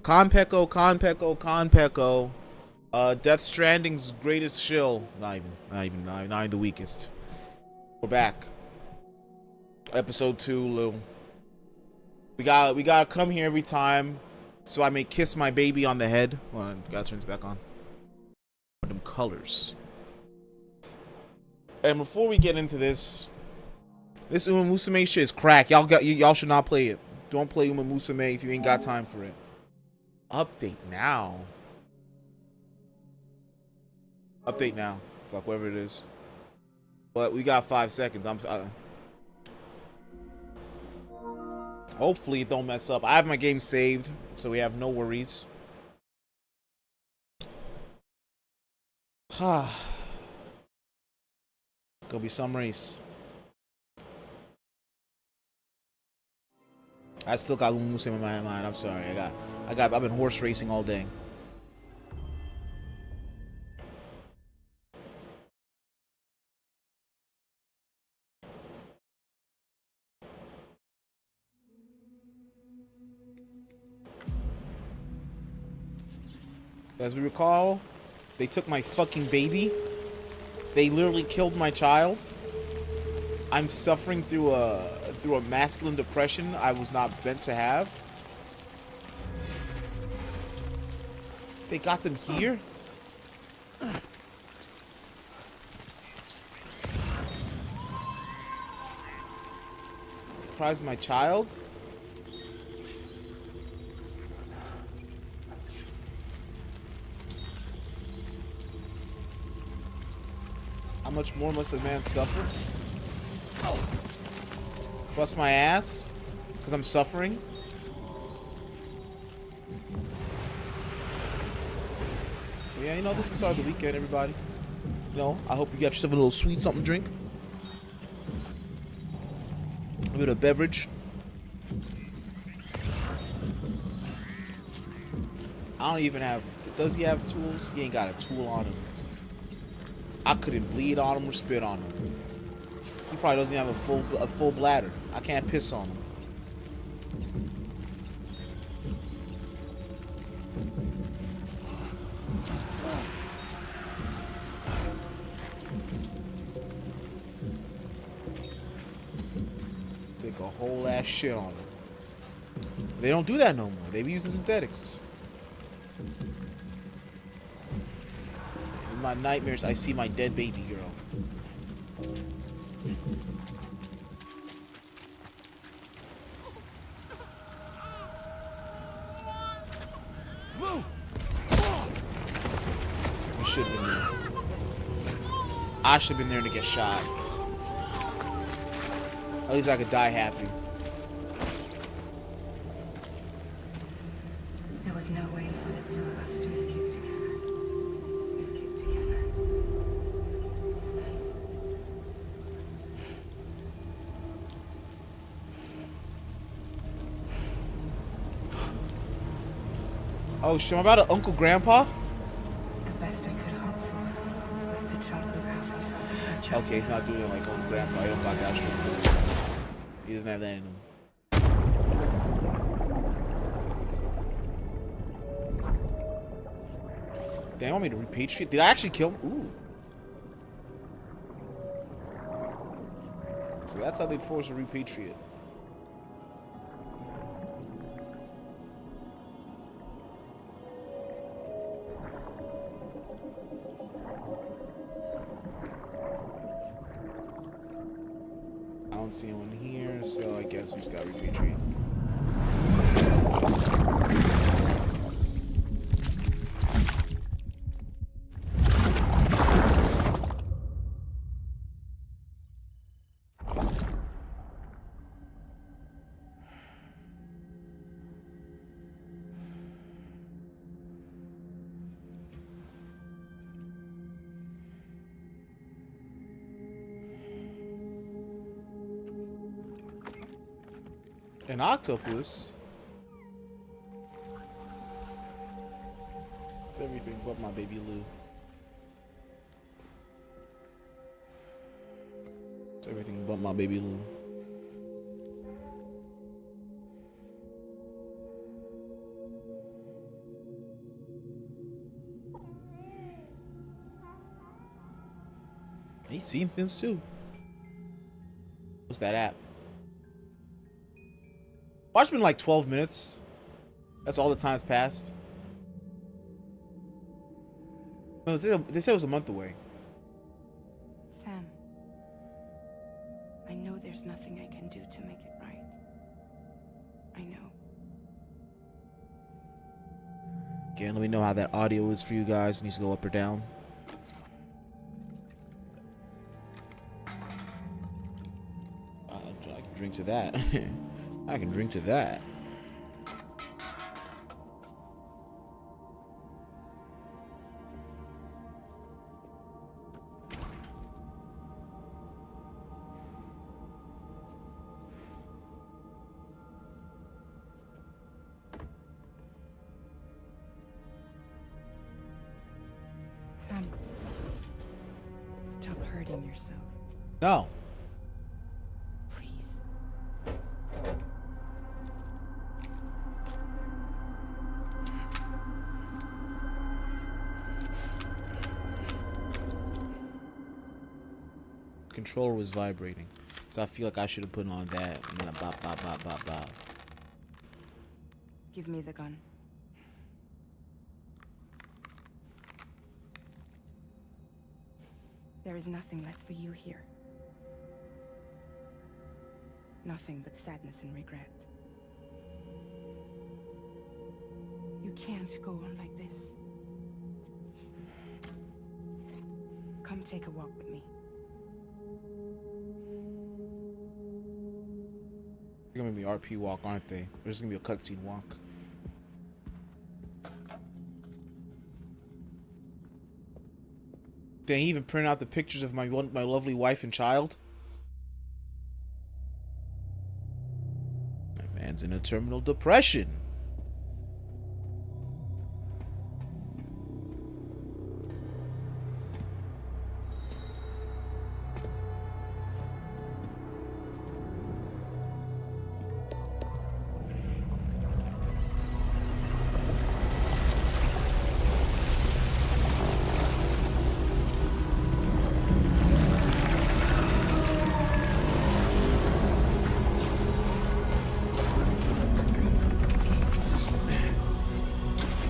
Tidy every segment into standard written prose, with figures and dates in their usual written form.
Conpeco. Death Stranding's greatest shill. Not even the weakest. We're back. Episode 2, Lou. We gotta come here every time so I may kiss my baby on the head. Hold on, gotta turn this back on. Them colors. And before we get into this Uma Musume shit is crack. Y'all should not play it. Don't play Uma Musume if you ain't got time for it. Update now. Update now. Fuck, whatever it is. But we got 5 seconds. Hopefully it don't mess up. I have my game saved, so we have no worries. It's gonna be some race. I still got Uma Musume in my mind. I'm sorry. I've been horse racing all day. As we recall, they took my fucking baby. They literally killed my child. I'm suffering through a masculine depression I was not meant to have. They got them here? Surprised my child? How much more must a man suffer? Bust my ass? Because I'm suffering? Yeah, you know, this is the weekend, everybody. You know, I hope you got yourself a little sweet something to drink. A bit of beverage. I don't even have... Does he have tools? He ain't got a tool on him. I couldn't bleed on him or spit on him. He probably doesn't have a full bladder. I can't piss on him. Take a whole ass shit on him. They don't do that no more. They be using synthetics. In my nightmares, I see my dead baby girl. I should have been there to get shot. At least I could die happy. There was no way for the two of us to escape together. Escape together. Oh shit, I'm about to Uncle Grandpa? Okay, he's not doing it like Uncle Grandpa. He don't got that shit. He doesn't have that in him. Damn, want me to repatriate? Did I actually kill him? Ooh. So that's how they force a repatriate. I don't see anyone here, so I guess we just gotta repatriate. An octopus? It's everything but my baby Lou. It's everything but my baby Lou. He's seen things too. What's that app? Watch been like 12 minutes. That's all the time's passed. No, they said it was a month away. Sam, I know there's nothing I can do to make it right. I know. Again, let me know how that audio is for you guys. It needs to go up or down. I can drink to that. I can drink to that. Sam, stop hurting yourself. No. Please. Controller was vibrating, so I feel like I should have put on that. And then bop, bop, bop, bop, bop. Give me the gun. There is nothing left for you here. Nothing but sadness and regret. You can't go on like this. Come take a walk with me. They're gonna make me RP walk, aren't they? There's gonna be a cutscene walk. Did he even print out the pictures of my lovely wife and child? That man's in a terminal depression.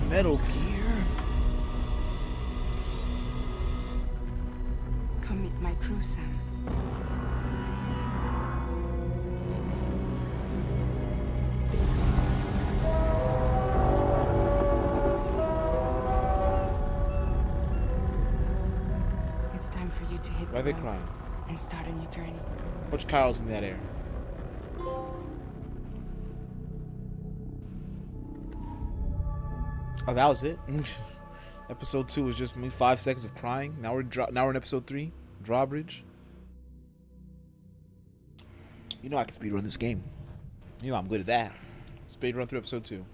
Metal Gear. Come meet my crew, Sam. It's time for you to hit Why are the they road crying? and start a new journey. Which Kyle's in that air? Oh, that was it. Episode 2 was just me 5 seconds of crying. Now we're in episode 3, Drawbridge. You know I can speedrun this game. You know I'm good at that. Speedrun through episode 2.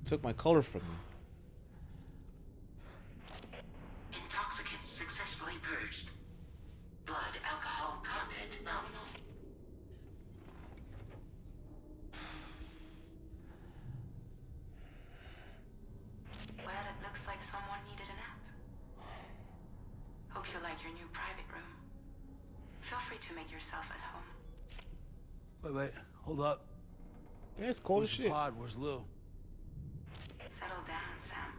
Took my color from me. Intoxicants successfully purged. Blood alcohol content nominal. Well, it looks like someone needed a nap. Hope you like your new private room. Feel free to make yourself at home. Wait, hold up. Yeah, it's cold as Where's the shit. pod? Where's Lou? Settle down, Sam.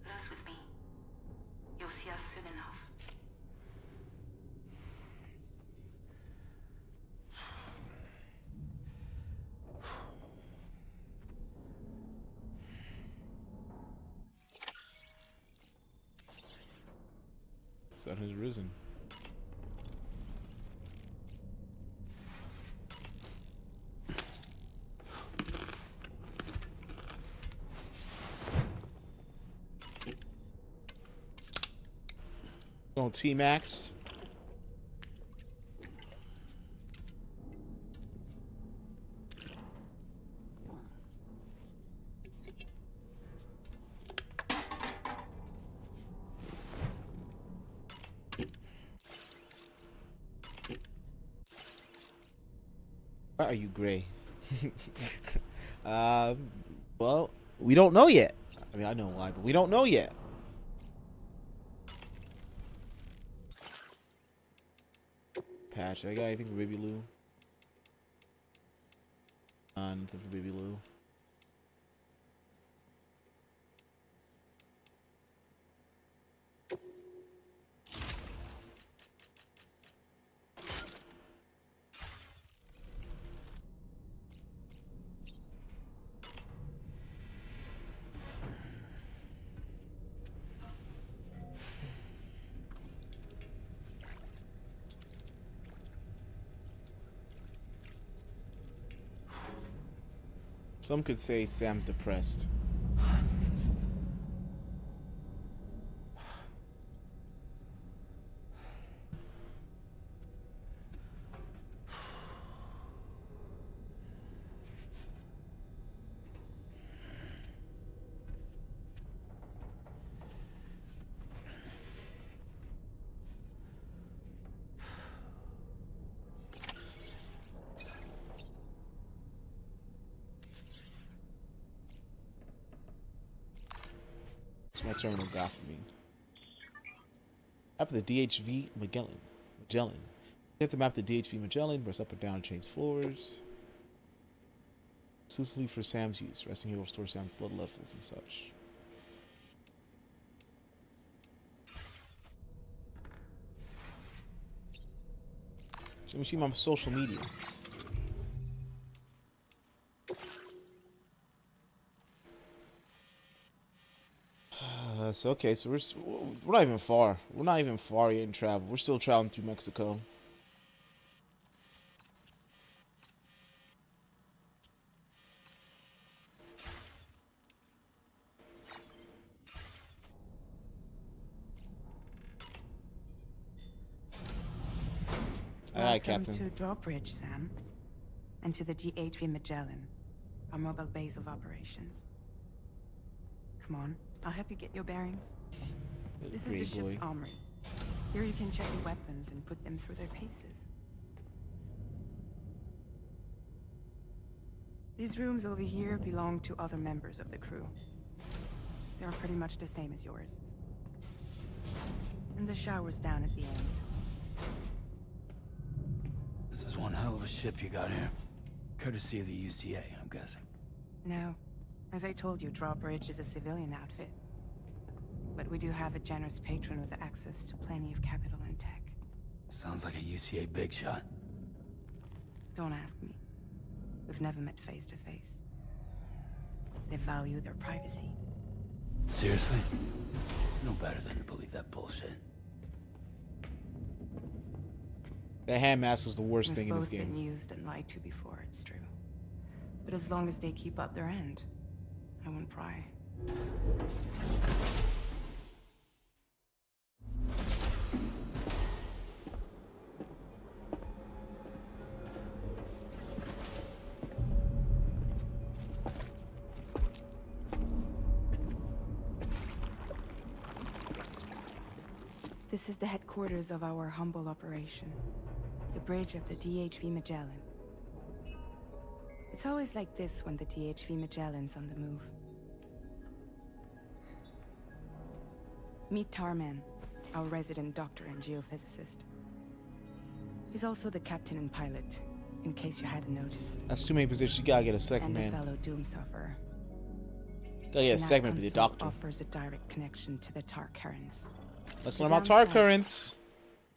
Lou's with me. You'll see us soon enough. Sun has risen. Going T-Max. Why are you gray? Well, we don't know yet. I mean, I know why, but we don't know yet. Patch. I got anything for Baby Lou? Nothing for Baby Lou. Some could say Sam's depressed. My terminal Gotham. Map of the DHV Magellan. You have to map the DHV Magellan, press up or down to change floors. Exclusively for Sam's use. Resting here will store Sam's blood levels and such. Let me see my social media. So okay, so we're not even far. We're not even far yet in travel. We're still traveling through Mexico. Aye, Captain. Welcome to Drawbridge, Sam, and to the DHV Magellan, our mobile base of operations. Come on, I'll help you get your bearings. This is the ship's armory. Here you can check your weapons and put them through their paces. These rooms over here belong to other members of the crew. They are pretty much the same as yours. And the shower's down at the end. This is one hell of a ship you got here. Courtesy of the UCA, I'm guessing. No. As I told you, Drawbridge is a civilian outfit. But we do have a generous patron with access to plenty of capital and tech. Sounds like a UCA big shot. Don't ask me. We've never met face to face. They value their privacy. Seriously? No better than to believe that bullshit. The hand mask is the worst We've thing in this both game. been used and lied to before, it's true. But as long as they keep up their end, I won't pry. This is the headquarters of our humble operation. The bridge of the DHV Magellan. It's always like this when the DHV Magellan's on the move. Meet Tarman, our resident doctor and geophysicist. He's also the captain and pilot, in case you hadn't noticed. That's too many positions. You gotta get a second And man. a fellow Doomsufferer. Gotta get a segment with the Console doctor. offers a direct connection to the tar currents. Let's The learn about tar downside- currents.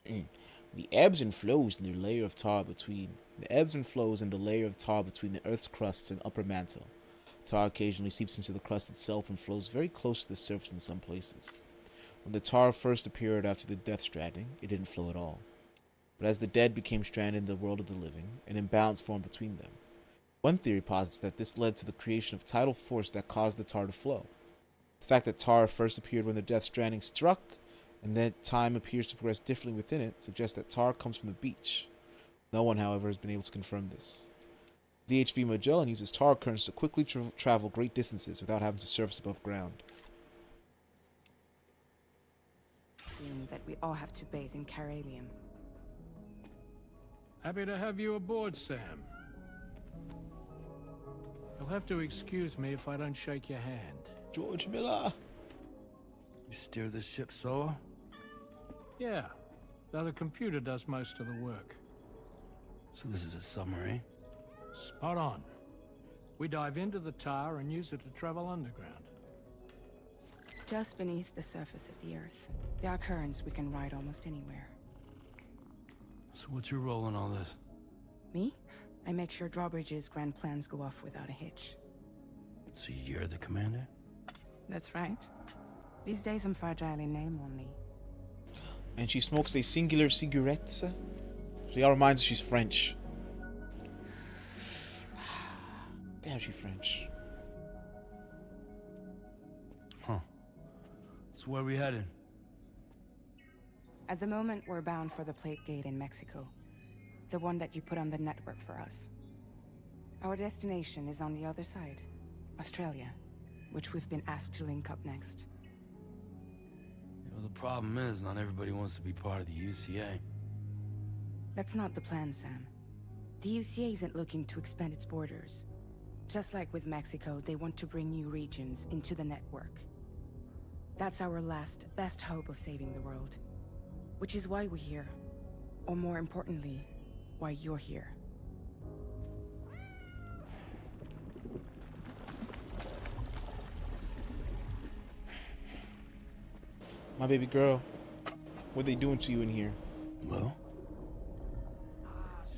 The ebbs and flows in the layer of tar between the layer of tar between the Earth's crusts and upper mantle. Tar occasionally seeps into the crust itself and flows very close to the surface in some places. When the tar first appeared after the death stranding, it didn't flow at all. But as the dead became stranded in the world of the living, an imbalance formed between them. One theory posits that this led to the creation of tidal force that caused the tar to flow. The fact that tar first appeared when the death stranding struck, and that time appears to progress differently within it, suggests that tar comes from the beach. No one, however, has been able to confirm this. DHV Magellan uses tar currents to quickly travel great distances without having to surface above ground. Seeing that we all have to bathe in caralium. Happy to have you aboard, Sam. You'll have to excuse me if I don't shake your hand. George Miller. You steer this ship solo? Yeah, though the computer does most of the work. So this is a submarine? Spot on. We dive into the tower and use it to travel underground. Just beneath the surface of the Earth, there are currents we can ride almost anywhere. So what's your role in all this? Me? I make sure Drawbridge's grand plans go off without a hitch. So you're the commander? That's right. These days I'm fragile in name only. And she smokes a singular cigarette. She all reminds me she's French. Damn, she's French. Huh. So where are we headed? At the moment, we're bound for the Plate Gate in Mexico. The one that you put on the network for us. Our destination is on the other side. Australia, which we've been asked to link up next. You know, the problem is, not everybody wants to be part of the UCA. That's not the plan, Sam. The UCA isn't looking to expand its borders. Just like with Mexico, they want to bring new regions into the network. That's our last, best hope of saving the world. Which is why we're here. Or more importantly, why you're here. My baby girl. What are they doing to you in here? Well?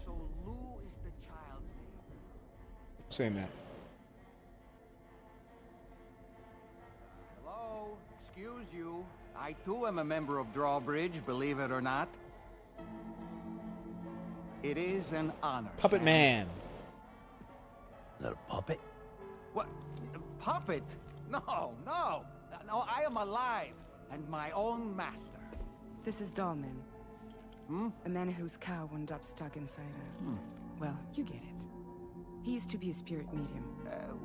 So Lou is the child's name. I'm saying that. Hello, excuse you. I too am a member of Drawbridge, believe it or not. It is an honor. Puppet Sam. Man. Is that a puppet? What? Puppet? No, no. No, I am alive and my own master. This is Dolman. A man whose cow wound up stuck inside a... Well, you get it. He used to be a spirit medium.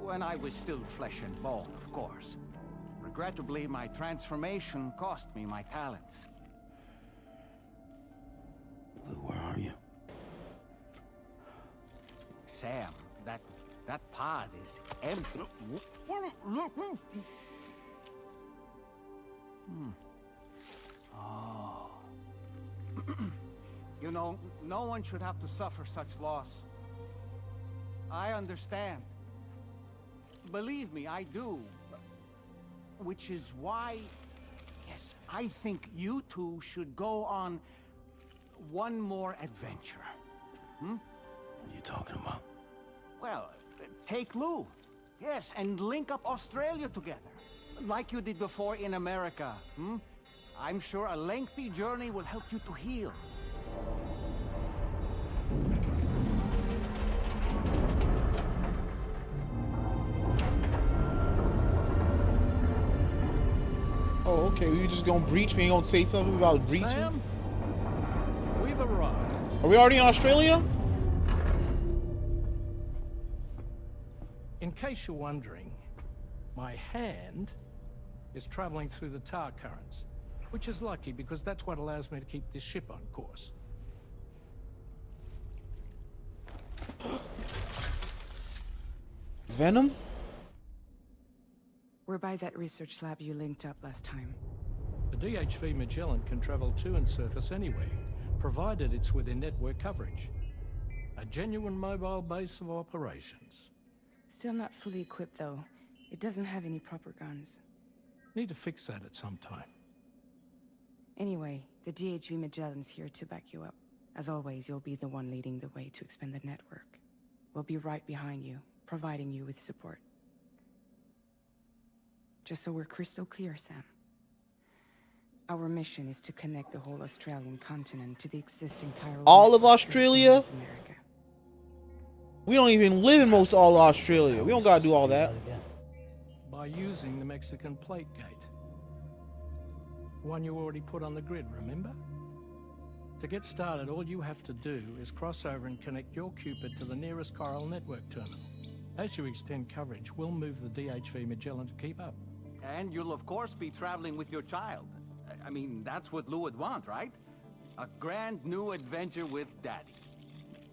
When I was still flesh and bone, of course. Regrettably, my transformation cost me my talents. Lou, where are you? Sam, that pod is empty. Oh. You know, no one should have to suffer such loss. I understand. Believe me, I do. Which is why, yes, I think you two should go on one more adventure. What are you talking about? Well, take Lou. Yes, and link up Australia together. Like you did before in America. I'm sure a lengthy journey will help you to heal. Oh, okay. We just gonna breach. We ain't gonna say something about breaching. Sam, we've arrived. Are we already in Australia? In case you're wondering, my hand is traveling through the tar currents, which is lucky because that's what allows me to keep this ship on course. Venom? We're by that research lab you linked up last time. The DHV Magellan can travel to and surface anywhere, provided it's within network coverage. A genuine mobile base of operations. Still not fully equipped, though. It doesn't have any proper guns. Need to fix that at some time. Anyway, the DHV Magellan's here to back you up. As always, you'll be the one leading the way to expand the network. We'll be right behind you, providing you with support. Just so we're crystal clear, Sam. Our mission is to connect the whole Australian continent to the existing Cairo... All of network Australia? in North America. We don't even live in most all of Australia. We don't gotta do all that. By using the Mexican Plate Gate. One you already put on the grid, remember? To get started, all you have to do is cross over and connect your Cupid to the nearest Coral network terminal. As you extend coverage, we'll move the DHV Magellan to keep up. And you'll of course be traveling with your child. I mean, that's what Lou would want, right? A grand new adventure with Daddy.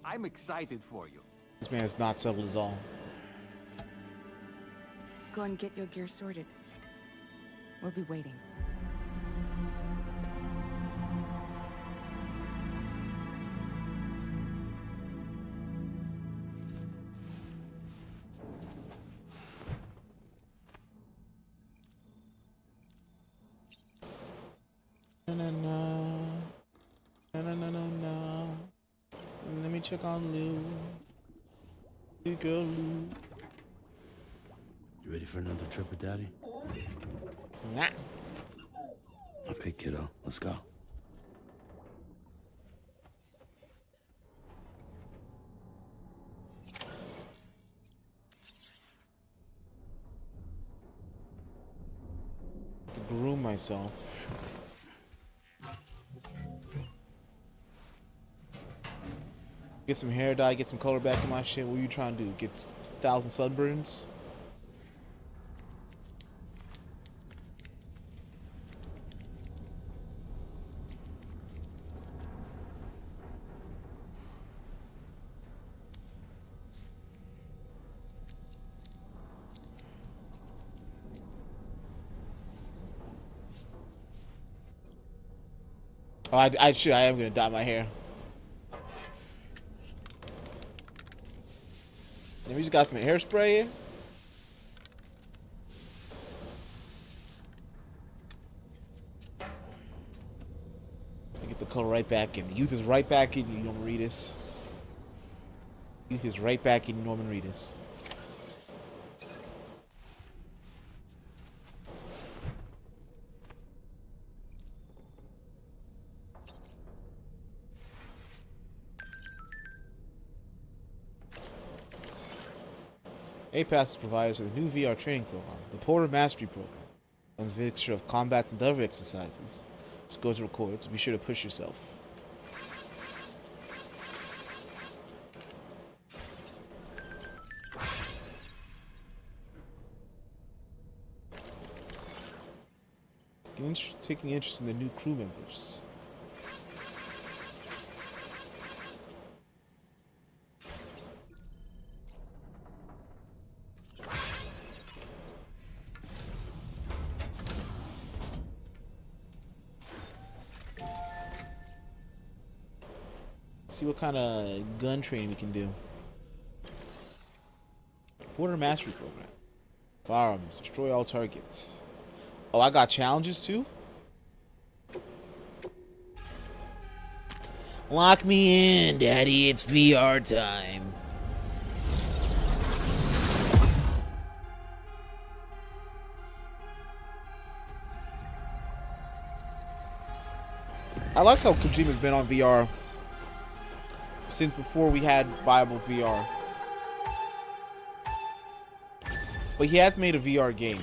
I'm excited for you. This man has not settled his all. Go and get your gear sorted. We'll be waiting. No. Let me check on Lou. Good girl, Lou. You ready for another trip with Daddy? Nah. Okay, kiddo. Let's go. To groom myself. Get some hair dye, get some color back in my shit. What are you trying to do? Get 1,000 sunburns? Oh, I am gonna dye my hair. And we just got some hairspray in. Get the color right back in. Youth is right back in you, Norman Reedus. Youth is right back in Norman Reedus. APAS provides with a new VR training program, the Porter Mastery Program. Runs a mixture of combats and other exercises. Just go to record, so be sure to push yourself. Taking interest in the new crew members. See what kind of gun training we can do. Porter Mastery Program. Firearms. Destroy all targets. Oh, I got challenges too? Lock me in, Daddy. It's VR time. I like how Kojima's been on VR since before we had viable VR. But he has made a VR game.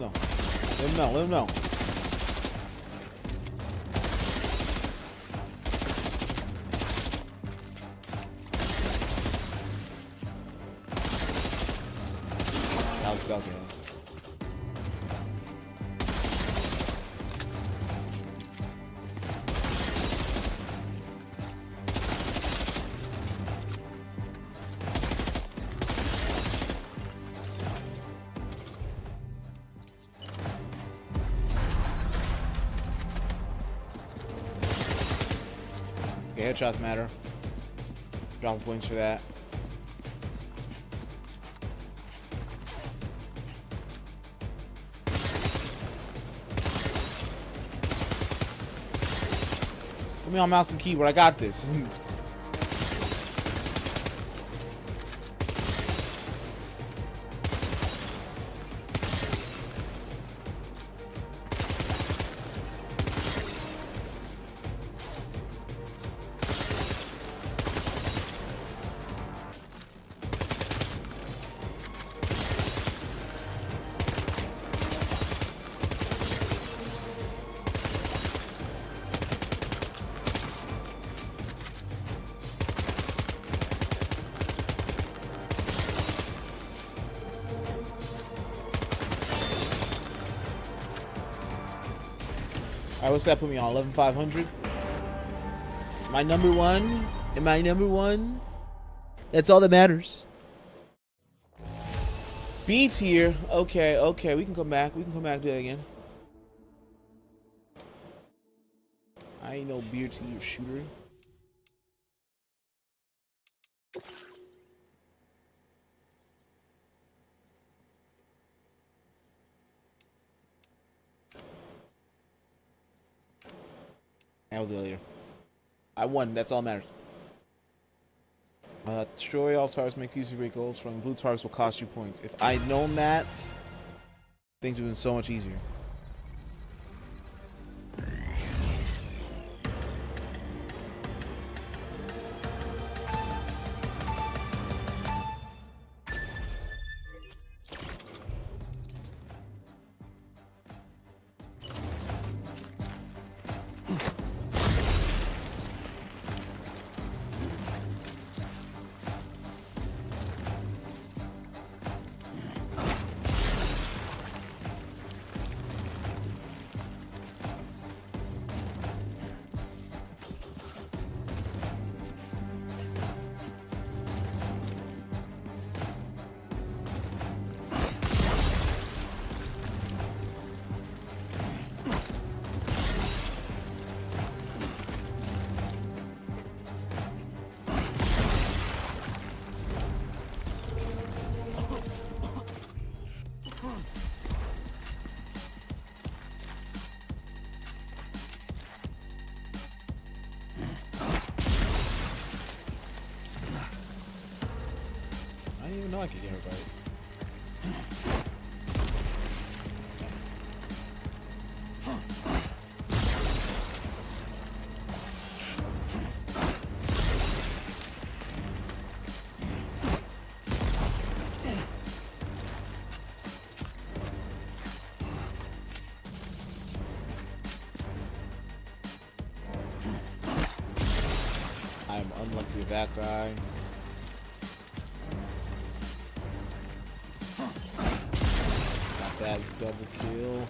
No. Let him know, let him know. Let's go, okay. Okay, headshots matter. Drop points for that. Put me on mouse and keyboard. I got this. Alright, what's that put me on? 11,500? Am I number one? Am I number one? That's all that matters. B tier. Okay, okay. We can come back. We can come back to that again. I ain't no B tier shooter. I'll do it later. I won. That's all that matters. Destroy all targets, make use of great gold. Strong blue targets will cost you points. If I'd known that, things would have been so much easier. I didn't even know I could get her guys. I'm unlucky with that guy. Got that double kill.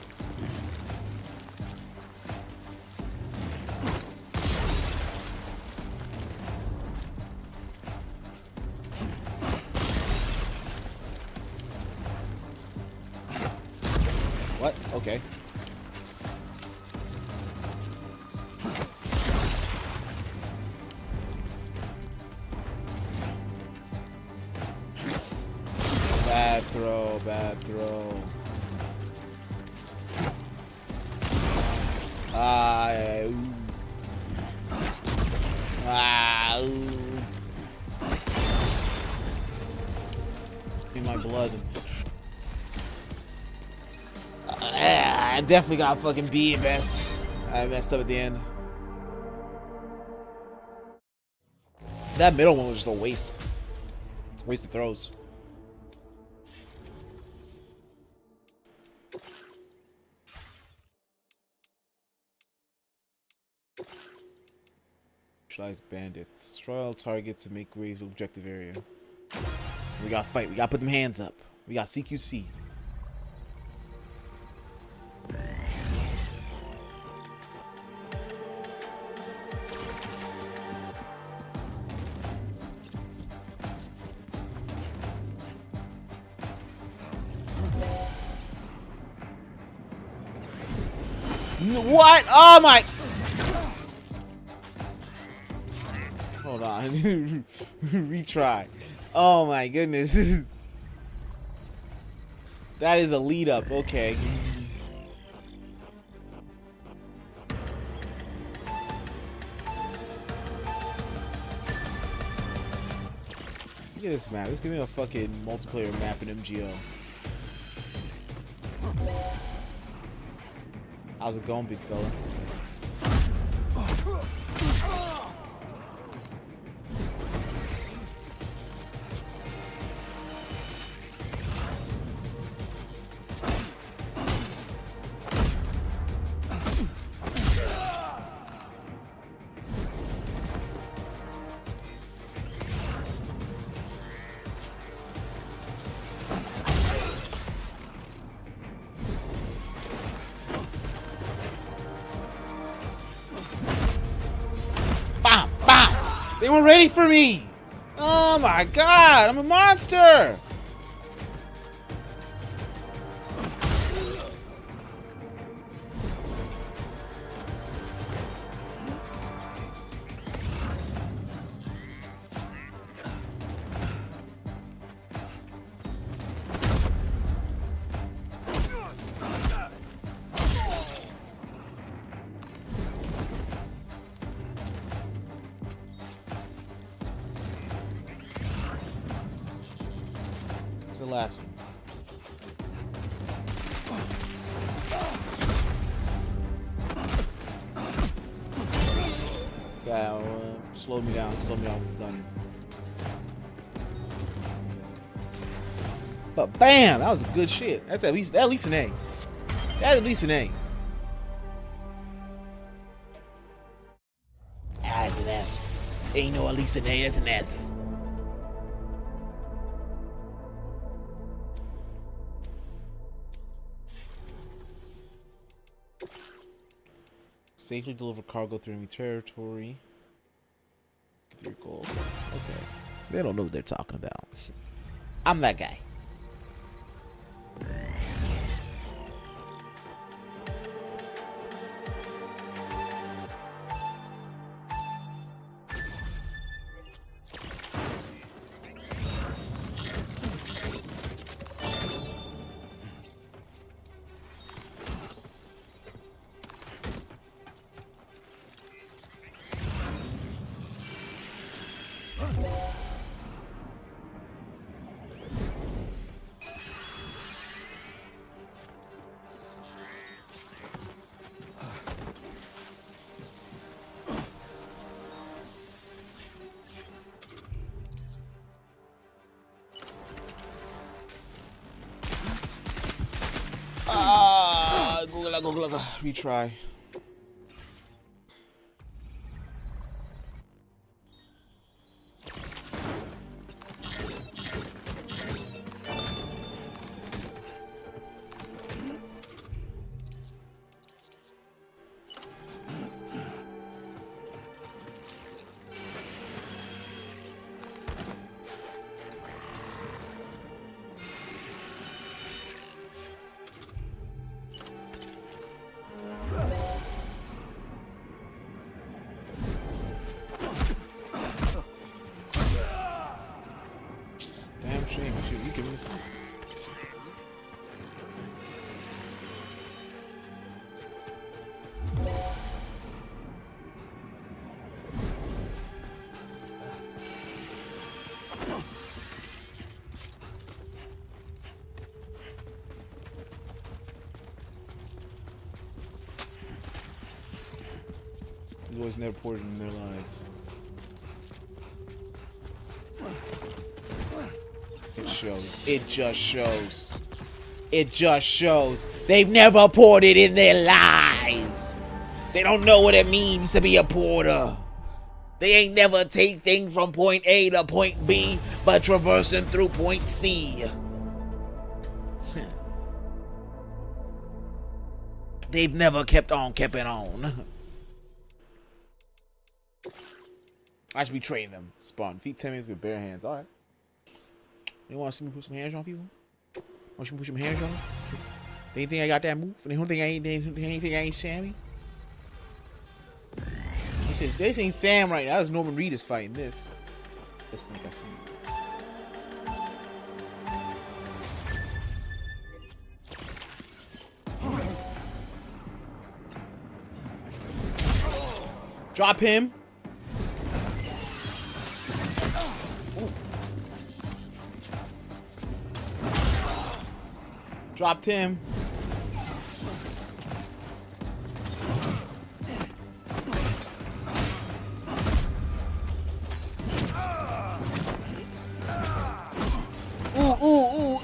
What? Okay. Bad throw, bad throw. Ooh. Ooh. In my blood. I definitely got fucking B at best. I messed up at the end. That middle one was just a waste. Waste of throws. Specialized bandits. Destroy all targets and make graves objective area. We gotta fight. We gotta put them hands up. We got CQC. What? Oh my! Hold on. Retry. Oh my goodness. That is a lead up. Okay. Look at this map. Let's give me a fucking multiplayer map in MGO. How's it going, big fella? They were ready for me. Oh my god, I'm a monster. The last one. Yeah, slow me down. Slow me down. It's done. But bam, that was a good shit. That's at least an A. That's at least an A. That's an S. Ain't no at least an A. That's an S. Safely deliver cargo through enemy territory. Get your goal. Okay. They don't know what they're talking about. I'm that guy. Go. Retry. Damn shame. Shoot, you give me this. These boys never poured in their lives. It shows. It just shows. It just shows. They've never ported in their lives. They don't know what it means to be a porter. They ain't never take things from point A to point B, but traversing through point C. They've never kept on. I should be training them. Spawn. Feet 10 minutes with bare hands. Alright. You want to see me put some hands on people? Want you to put some hands on? They think I got that move? They don't think I ain't Sammy? This ain't Sam right now. That was Norman Reedus fighting this. This nigga see. Drop him. Dropped him. Ooh.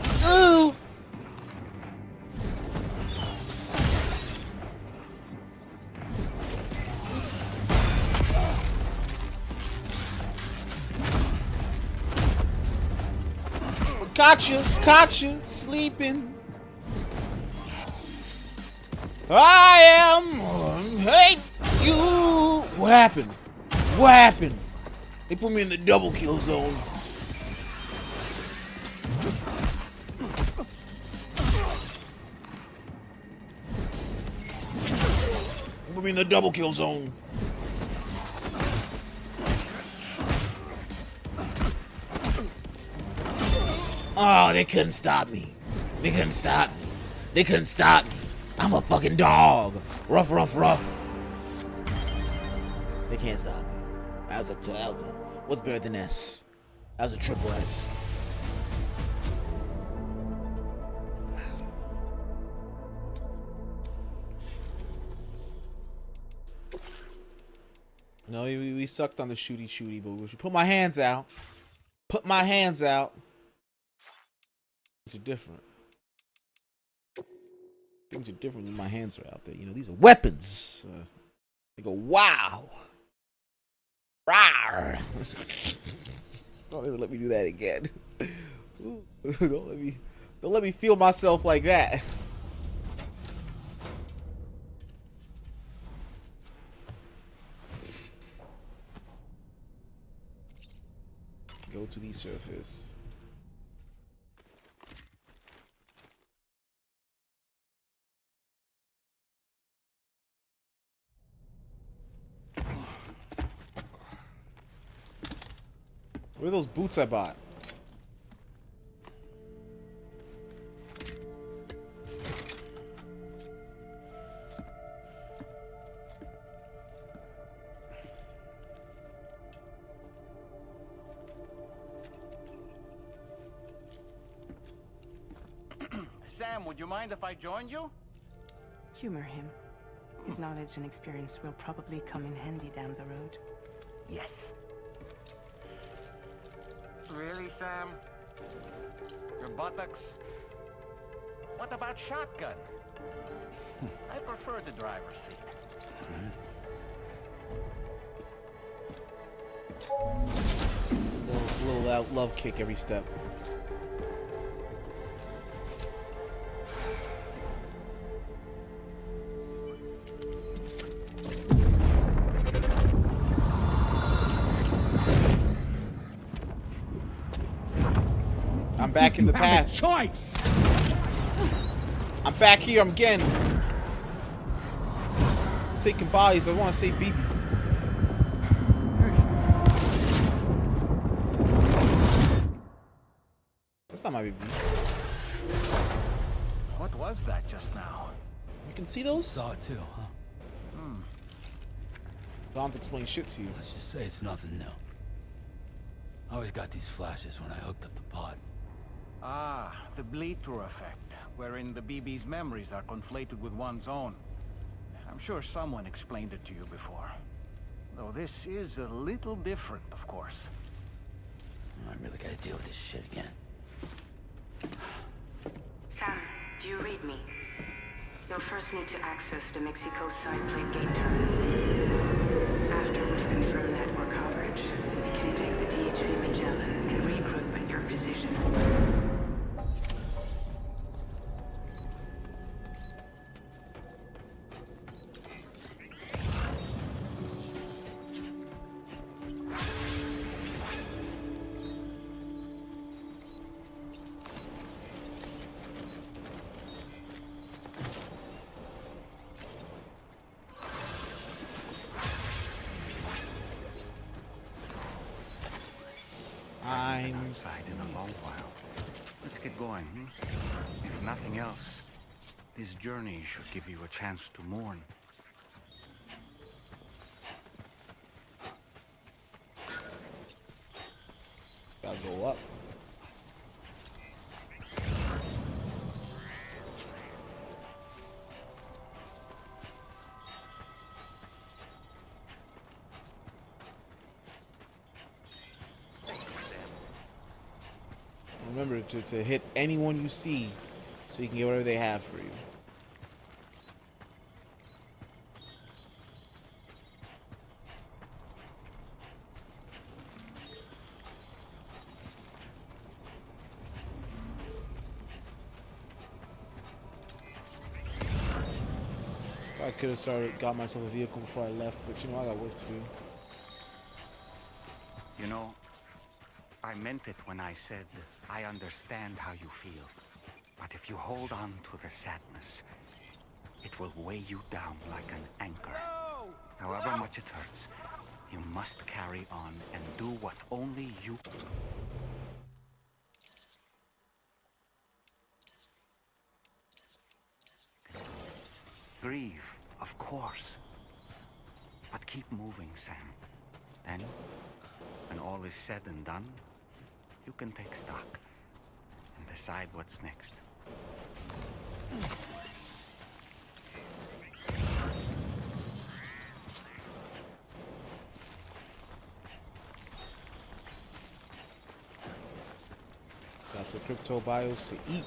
Gotcha, sleeping. I am hate you. What happened? They put me in the double kill zone. They put me in the double kill zone. Oh, they couldn't stop me. They couldn't stop me. They couldn't stop me. I'm a fucking dog. Ruff, ruff, ruff. They can't stop me. That was a what's better than S? That was a triple S. No, we sucked on the shooty, but we should put my hands out. Put my hands out. These are different. Things are different when my hands are out there. You know, these are weapons. They go, wow. Rawr. Don't ever let me do that again. Don't let me feel myself like that. Go to the surface. Where are those boots I bought? Sam, would you mind if I joined you? Humor him. His knowledge and experience will probably come in handy down the road. Yes. Really, Sam? Your buttocks? What about shotgun? I prefer the driver's seat. Little love kick every step. I'm back in the past. Choice. I'm back here. I'm again taking bodies. I want to say BB. That's not my BB. What was that just now? You can see those? Saw it too, huh? Don't have to explain shit to you. Let's just say it's nothing new. I always got these flashes when I hooked up the pod. Ah, the bleed-through effect, wherein the BB's memories are conflated with one's own. I'm sure someone explained it to you before. Though this is a little different, of course. I really gotta deal with this shit again. Sam, do you read me? You'll first need to access the Mexico side plate gate terminal. After we've confirmed network coverage, we can take the DHV Magellan and regroup at your precision. Outside in a long while. Let's get going. If nothing else, this journey should give you a chance to mourn. Gotta go up. Remember to hit anyone you see so you can get whatever they have for you. I could have got myself a vehicle before I left, but you know, I got work to do. You know, I meant it when I said I understand how you feel. But if you hold on to the sadness, it will weigh you down like an anchor. However much it hurts, you must carry on and do what only you... Grieve, of course. But keep moving, Sam. Then, when all is said and done, you can take stock and decide what's next. Got some crypto bios to eat.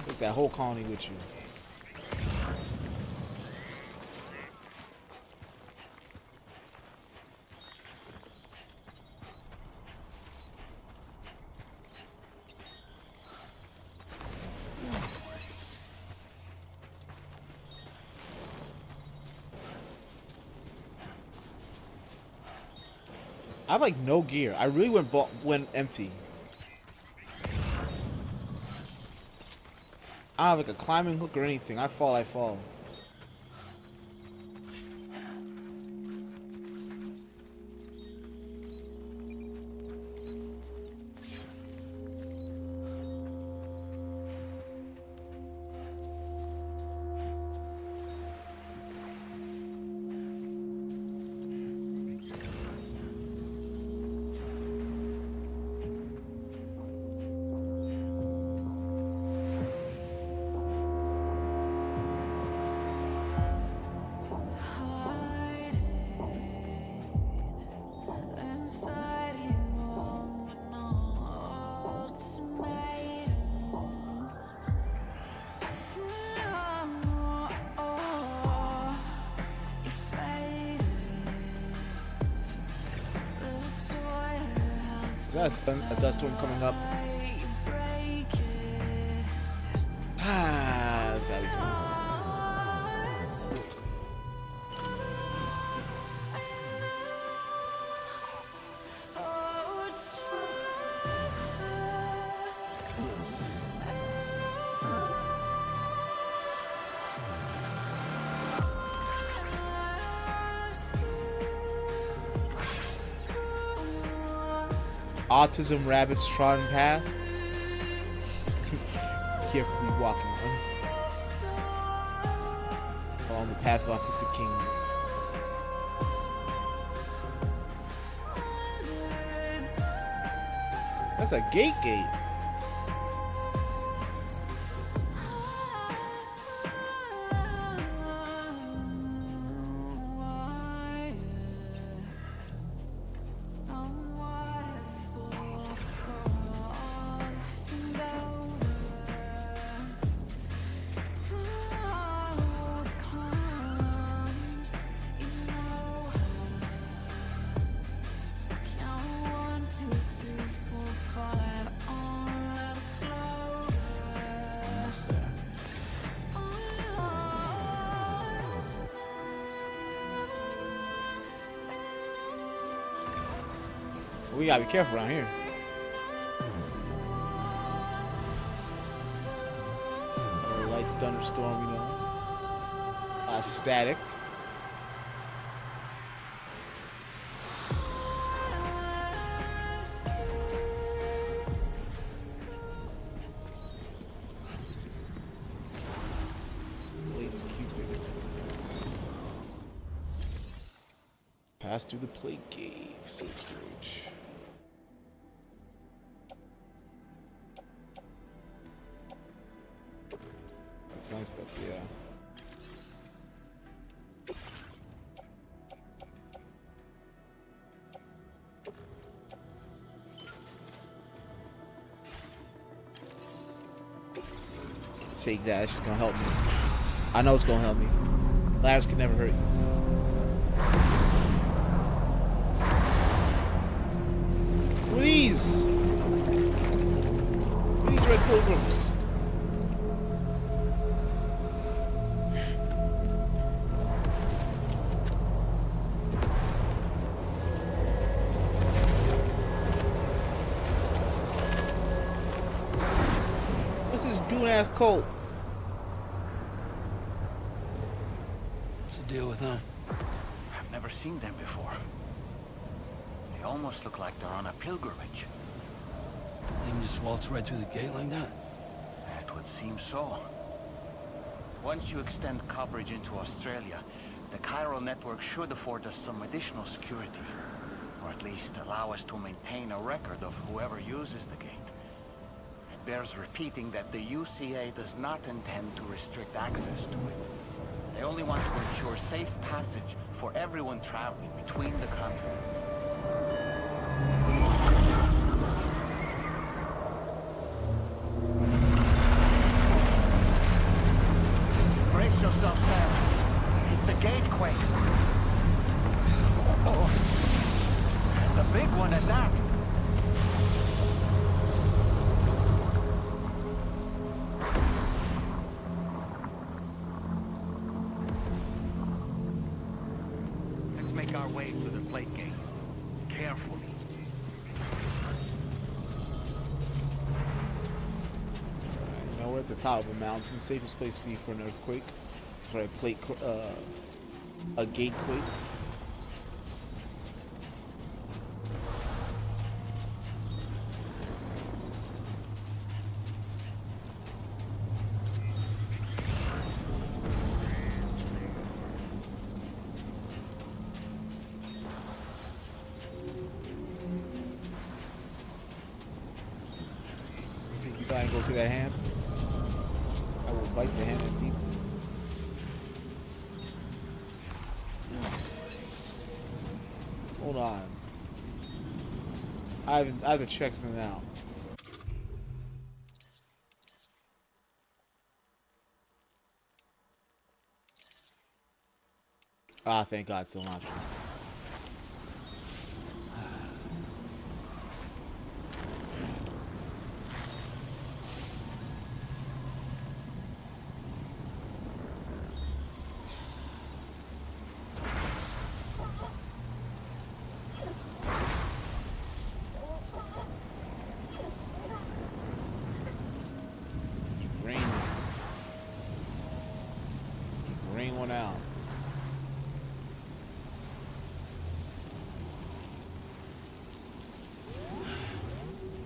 Take that whole colony with you. I have like no gear. I really went empty. I don't have like a climbing hook or anything. I fall, I fall. Is that a dust storm coming up? Ah, that is one. Autism rabbit's trodden path. Carefully walking on the path of autistic kings. That's a gate. We gotta be careful around here. Lights, thunderstorm, you know. Static. Blades Cupid. Pass through the plague cave. Safe storage. Fun stuff, yeah. Take that, it's just gonna help me. I know it's gonna help me. Ladders can never hurt you. What are these? What are these red pilgrims. What's this dune-ass cult? What's the deal with them? I've never seen them before. They almost look like they're on a pilgrimage. They can just waltz right through the gate like that? It would seem so. Once you extend coverage into Australia, the chiral network should afford us some additional security. Or at least allow us to maintain a record of whoever uses the gate. It bears repeating that the UCA does not intend to restrict access to it. They only want to ensure safe passage for everyone traveling between the continents. Brace yourself, Sam. It's a gatequake. Oh, and a big one at that. Let's make our way through the plate gate. Carefully. Now we're at the top of a mountain. Safest place to be for an earthquake. Sorry, a gatequake. Think you thought I'd go see that hand? I will bite the hand that feeds me. Hold on. I haven't checked something out. Ah, thank God, still an option. Bring one out.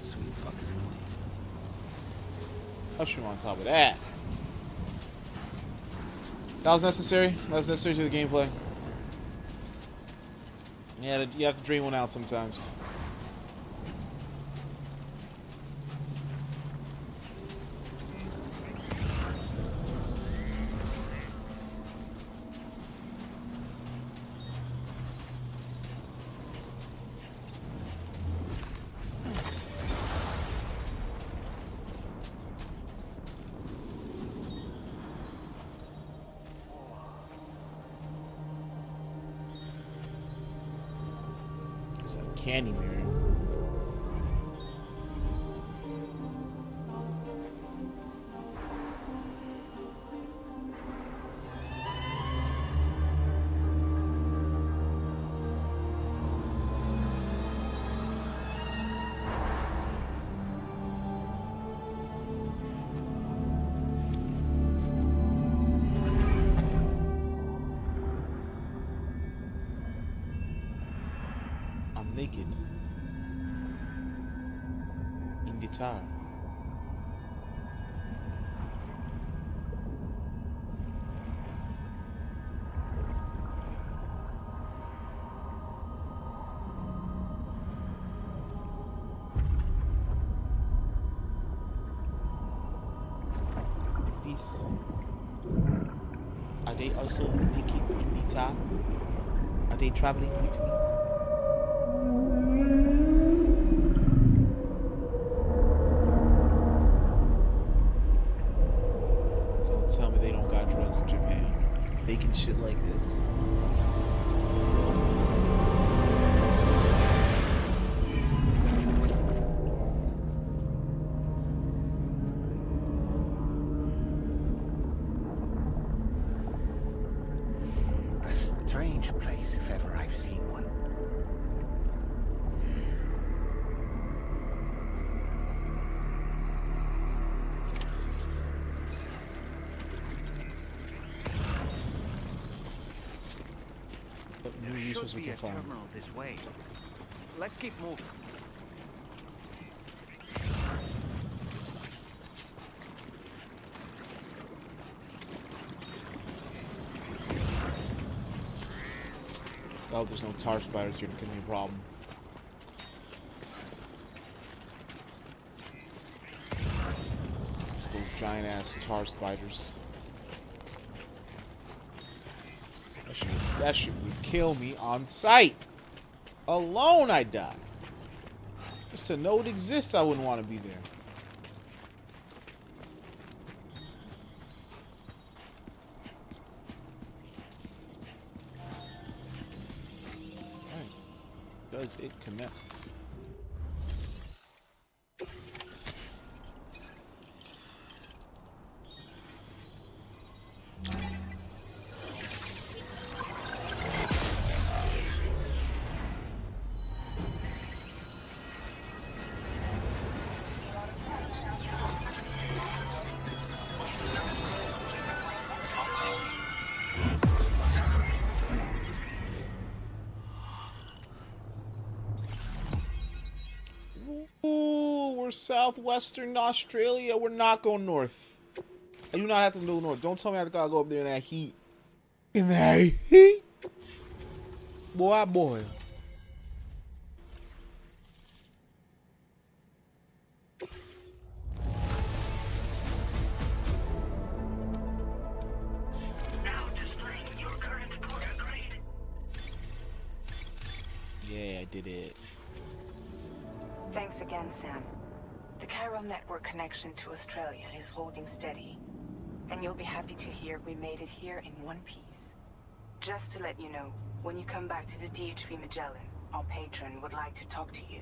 Sweet fucking relief. Mushroom on top of that. That was necessary. That was necessary to the gameplay. Yeah, you have to drain one out sometimes. It's a candy mirror. Naked in the tower. Is this? Are they also naked in the tower? Are they traveling with me? Tell me they don't got drugs in Japan. Making shit like this. strange place if ever I've seen one. There should be a terminal this way. Let's keep moving. Oh, there's no tar spiders here to give me a problem. It's those giant ass tar spiders. That shit would kill me on sight. Alone I die. Just to know it exists, I wouldn't want to be there. Does it connect? We're southwestern Australia. We're not going north. I do not have to go north. Don't tell me I gotta go up there in that heat. In that heat? Boy, boy. Now displaying your current border grade. Yeah, I did it. Thanks again, Sam. The chiral network connection to Australia is holding steady. And you'll be happy to hear we made it here in one piece. Just to let you know, when you come back to the DHV Magellan, our patron would like to talk to you.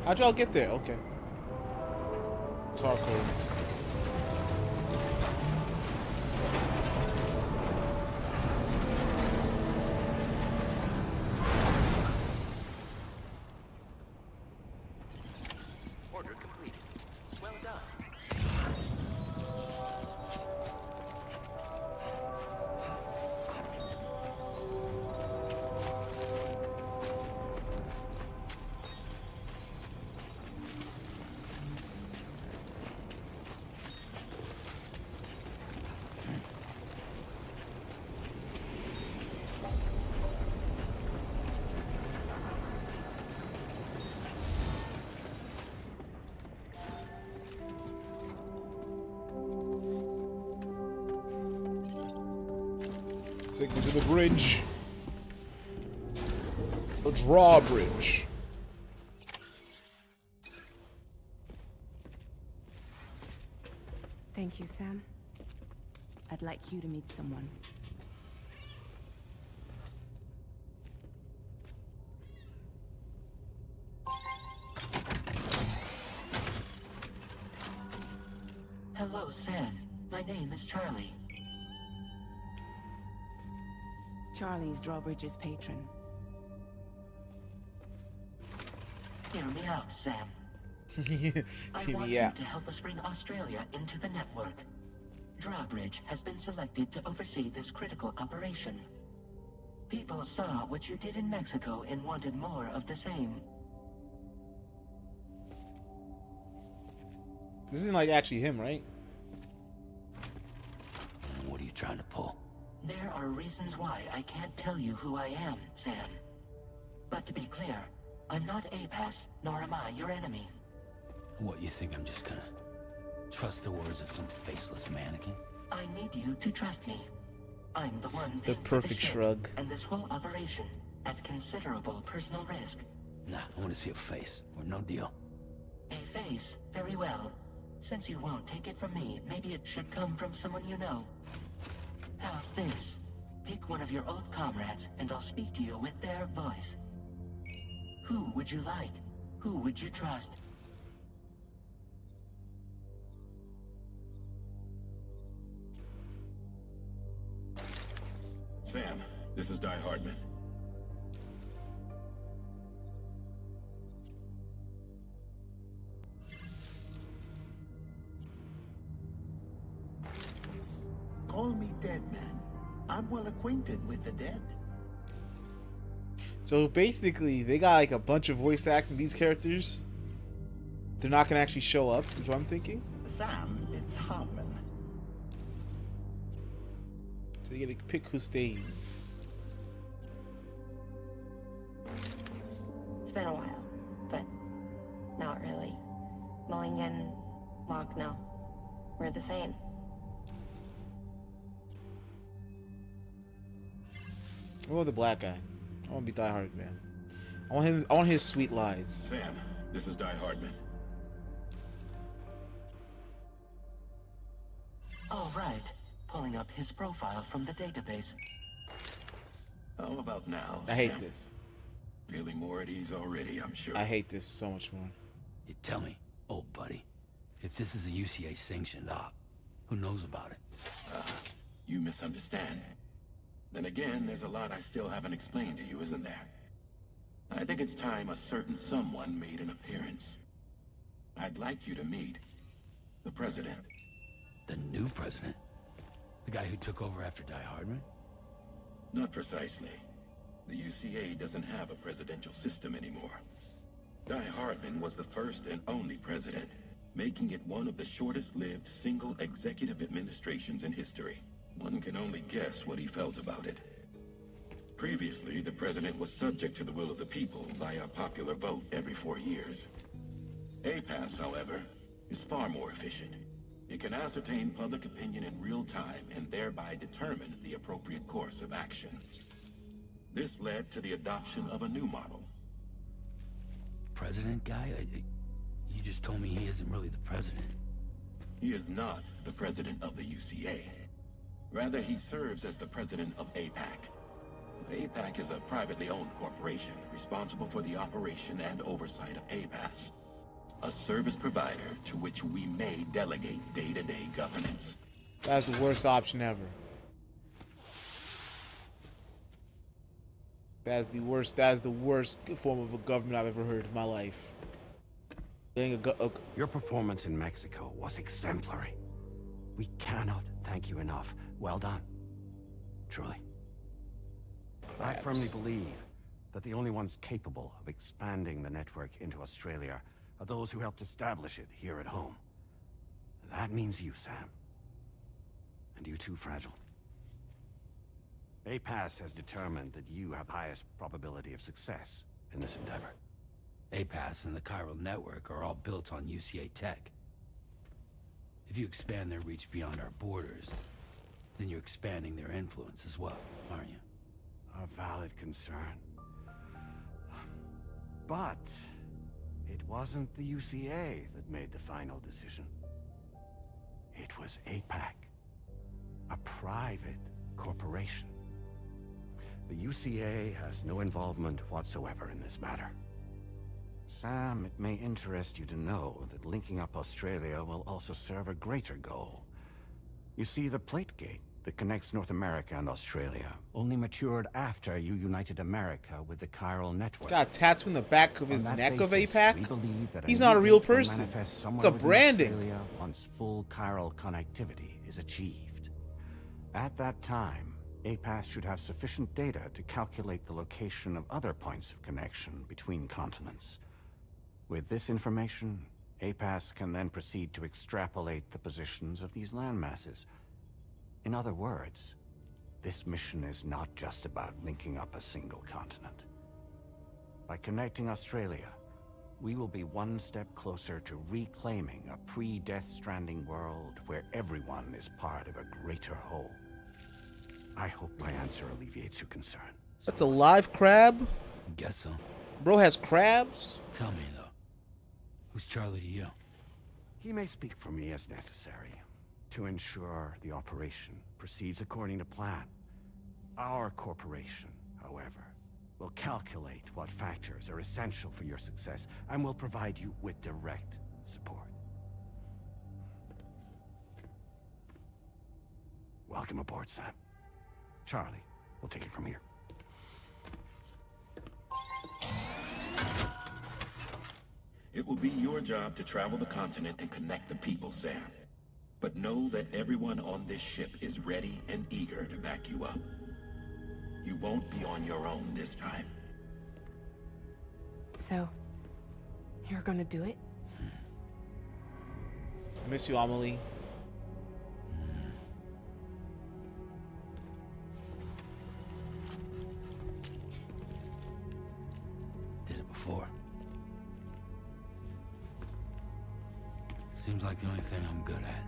How'd y'all get there? Okay. Tar codes. Order complete. Well done. Take me to the bridge. The drawbridge. Thank you, Sam. I'd like you to meet someone. Hello, Sam. My name is Charlie. Charlie's Drawbridge's patron. Hear me out, Sam. I want you to help us bring Australia into the network. Drawbridge has been selected to oversee this critical operation. People saw what you did in Mexico and wanted more of the same. This isn't like actually him, right? What are you trying to pull? There are reasons why I can't tell you who I am, Sam. But to be clear, I'm not APAS, nor am I your enemy. What, you think I'm just gonna trust the words of some faceless mannequin? I need you to trust me. I'm the one The paying for perfect ship shrug. and this whole operation at considerable personal risk. Nah, I want to see a face, or no deal. A face, very well. Since you won't take it from me, maybe it should come from someone you know. How's this? Pick one of your old comrades, and I'll speak to you with their voice. Who would you like? Who would you trust? Sam, this is Di Hardman. Call me dead, man. I'm well acquainted with the dead. So basically, they got like a bunch of voice acting these characters. They're not gonna actually show up, is what I'm thinking. Sam, it's Hardman. So you gotta pick who stays. It's been a while, but not really. Mulligan, Magno, we're the same. I want the black guy. I want to be Die Hard, man. I want him. I want his sweet lies. Sam, this is Di Hardman. All right. Pulling up his profile from the database. How about now, I hate Sam? this. Feeling more at ease already, I'm sure. I hate this so much more. You tell me, old buddy, if this is a UCA sanctioned op, who knows about it? You misunderstand. Then again, there's a lot I still haven't explained to you, isn't there? I think it's time a certain someone made an appearance. I'd like you to meet the president. The new president? The guy who took over after Die Hardman? Not precisely. The UCA doesn't have a presidential system anymore. Di Hardman was the first and only president, making it one of the shortest-lived single executive administrations in history. One can only guess what he felt about it. Previously, the president was subject to the will of the people via popular vote every 4 years. APAS, however, is far more efficient. It can ascertain public opinion in real time and thereby determine the appropriate course of action. This led to the adoption of a new model. President guy? You just told me he isn't really the president. He is not the president of the UCA. Rather, he serves as the president of APAC. APAC is a privately owned corporation responsible for the operation and oversight of APAS, a service provider to which we may delegate day-to-day governance. That's the worst option ever. That's the worst. That is the worst form of a government I've ever heard in my life. Your performance in Mexico was exemplary. We cannot thank you enough. Well done. Truly. I firmly believe that the only ones capable of expanding the network into Australia are those who helped establish it here at home. That means you, Sam. And you too, Fragile. APAS has determined that you have the highest probability of success in this endeavor. APAS and the chiral network are all built on UCA tech. If you expand their reach beyond our borders, then you're expanding their influence as well, aren't you? A valid concern. But it wasn't the UCA that made the final decision. It was APAC, a private corporation. The UCA has no involvement whatsoever in this matter. Sam, it may interest you to know that linking up Australia will also serve a greater goal. You see, the plate gate that connects North America and Australia only matured after you united America with the chiral network. Got a tattoo in the back of his neck of APAC. We believe that He's not a real gate will person. manifest somewhere It's a within branding. Australia once full chiral connectivity is achieved. At that time, APAS should have sufficient data to calculate the location of other points of connection between continents. With this information, APAS can then proceed to extrapolate the positions of these landmasses. In other words, this mission is not just about linking up a single continent. By connecting Australia, we will be one step closer to reclaiming a pre-Death Stranding world where everyone is part of a greater whole. I hope my answer alleviates your concern. That's a live crab? Guess so. Bro has crabs? Tell me, though. Who's Charlie to you? He may speak for me as necessary to ensure the operation proceeds according to plan. Our corporation, however, will calculate what factors are essential for your success and will provide you with direct support. Welcome aboard, Sam. Charlie, We'll take it from here. It will be your job to travel the continent and connect the people, Sam. But know that everyone on this ship is ready and eager to back you up. You won't be on your own this time. So, you're gonna do it? I miss you, Amelie. Did it before. Seems like the only thing I'm good at.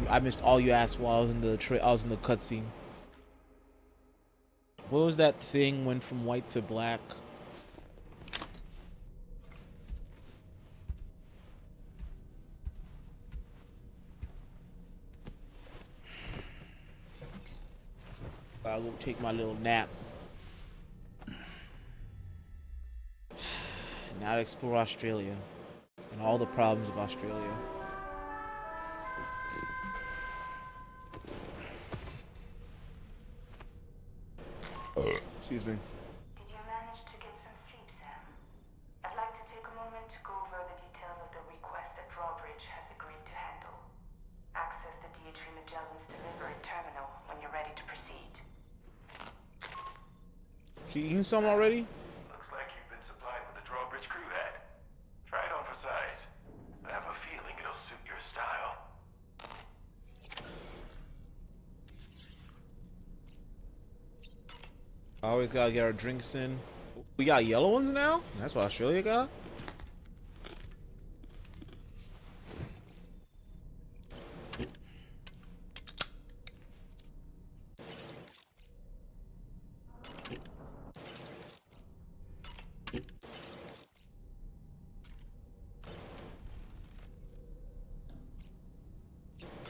I missed all you asked while I was in the cutscene. What was that thing went from white to black? I'll go take my little nap. Now to explore Australia and all the problems of Australia. Excuse me. Did you manage to get some sleep, Sam? I'd like to take a moment to go over the details of the request that Drawbridge has agreed to handle. Access the DHV Magellan's delivery terminal when you're ready to proceed. She eating some already? Looks like you've been supplied with the Drawbridge crew hat. Try it on for size. I have a feeling it'll suit your style. Always gotta get our drinks in. We got yellow ones now? That's what Australia got?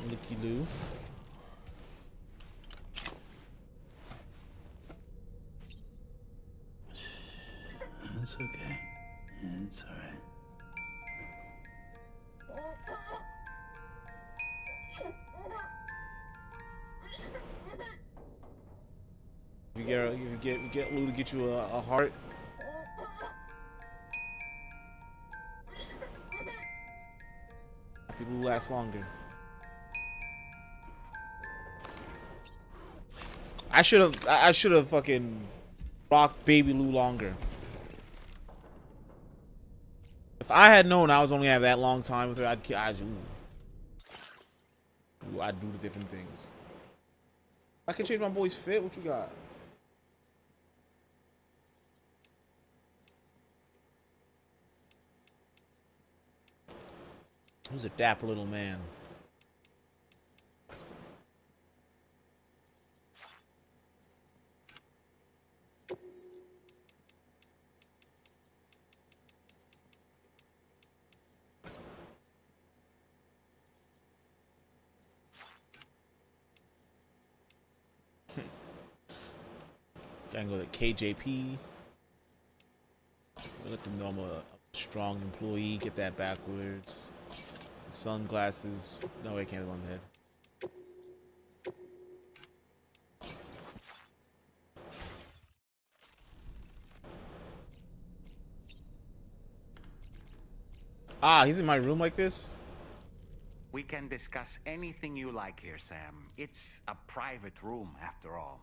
Licky Lou. It's okay. It's alright. If you get Lou to get you a heart. Happy Lou lasts longer. I should have fucking rocked baby Lou longer. If I had known I was only have that long time with her, I'd do the different things. I can change my boy's fit. What you got? Who's a dapper little man? Gotta go to KJP. Let them know I'm a strong employee. Get that backwards. Sunglasses. No, I can't have on the head. Ah, he's in my room like this? We can discuss anything you like here, Sam. It's a private room, after all.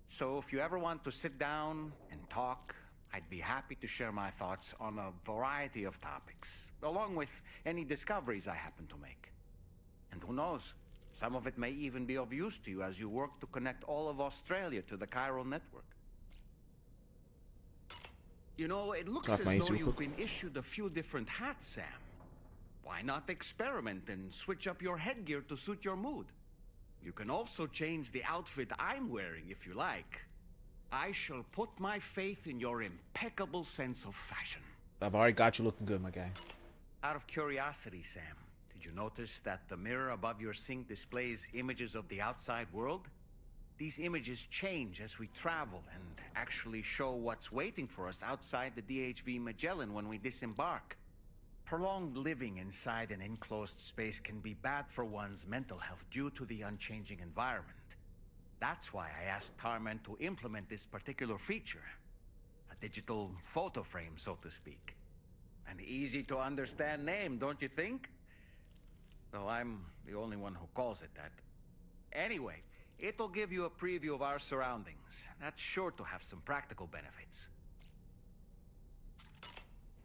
So if you ever want to sit down and talk, I'd be happy to share my thoughts on a variety of topics, along with any discoveries I happen to make. And who knows, some of it may even be of use to you as you work to connect all of Australia to the chiral network. You know, it looks as though you've been issued a few different hats, Sam. Why not experiment and switch up your headgear to suit your mood? You can also change the outfit I'm wearing if you like. I shall put my faith in your impeccable sense of fashion. I've already got you looking good, my guy. Out of curiosity, Sam, did you notice that the mirror above your sink displays images of the outside world? These images change as we travel and actually show what's waiting for us outside the DHV Magellan when we disembark. Prolonged living inside an enclosed space can be bad for one's mental health due to the unchanging environment. That's why I asked Tarman to implement this particular feature. A digital photo frame, so to speak. An easy to understand name, don't you think? Though I'm the only one who calls it that. Anyway, it'll give you a preview of our surroundings. That's sure to have some practical benefits.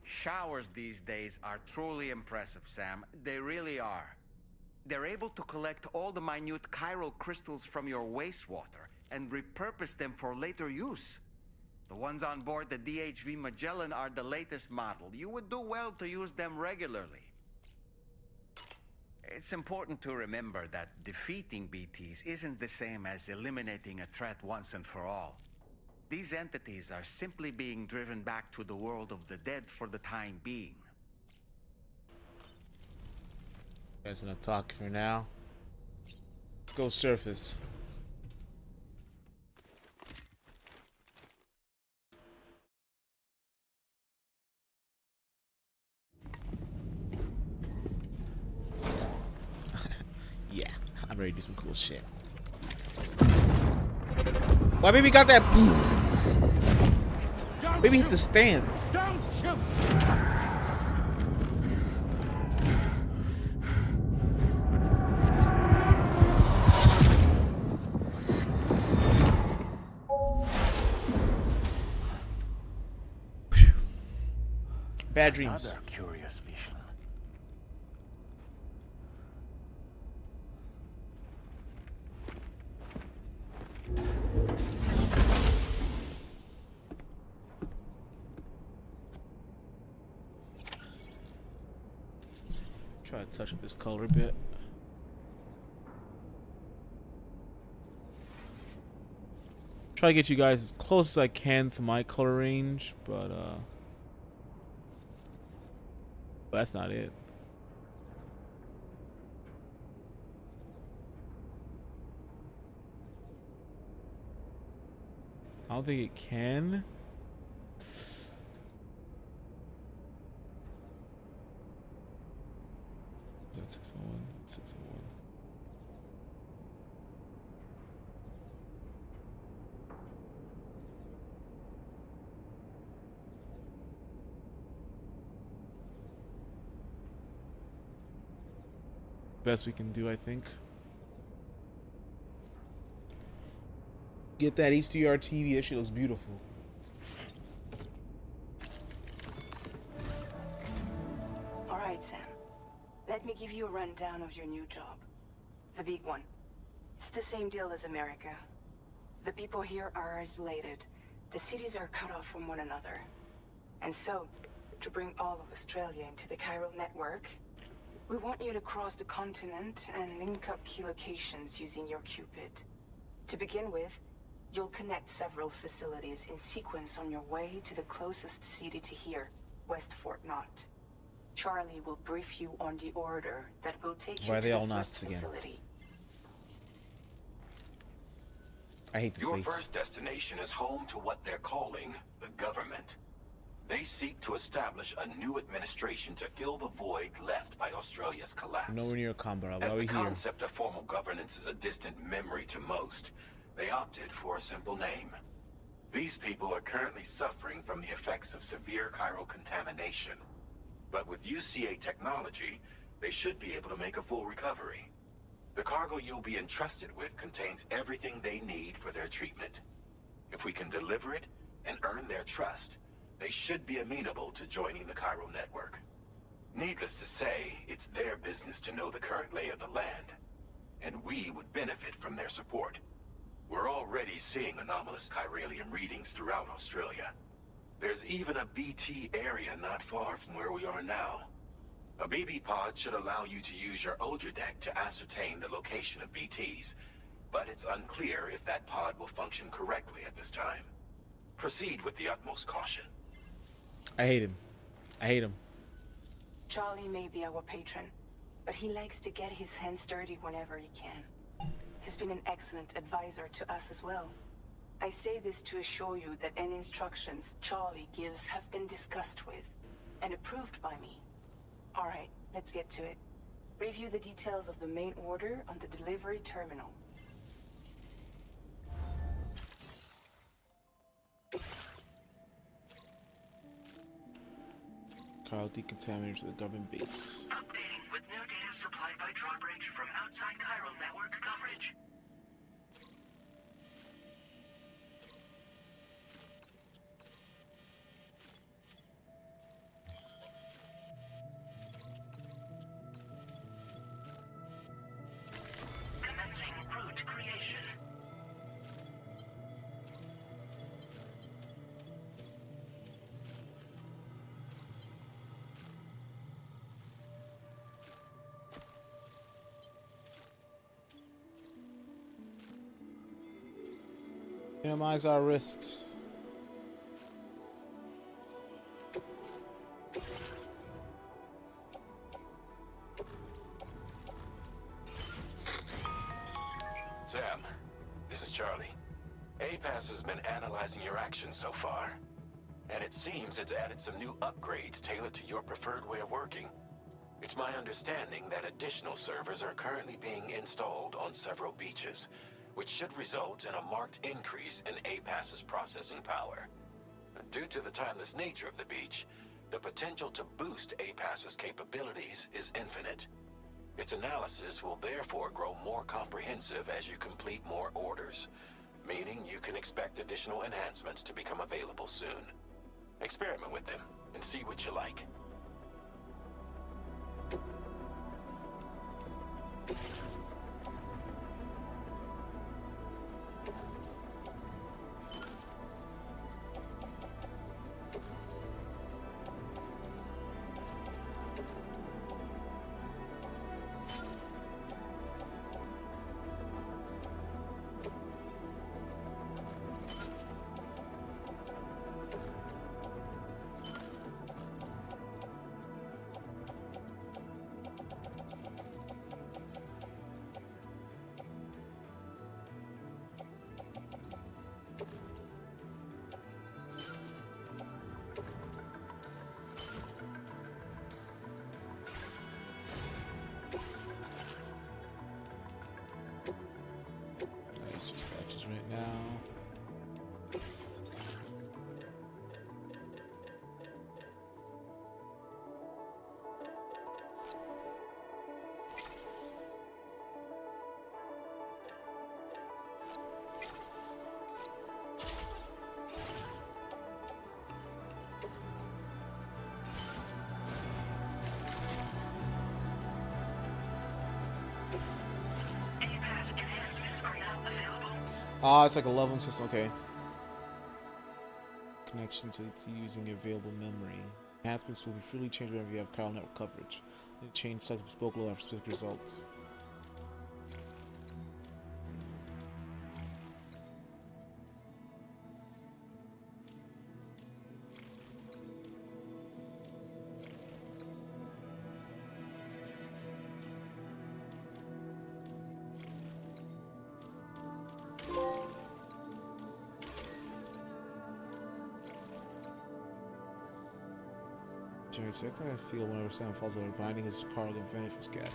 Showers these days are truly impressive, Sam. They really are. They're able to collect all the minute chiral crystals from your wastewater and repurpose them for later use. The ones on board the DHV Magellan are the latest model. You would do well to use them regularly. It's important to remember that defeating BTs isn't the same as eliminating a threat once and for all. These entities are simply being driven back to the world of the dead for the time being. Guys, gonna talk for now. Let's go surface. Yeah, I'm ready to do some cool shit. Why baby got that? Maybe hit the stands. Don't shoot! Bad dreams. Another curious vision. Try to touch up this color a bit. Try to get you guys as close as I can to my color range, but that's not it. I don't think it can. That's 601, 601. Best we can do, I think. Get that HDR TV. That shit looks beautiful. All right, Sam. Let me give you a rundown of your new job. The big one. It's the same deal as America. The people here are isolated. The cities are cut off from one another. And so, to bring all of Australia into the chiral network, we want you to cross the continent and link up key locations using your Cupid. To begin with, you'll connect several facilities in sequence on your way to the closest city to here, West Fort Knott. Charlie will brief you on the order that will take you to the first facility. I hate this Your face. first destination is home to what they're calling the government. They seek to establish a new administration to fill the void left by Australia's collapse. Nowhere near a combo. Why As are we the here? concept of formal governance is a distant memory to most, they opted for a simple name. These people are currently suffering from the effects of severe chiral contamination. But with UCA technology, they should be able to make a full recovery. The cargo you'll be entrusted with contains everything they need for their treatment. If we can deliver it and earn their trust, they should be amenable to joining the chiral network. Needless to say, it's their business to know the current lay of the land, and we would benefit from their support. We're already seeing anomalous chiralium readings throughout Australia. There's even a BT area not far from where we are now. A BB pod should allow you to use your Ultra deck to ascertain the location of BTs, but it's unclear if that pod will function correctly at this time. Proceed with the utmost caution. I hate him. I hate him. Charlie may be our patron, but he likes to get his hands dirty whenever he can. He's been an excellent advisor to us as well. I say this to assure you that any instructions Charlie gives have been discussed with and approved by me. All right, let's get to it. Review the details of the main order on the delivery terminal. Carl decontaminated the government base. Updating with new data supplied by drawbridge from outside chiral network coverage. Commencing route creation. Minimize our risks. Sam, this is Charlie. APAS has been analyzing your actions so far, and it seems it's added some new upgrades tailored to your preferred way of working. It's my understanding that additional servers are currently being installed on several beaches, which should result in a marked increase in APAS's processing power. Due to the timeless nature of the beach, the potential to boost APAS's capabilities is infinite. Its analysis will therefore grow more comprehensive as you complete more orders, meaning you can expect additional enhancements to become available soon. Experiment with them and see what you like. Nice dispatches right now. APAS enhancements are now available. Ah, it's like a leveling system. Okay. Connection to using available memory. Enhancements will be freely changed whenever you have chiral network coverage. You change select bespoke load after specific results. Generate second, I feel whenever sound falls over binding is chiral and vanish from scattering.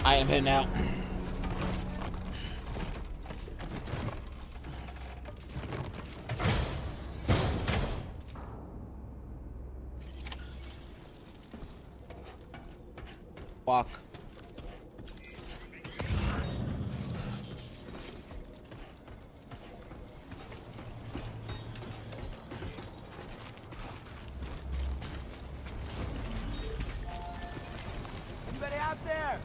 I am here now. Fuck. Anybody out there?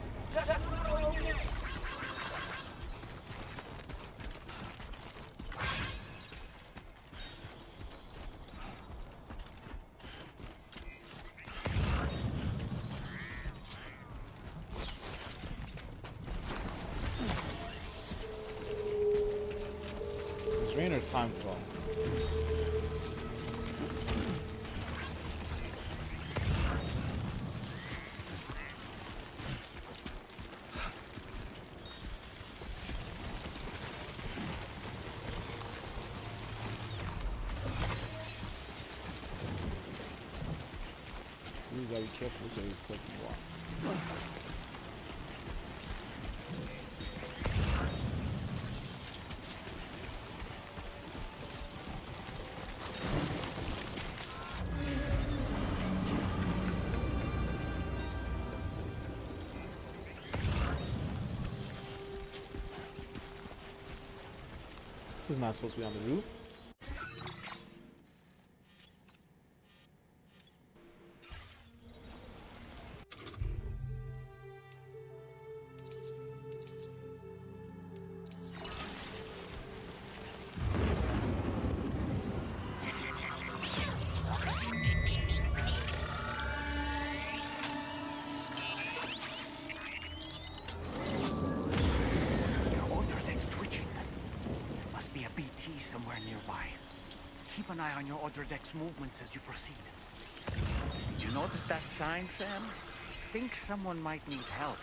Is rain or time flow? careful, this area is collecting water. This is not supposed to be on the roof. Somewhere nearby. Keep an eye on your other deck's movements as you proceed. Did you notice that sign, Sam? Think someone might need help.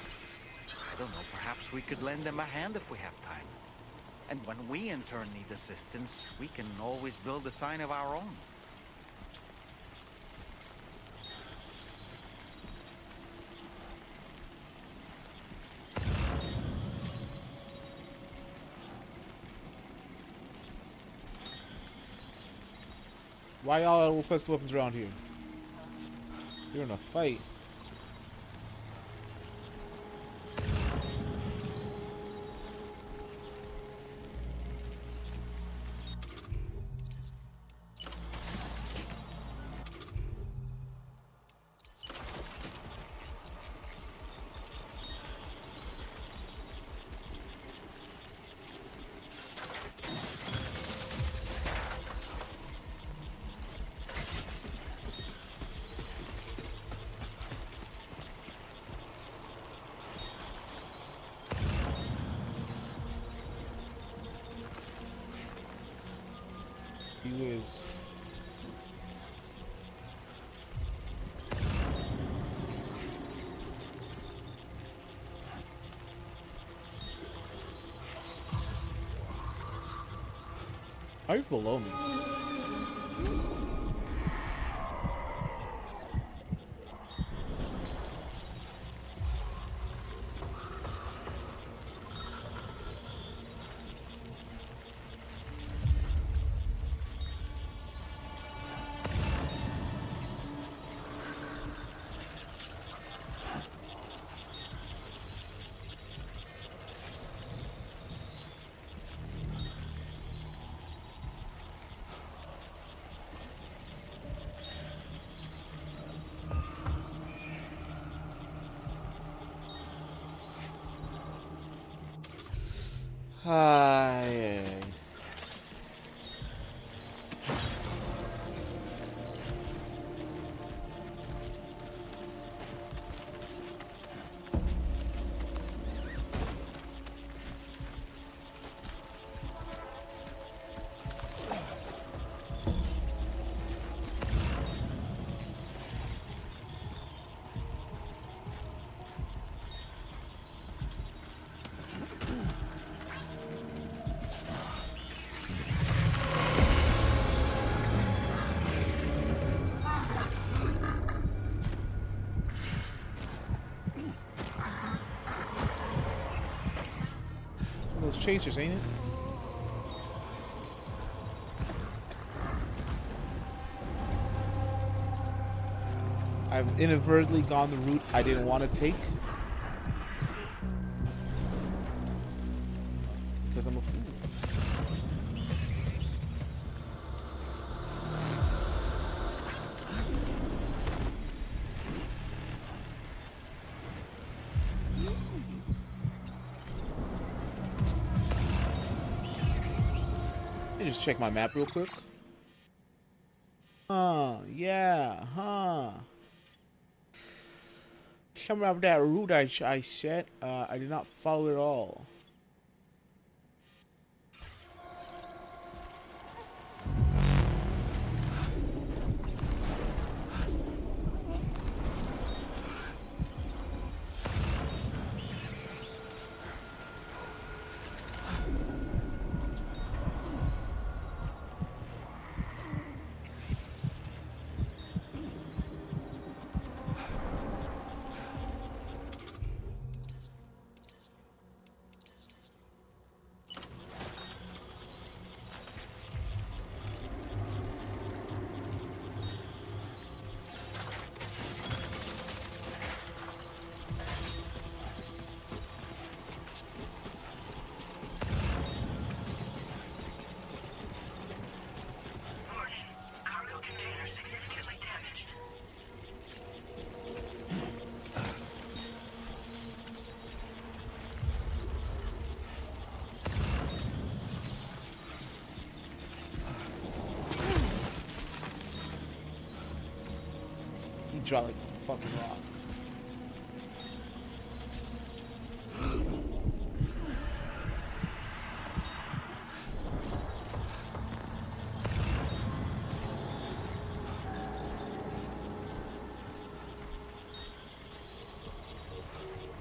I don't know, perhaps we could lend them a hand if we have time. And when we in turn need assistance, we can always build a sign of our own. Why y'all request weapons around here? You're in a fight. He is. Are you below me? Hi. Those chasers, ain't it? I've inadvertently gone the route I didn't want to take. Because I'm a fool. Let me just check my map real quick. Yeah, Somewhere up that route I said, I did not follow it all. dropped like a fucking rock.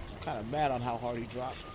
I'm kind of mad on how hard he dropped.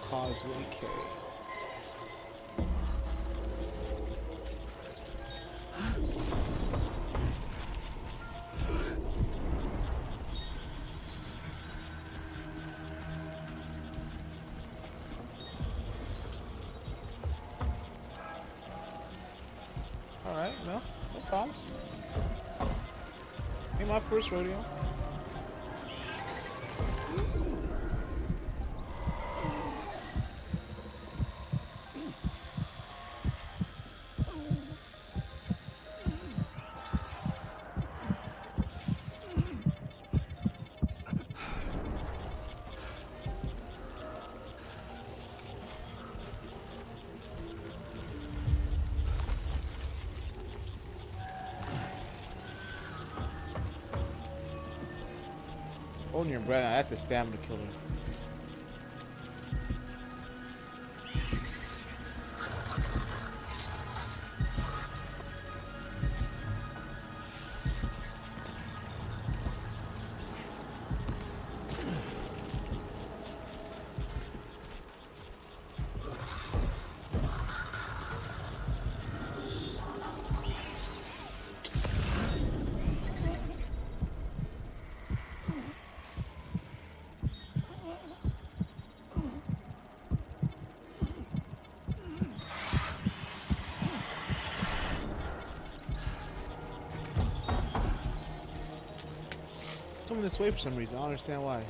Causeway K. Alright, no problems. Ain't my first rodeo. Holding your breath, that's a stamina killer. Coming this way for some reason. I don't understand why.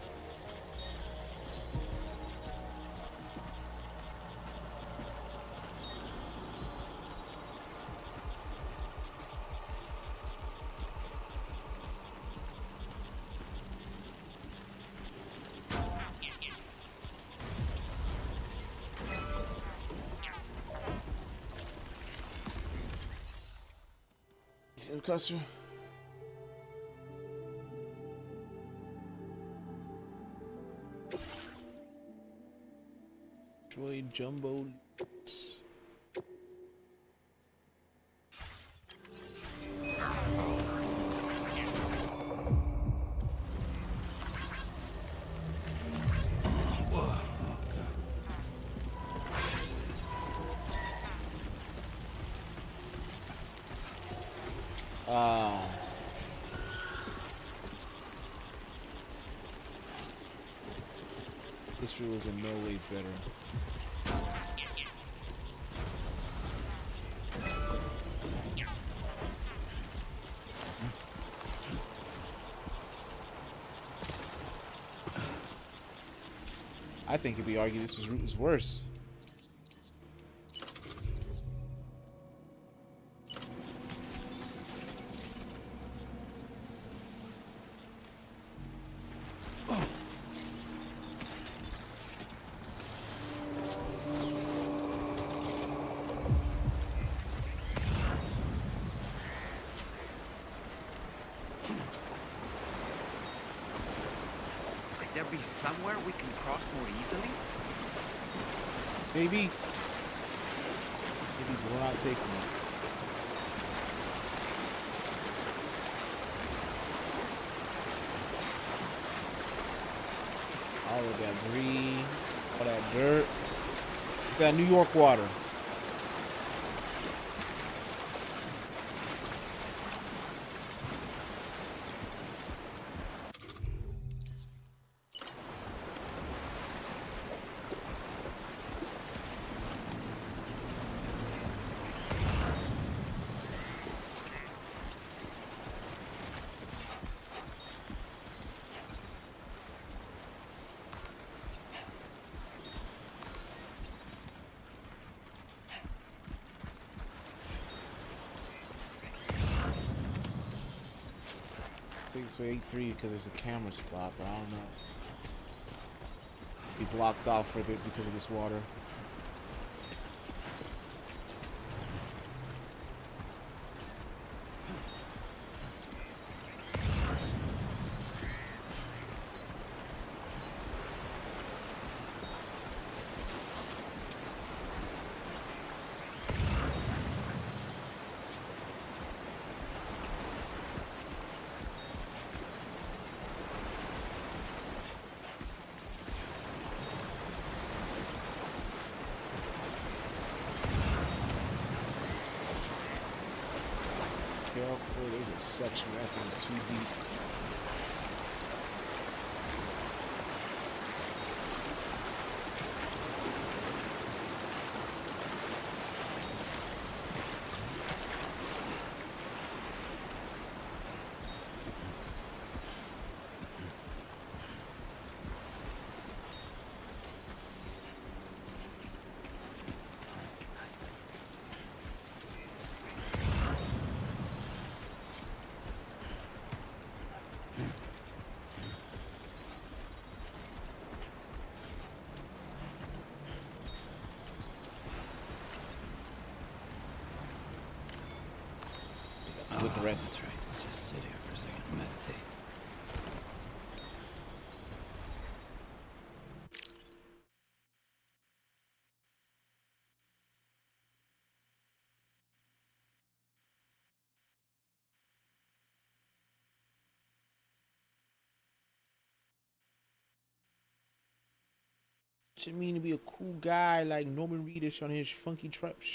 Custer. Droid Jumbo. This rule is in no ways better. I think it'd be argued this route was worse. There be somewhere we can cross more easily? Maybe. Maybe we're not taking it. All of that green, all that dirt. It's that New York water. take this way 8-3 because there's a camera spot, but I don't know. Be blocked off for a bit because of this water. Careful, there's a section where I think it's too deep. With the rest. That's right. Just sit here for a second and meditate. Should mean to be a cool guy like Norman Reedus on his funky traps.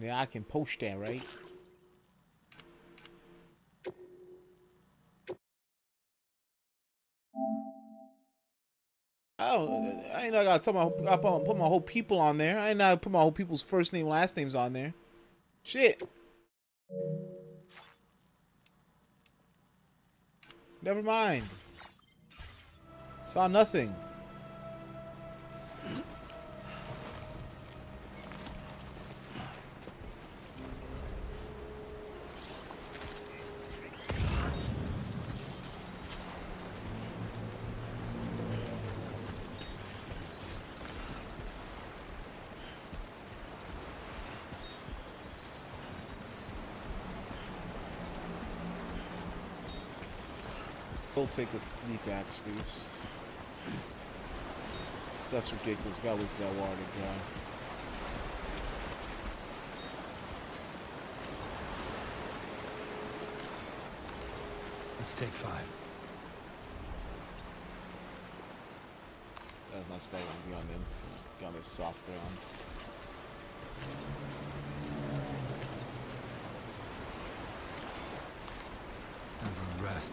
Yeah, I can post that, right? Oh, I ain't not gotta put my whole people on there. I ain't not put my whole people's first name, last names on there. Shit. Never mind. Saw nothing. We'll take a sleep, actually. That's ridiculous. Gotta wait for that water to dry. Let's take 5. That's not supposed to be on this soft ground. Time for a rest.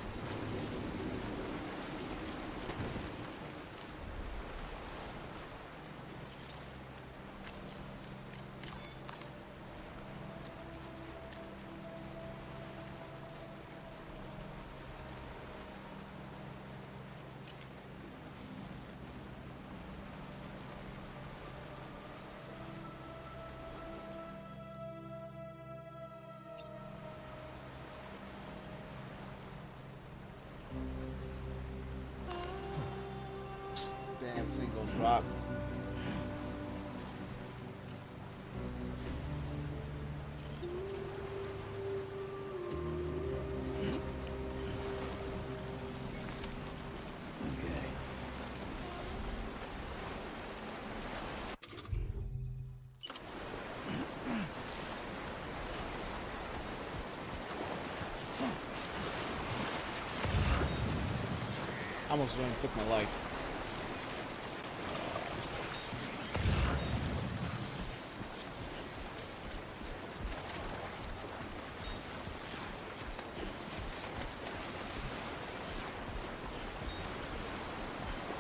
Damn single drop. Almost went and took my life.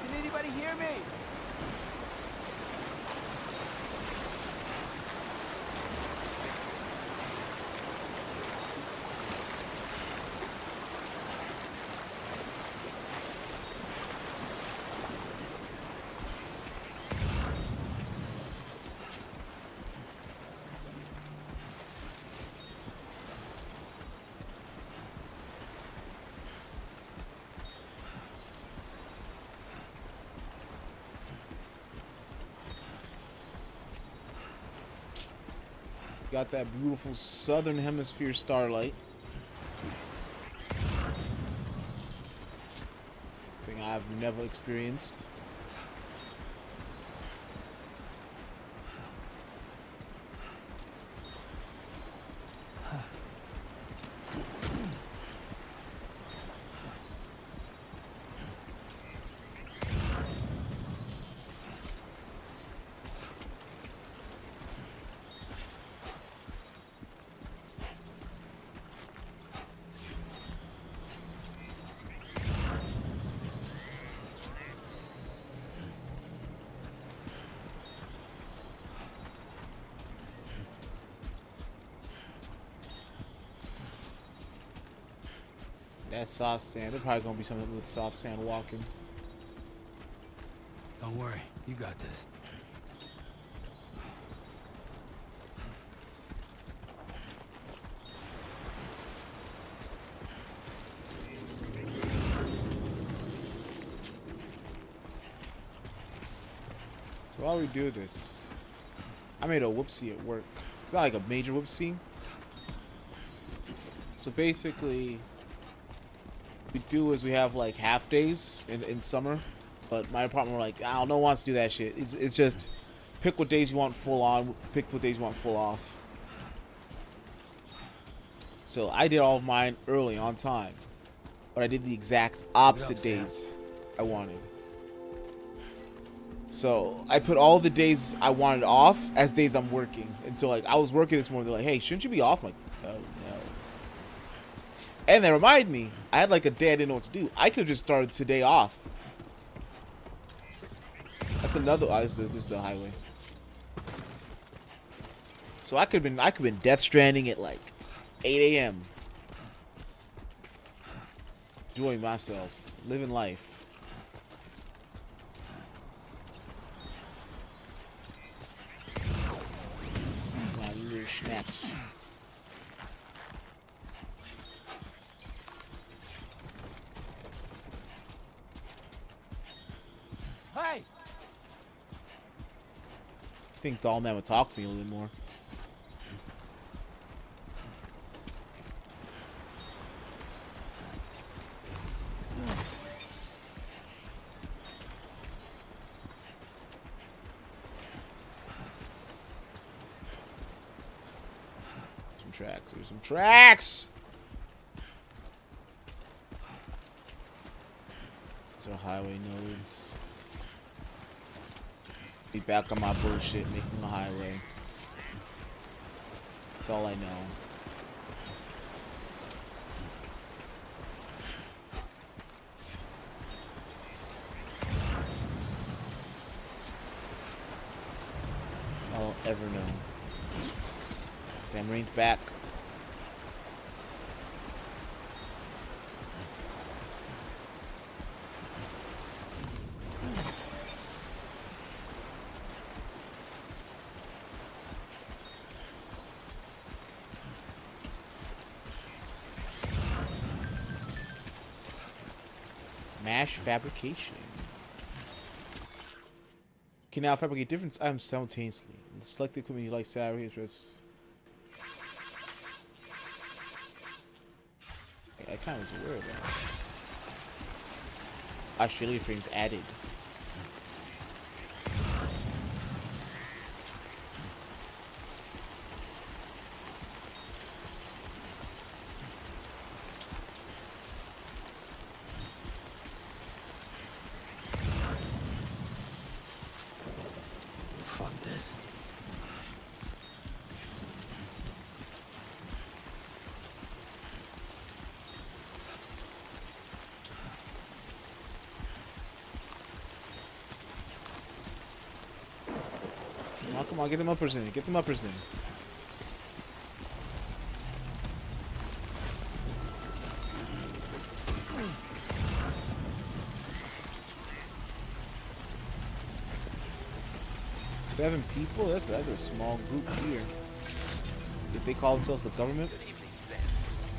Can anybody hear me? Got that beautiful southern hemisphere starlight. Thing I've never experienced. That soft sand. There's probably gonna be something with soft sand walking. Don't worry, you got this. So while we do this, I made a whoopsie at work. It's not like a major whoopsie. So basically, we do is we have like half days in summer, but my department were like, no one wants to do that shit. It's just pick what days you want full on, pick what days you want full off. So I did all of mine early on time, but I did the exact opposite days I wanted. So I put all the days I wanted off as days I'm working. And so like I was working this morning, they're like, hey, shouldn't you be off? I'm like, oh no. And they reminded me, I had like a day I didn't know what to do. I could have just started today off. That's another. This is the highway. So I could have been Death Stranding at like 8 a.m. Enjoying myself, living life. My little snaps. Hey! I think Dollman would talk to me a little bit more. Some tracks. There's some tracks! These are highway nodes. Be back on my bullshit, making the highway. That's all I know. All I'll ever know. Damn, rain's back. Mash fabrication. can now fabricate different items simultaneously. Select the equipment you like, salary, address. Yeah, I kind of was aware of that. Australia frames added. Fuck this. Come on, get them uppers in. Get them uppers in. Seven people? That's a small group here. If they call themselves the government. Good evening, Sam.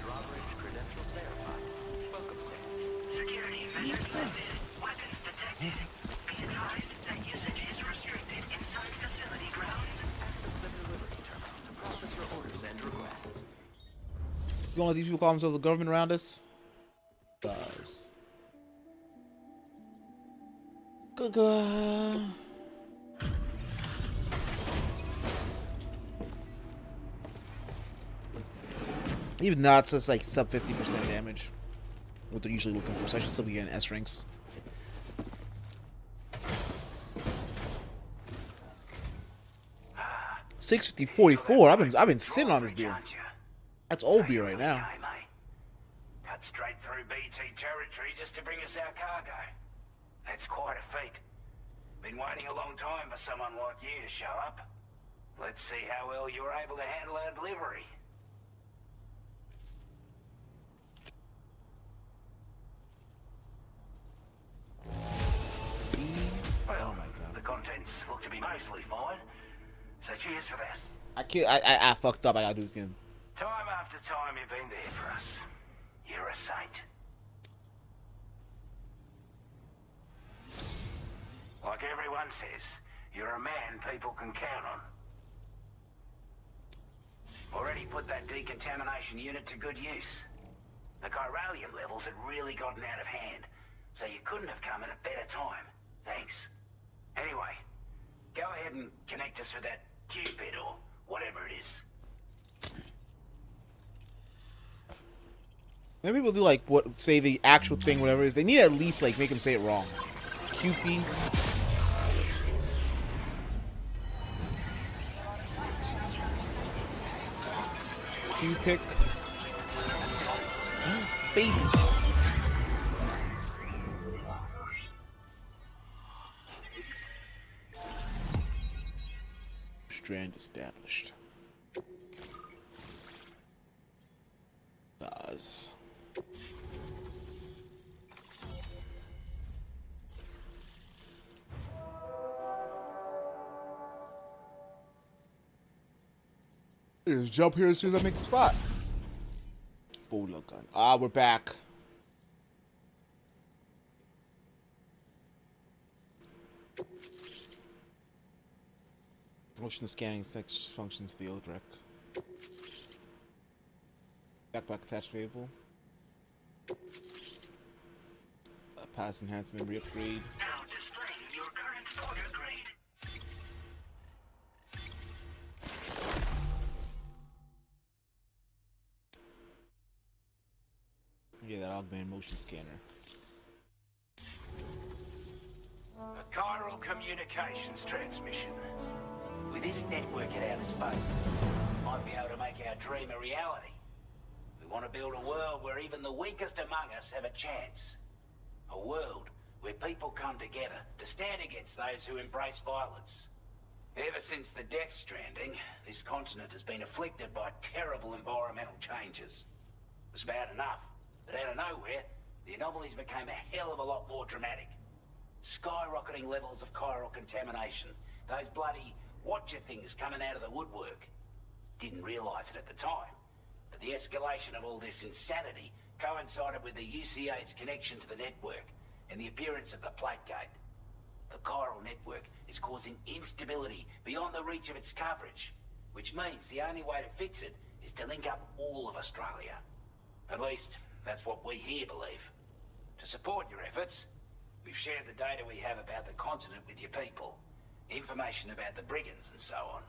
Drawbridge credentials verified. Welcome, Sam. Security measures lifted. Weapons detected. Be advised that usage is restricted inside facility grounds. Access the delivery terminal to process your orders and requests. You don't let these people call themselves the government around us? Guys. Good. Even now, it's just like sub 50% damage. What they're usually looking for, so I should still be getting S ranks. Ah, 650-44. I've been sitting on this beer. That's old beer right now. Okay, mate. Cut straight through BT territory just to bring us our cargo. That's quite a feat. Been waiting a long time for someone like you to show up. Let's see how well you were able to handle our delivery. Well, Oh my god. the contents look to be mostly fine. So cheers for that. I fucked up. I gotta do this again. Time after time you've been there for us. You're a saint. Like everyone says, you're a man people can count on. Already put that decontamination unit to good use. The chiralium levels had really gotten out of hand, so you couldn't have come at a better time. Thanks. Anyway, go ahead and connect us with that Cupid or whatever it is. Maybe people do like what say the actual thing, whatever it is. They need to at least like make them say it wrong. QP. Q-pick. Baby. Strand established. Does. Just jump here as soon as I make the spot. Bullet gun. Ah, we're back. Motion scanning sex function to the ODREC. Backpack attached variable. Pass enhancement memory upgrade. Now displaying your current order grade. Yeah, that augmented motion scanner. A chiral communications transmission. With this network at our disposal, we might be able to make our dream a reality. We want to build a world where even the weakest among us have a chance. A world where people come together to stand against those who embrace violence. Ever since the Death Stranding, this continent has been afflicted by terrible environmental changes. It was bad enough, but out of nowhere, the anomalies became a hell of a lot more dramatic. Skyrocketing levels of chiral contamination. Those bloody watcher things coming out of the woodwork. Didn't realize it at the time, but the escalation of all this insanity coincided with the UCA's connection to the network and the appearance of the Plate Gate. The chiral network is causing instability beyond the reach of its coverage, which means the only way to fix it is to link up all of Australia. At least, that's what we here believe. To support your efforts, we've shared the data we have about the continent with your people, information about the brigands and so on.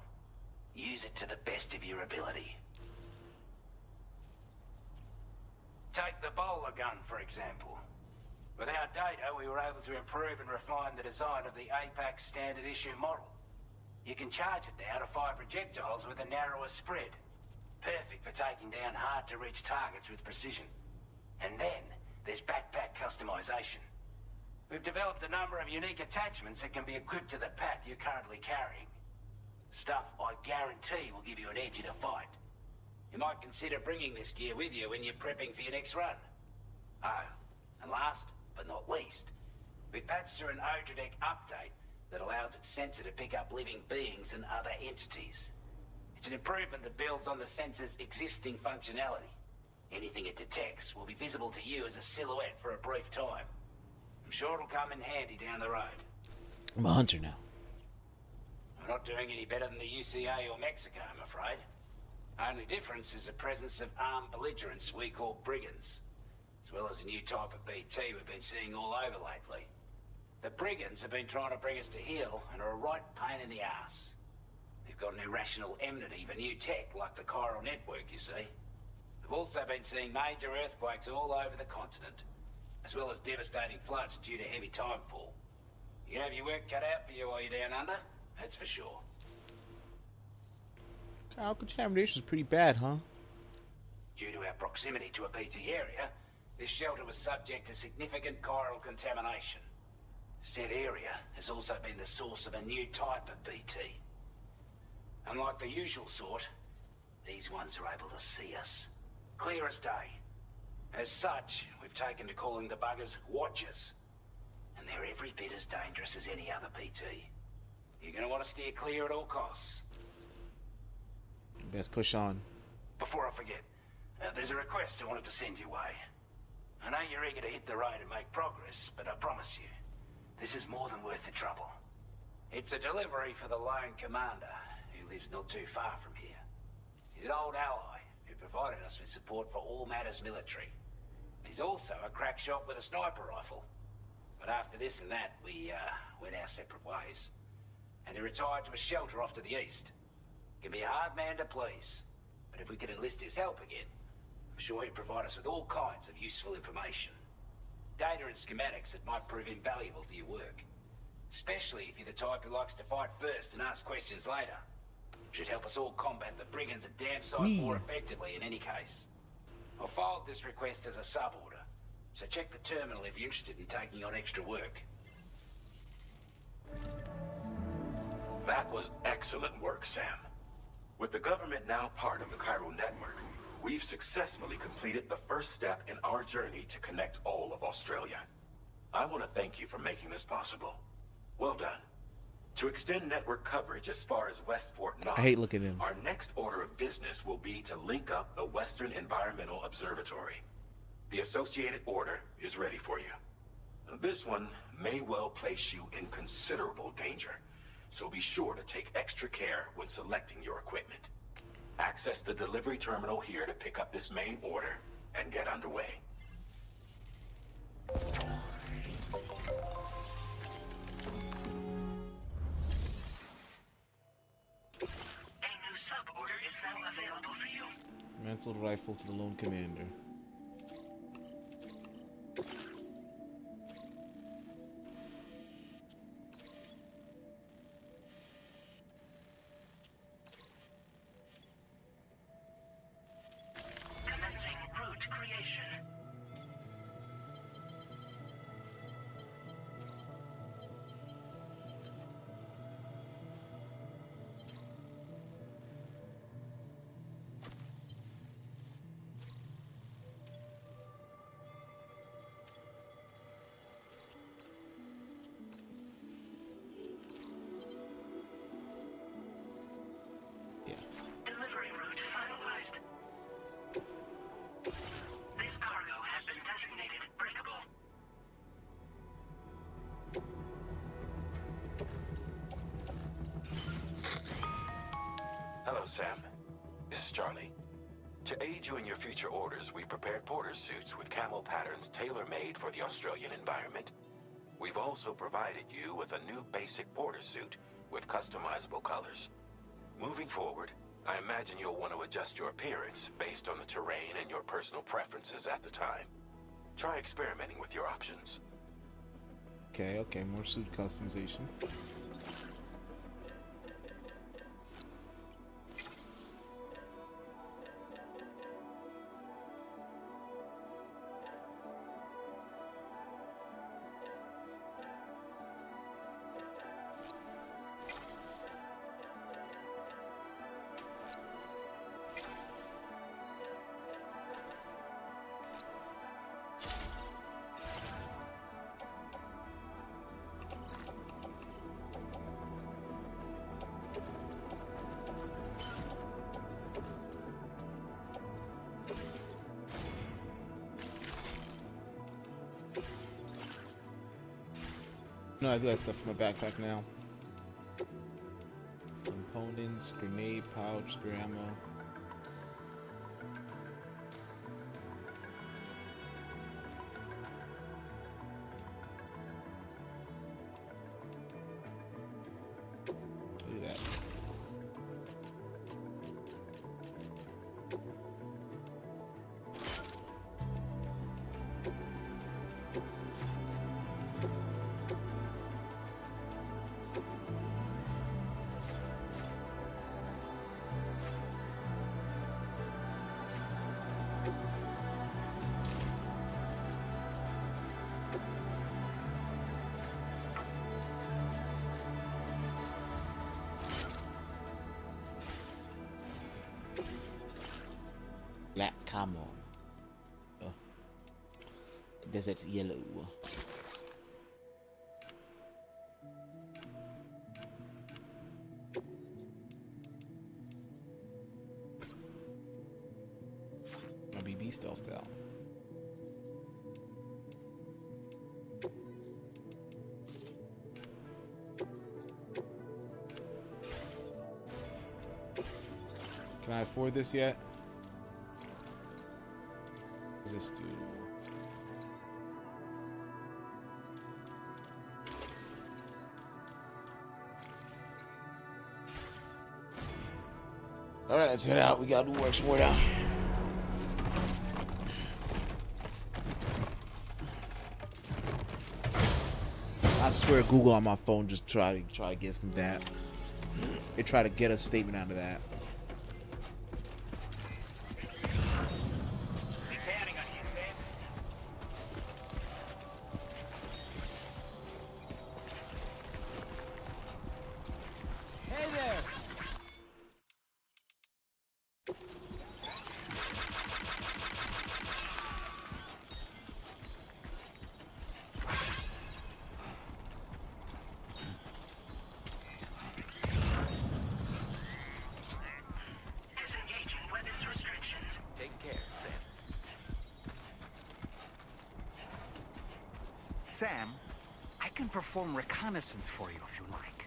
Use it to the best of your ability. Take the bowler gun, for example. With our data, we were able to improve and refine the design of the APAC standard issue model. You can charge it now to fire projectiles with a narrower spread. Perfect for taking down hard-to-reach targets with precision. And then, there's backpack customization. We've developed a number of unique attachments that can be equipped to the pack you're currently carrying. Stuff I guarantee will give you an edge in a fight. You might consider bringing this gear with you when you're prepping for your next run. Oh, and last but not least, we patched through an Odradek update that allows its sensor to pick up living beings and other entities. It's an improvement that builds on the sensor's existing functionality. Anything it detects will be visible to you as a silhouette for a brief time. I'm sure it'll come in handy down the road. I'm a hunter now. We're not doing any better than the UCA or Mexico, I'm afraid. Only difference is the presence of armed belligerents we call brigands, as well as a new type of BT we've been seeing all over lately. The brigands have been trying to bring us to heel and are a right pain in the ass. They've got an irrational enmity for new tech like the chiral network, you see. They've also been seeing major earthquakes all over the continent, as well as devastating floods due to heavy timefall. You can have your work cut out for you while you're down under, that's for sure. Chiral contamination is pretty bad, huh? Due to our proximity to a BT area, this shelter was subject to significant chiral contamination. Said area has also been the source of a new type of BT. Unlike the usual sort, these ones are able to see us. Clear as day. As such, we've taken to calling the buggers Watchers. And they're every bit as dangerous as any other BT. You're gonna want to steer clear at all costs. Best push on. Before I forget, there's a request I wanted to send your way. I know you're eager to hit the road and make progress, but I promise you, this is more than worth the trouble. It's a delivery for the lone commander, who lives not too far from here. He's an old ally who provided us with support for all matters military. He's also a crack shot with a sniper rifle. But after this and that, we went our separate ways. And he retired to a shelter off to the east. Can be a hard man to please, but if we could enlist his help again, I'm sure he'd provide us with all kinds of useful information. Data and schematics that might prove invaluable for your work. Especially if you're the type who likes to fight first and ask questions later. Should help us all combat the brigands a damn sight more effectively in any case. I'll filed this request as a sub-order, so check the terminal if you're interested in taking on extra work. That was excellent work, Sam. With the government now part of the chiral network, we've successfully completed the first step in our journey to connect all of Australia. I want to thank you for making this possible. Well done. To extend network coverage as far as West Fort Knox, I hate looking at him. Our next order of business will be to link up the Western Environmental Observatory. The associated order is ready for you. This one may well place you in considerable danger, so be sure to take extra care when selecting your equipment. Access the delivery terminal here to pick up this main order and get underway. Sub-order is now available for you. Mantled rifle to the lone commander. Commencing route creation. Sam. This is Charlie. To aid you in your future orders, we prepared porter suits with camo patterns tailor-made for the Australian environment. We've also provided you with a new basic porter suit with customizable colors. Moving forward, I imagine you'll want to adjust your appearance based on the terrain and your personal preferences at the time. Try experimenting with your options. Okay, more suit customization. No, I do that stuff in my backpack now. Components, grenade pouch, spear ammo. Do that. Black camo. Oh. Desert yellow. My BB stealthed out. Can I afford this yet? What does this do? Alright, let's head out. We gotta do work some more now. I swear Google on my phone just try to get from that. They try to get a statement out of that. Sam, I can perform reconnaissance for you if you like.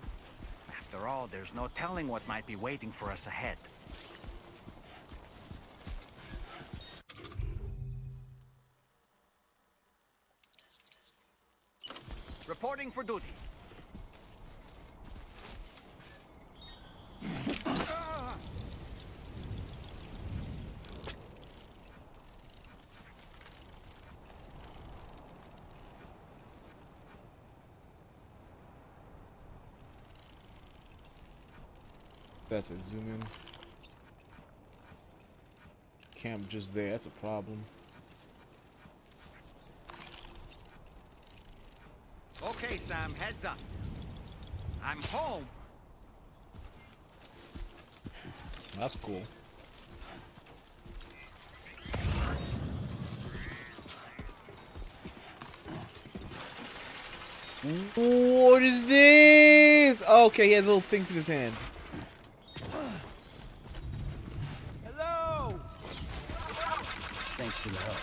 After all, there's no telling what might be waiting for us ahead. Reporting for duty. That's a zoom in. Camp just there, that's a problem. Okay, Sam, heads up. I'm home. That's cool. What is this? Okay, he has little things in his hand. Hello. Thanks for the help.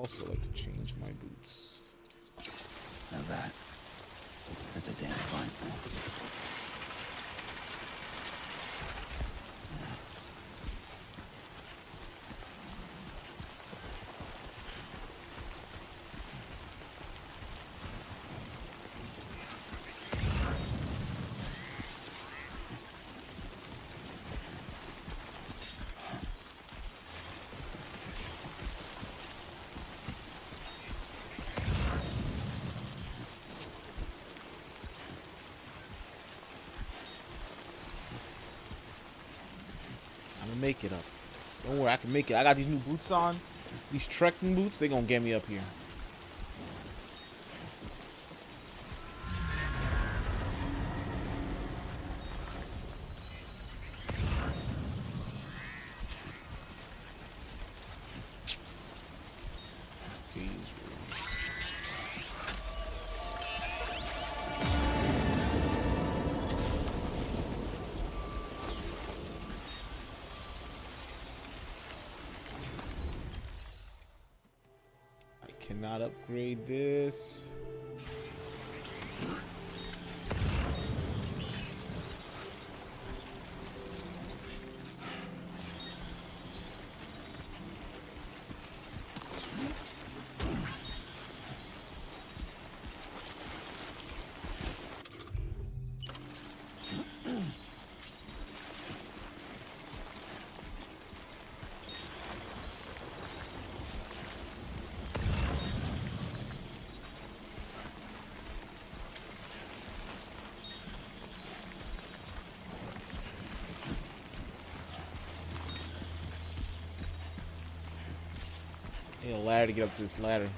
also like to change my boots. Now that's a damn fine thing. I'm gonna make it up. Don't worry, I can make it. I got these new boots on. These trekking boots, they gonna get me up here. Cannot upgrade this. Need a ladder to get up to this ladder.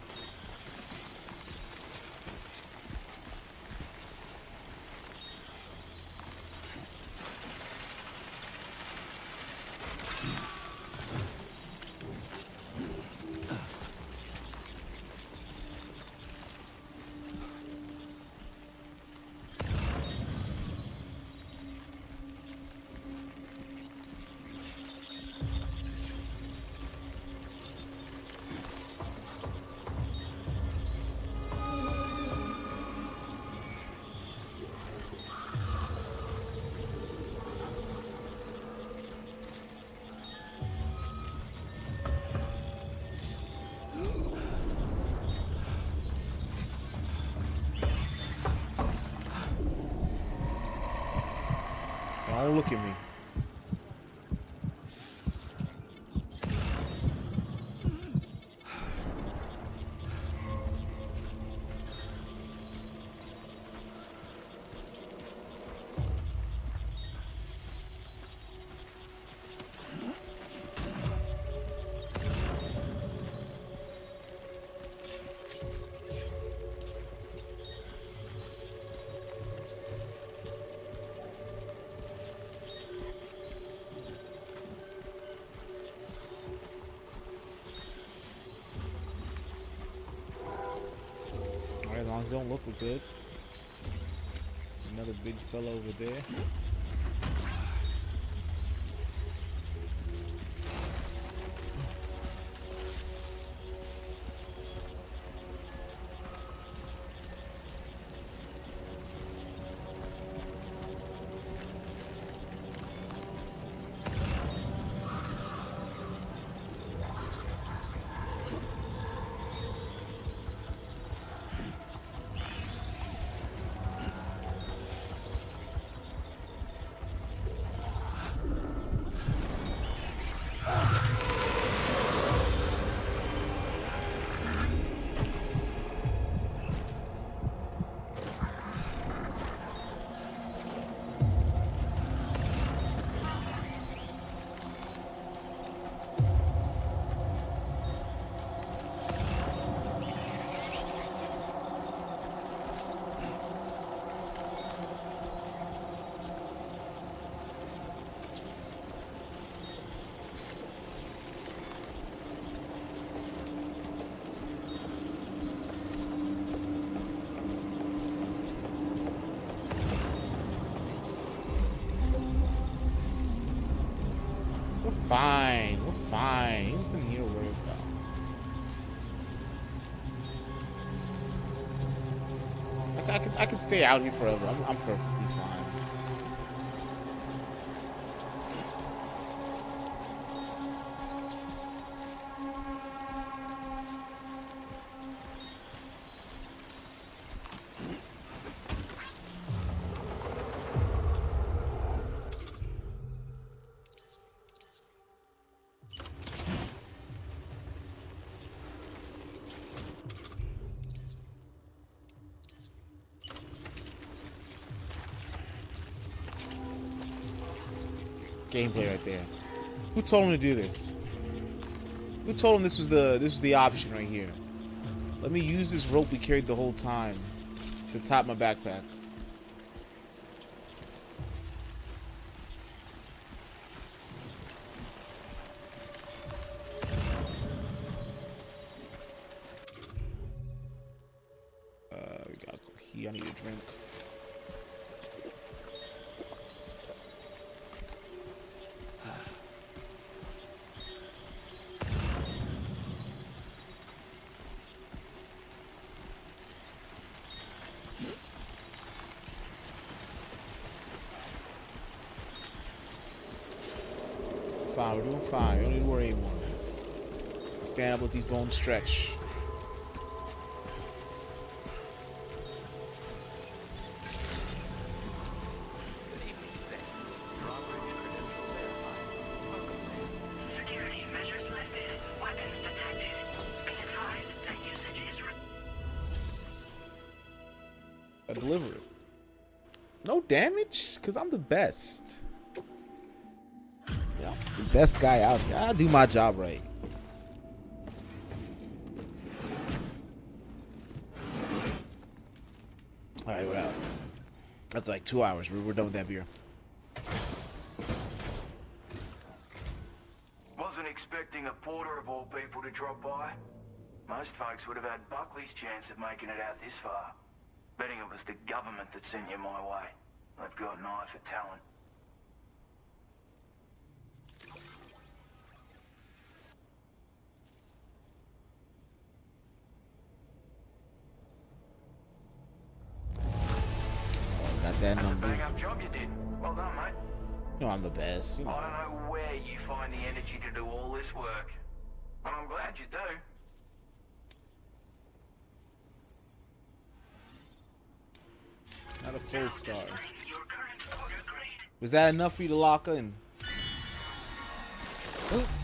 Don't look at me. As long as they don't look good. There's another big fella over there. We're fine. We're fine. Nothing here to worry about. I can stay out here forever. I'm perfectly fine. Gameplay right there. Who told him to do this? Who told him this was the option right here? Let me use this rope we carried the whole time to top my backpack. We gotta go here. I need a drink. Fine, we're doing fine. We don't need to worry anymore. Stand up with these bones stretch. Security measures lifted. Weapons detected. Be advised that usage is I deliver it. No damage? Because I'm the best. Yeah, I'm the best guy out here. I do my job right. Alright, we're out. That's like 2 hours. We're done with that beer. Wasn't expecting a porter of all people to drop by. Most folks would have had Buckley's chance of making it out this far. Betting it was the government that sent you my way. They've got an eye for talent. Got that number. Bang up job you did. Well done, mate. You know I'm the best. You know. I don't know where you find the energy to do all this work, but I'm glad you do. Not a full star. Was that enough for you to lock in?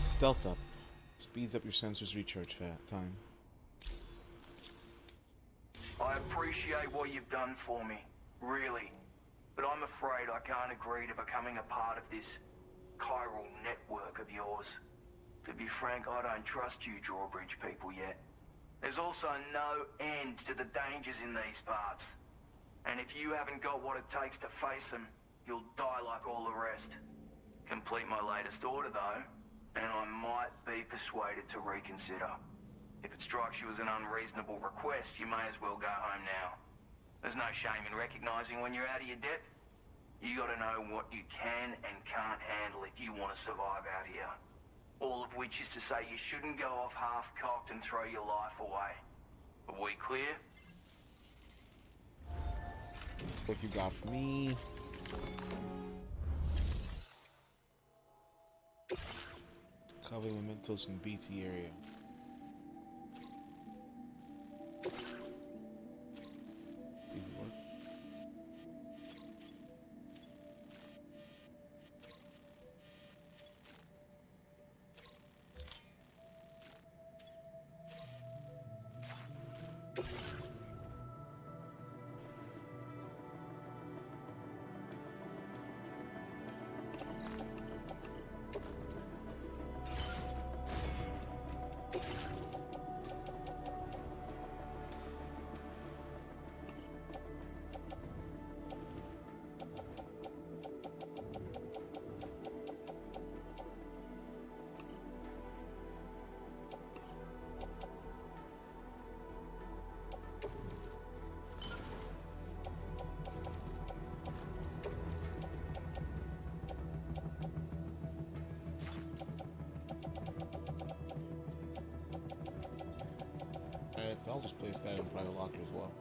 Stealth up. Speeds up your sensor's recharge time. I appreciate what you've done for me, really. But I'm afraid I can't agree to becoming a part of this chiral network of yours. To be frank, I don't trust you drawbridge people yet. There's also no end to the dangers in these parts. And if you haven't got what it takes to face them, you'll die like all the rest. Complete my latest order though, and I might be persuaded to reconsider. If it strikes you as an unreasonable request, you may as well go home now. There's no shame in recognizing when you're out of your depth. You gotta know what you can and can't handle if you want to survive out here. All of which is to say you shouldn't go off half-cocked and throw your life away. Are we clear? What you got for me? Cover mementos in BT area. Easy work. Alright, so I'll just place that in private locker as well.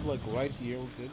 like right here. We're good.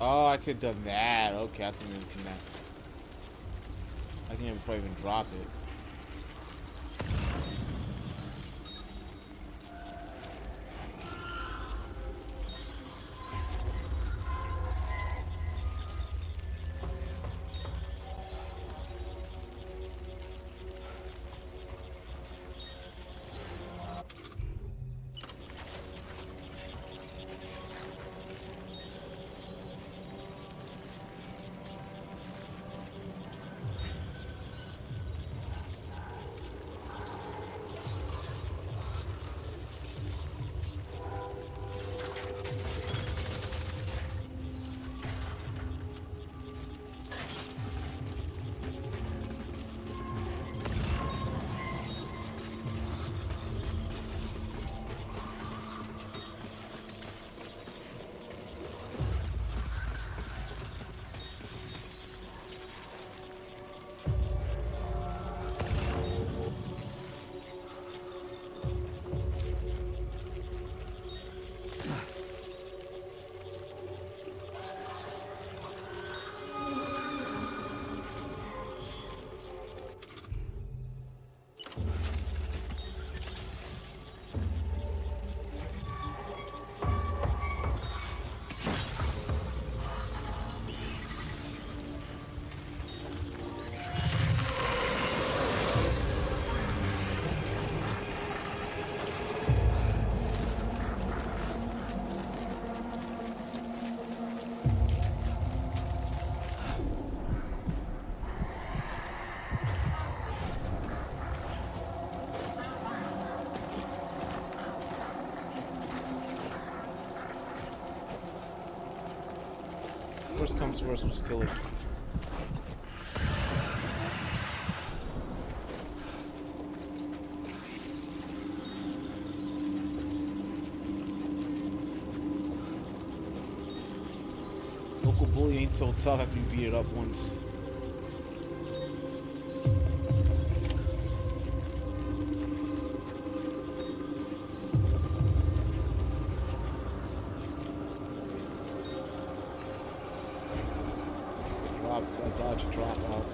Oh, I could have done that. Okay, that's even connect. I can probably even drop it. First comes first, we'll just kill it. Local bully ain't so tough after you beat it up once. Dodge a drop out.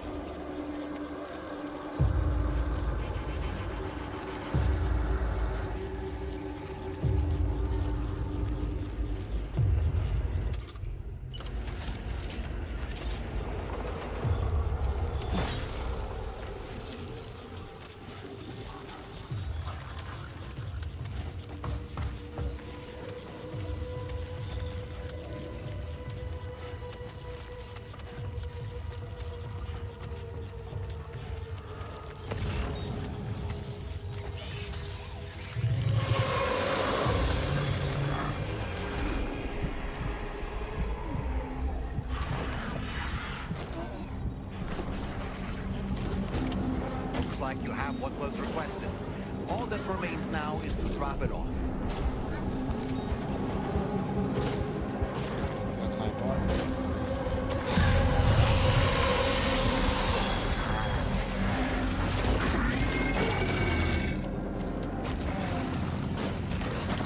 Like you have what was requested. All that remains now is to drop it off.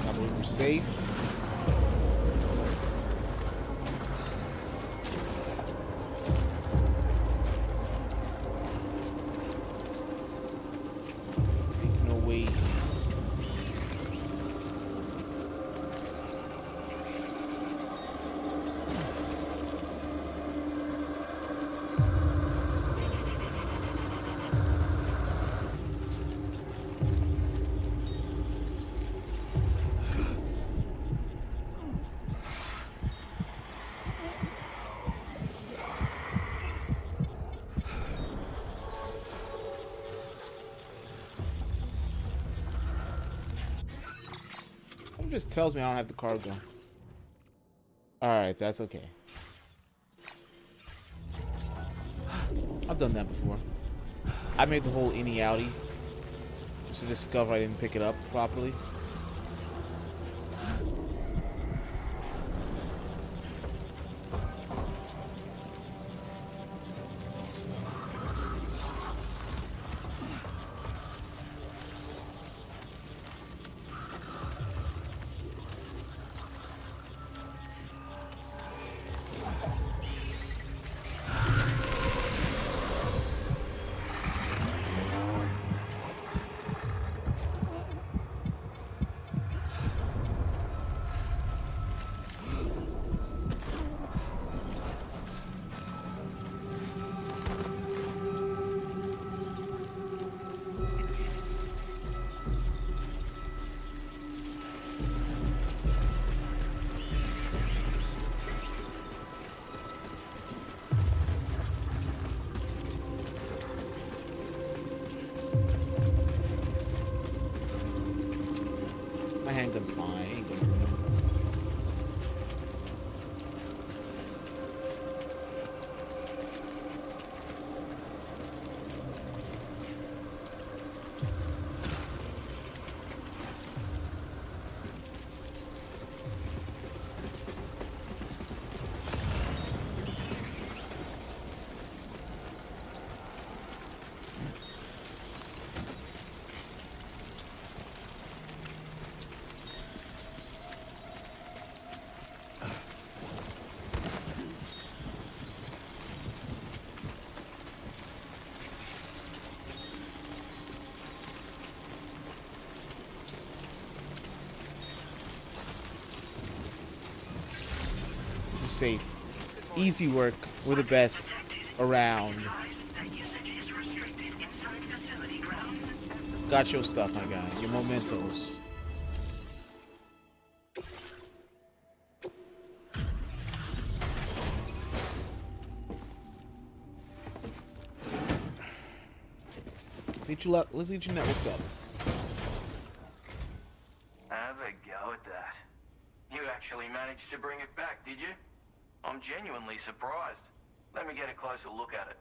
I believe we're safe. just tells me I don't have the cargo. Alright, that's okay. I've done that before. I made the whole innie outie just to discover I didn't pick it up properly. My handgun's fine. Ain't gonna ruin it. Safe. Easy work. We're the best around. Got your stuff, my guy. Your mementos. Let's get you networked up. Have a go at that. You actually managed to bring it back, did you? I'm genuinely surprised. Let me get a closer look at it.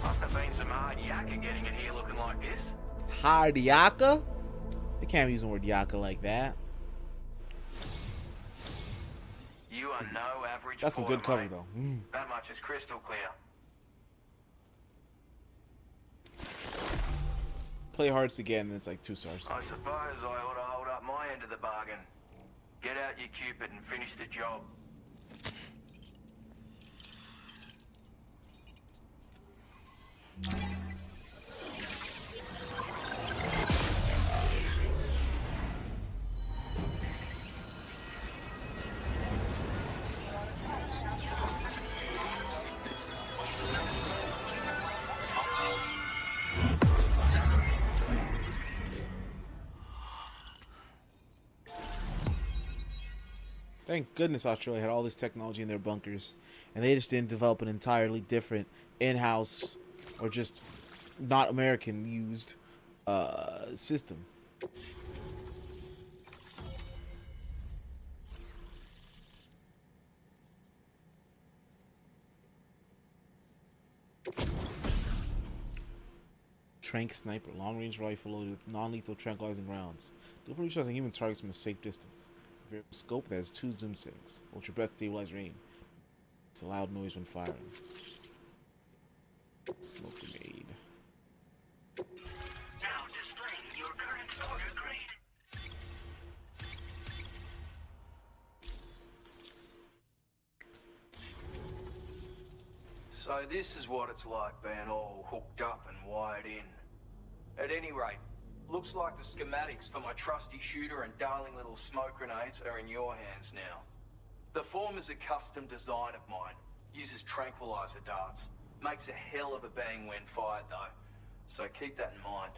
Must have been some hard yakka getting it here looking like this. Hard yakka? They can't be using the word yakka like that. You are no average. That's some good porter, cover, mate. though. That much is crystal clear. Play hearts again, and it's like 2 stars. I suppose I ought to hold up my end of the bargain. Get out your Cupid and finish the job. Thank goodness Australia had all this technology in their bunkers, and they just didn't develop an entirely different in-house or just not American used system. Trank sniper, long-range rifle loaded with non-lethal tranquilizing rounds. Deliver shots on human targets from a safe distance. It's a variable scope that has 2 zoom settings. Ultra breath stabilized aim. It's a loud noise when firing. Smoke grenade. Now displaying your current order grade. So this is what it's like being all hooked up and wired in. At any rate, looks like the schematics for my trusty shooter and darling little smoke grenades are in your hands now. The form is a custom design of mine. Uses tranquilizer darts. Makes a hell of a bang when fired though. So keep that in mind.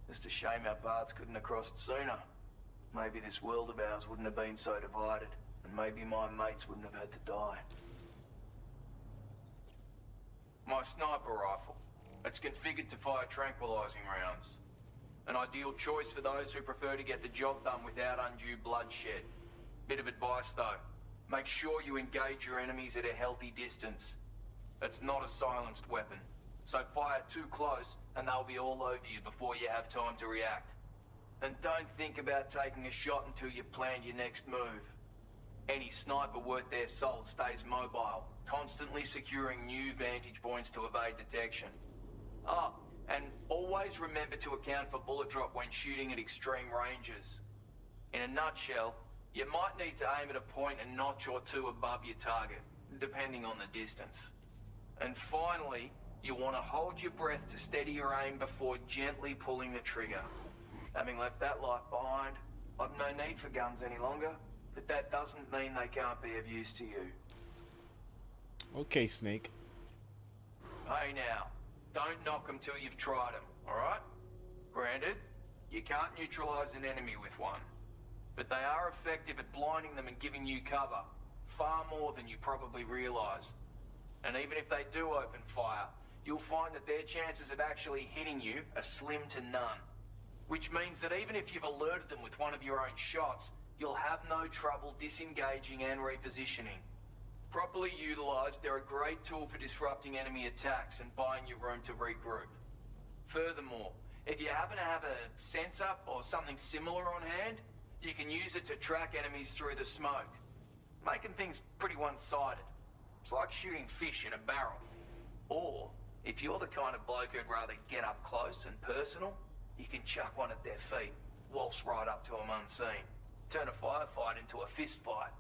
Just a shame our paths couldn't have crossed sooner. Maybe this world of ours wouldn't have been so divided. And maybe my mates wouldn't have had to die. My sniper rifle. It's configured to fire tranquilizing rounds. An ideal choice for those who prefer to get the job done without undue bloodshed. Bit of advice though. Make sure you engage your enemies at a healthy distance. It's not a silenced weapon, so fire too close and they'll be all over you before you have time to react. And don't think about taking a shot until you've planned your next move. Any sniper worth their salt stays mobile, constantly securing new vantage points to evade detection. Oh, and always remember to account for bullet drop when shooting at extreme ranges. In a nutshell, you might need to aim at a point a notch or two above your target, depending on the distance. And finally, you want to hold your breath to steady your aim before gently pulling the trigger. Having left that life behind, I've no need for guns any longer, but that doesn't mean they can't be of use to you. Okay, Snake. Hey now, don't knock them till you've tried them, alright? Granted, you can't neutralize an enemy with one, but they are effective at blinding them and giving you cover, far more than you probably realize. And even if they do open fire, you'll find that their chances of actually hitting you are slim to none. Which means that even if you've alerted them with one of your own shots, you'll have no trouble disengaging and repositioning. Properly utilized, they're a great tool for disrupting enemy attacks and buying you room to regroup. Furthermore, if you happen to have a sensor or something similar on hand, you can use it to track enemies through the smoke, making things pretty one-sided. It's like shooting fish in a barrel. Or, if you're the kind of bloke who'd rather get up close and personal, you can chuck one at their feet, waltz right up to them unseen, turn a firefight into a fist fight.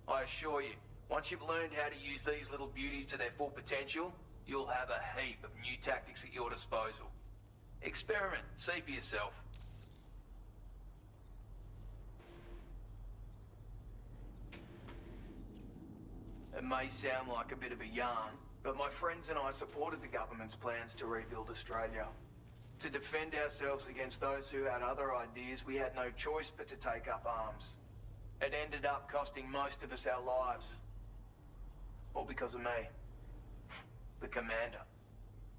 I assure you, once you've learned how to use these little beauties to their full potential, you'll have a heap of new tactics at your disposal. Experiment, see for yourself. It may sound like a bit of a yarn, but my friends and I supported the government's plans to rebuild Australia. To defend ourselves against those who had other ideas, we had no choice but to take up arms. It ended up costing most of us our lives. All because of me. The commander.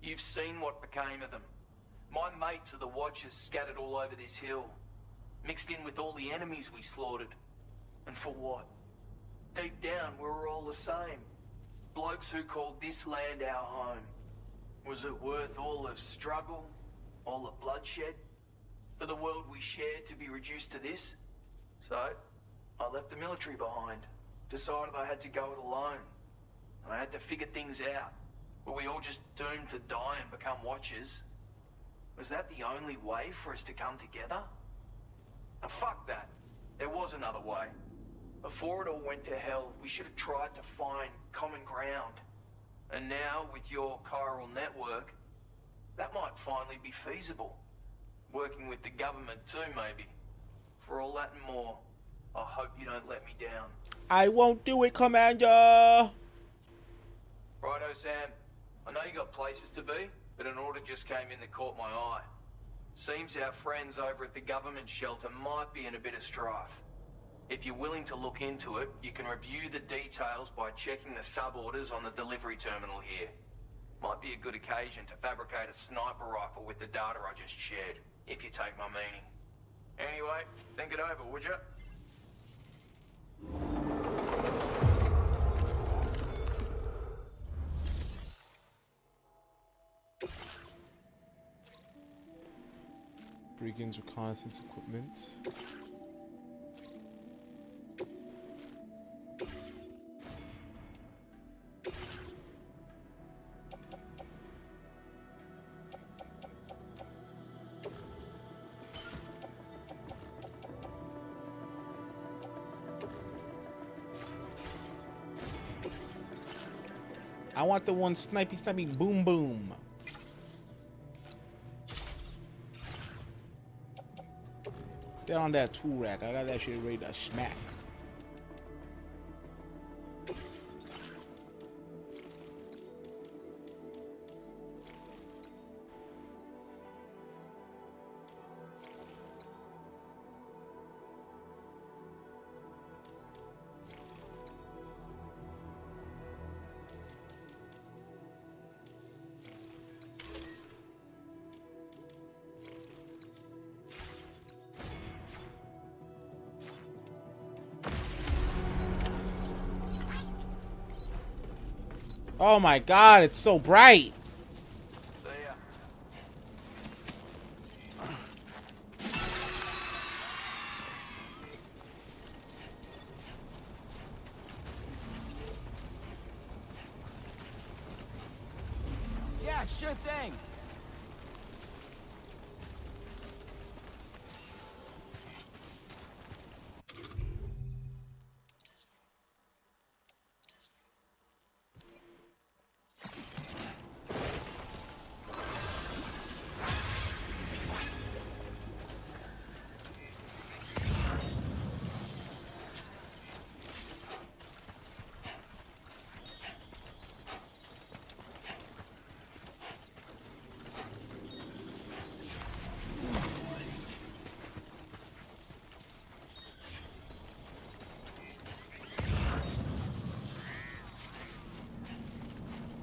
You've seen what became of them. My mates are the Watchers scattered all over this hill, mixed in with all the enemies we slaughtered. And for what? Deep down, we were all the same. Blokes who called this land our home. Was it worth all the struggle, all the bloodshed, for the world we shared to be reduced to this? So, I left the military behind. Decided I had to go it alone. I had to figure things out. Were we all just doomed to die and become Watchers? Was that the only way for us to come together? And fuck that. There was another way. Before it all went to hell, we should have tried to find common ground. And now, with your chiral network, that might finally be feasible. Working with the government too, maybe. For all that and more, I hope you don't let me down. I won't do it, Commander! Righto, Sam. I know you got places to be, but an order just came in that caught my eye. Seems our friends over at the government shelter might be in a bit of strife. If you're willing to look into it, you can review the details by checking the sub-orders on the delivery terminal here. Might be a good occasion to fabricate a sniper rifle with the data I just shared, if you take my meaning. Anyway, think it over, would you? Brigands reconnaissance equipment. I want the one snipey boom boom. Put that on that tool rack. I got that shit ready to smack. Oh my god, it's so bright. See ya. Yeah, sure thing.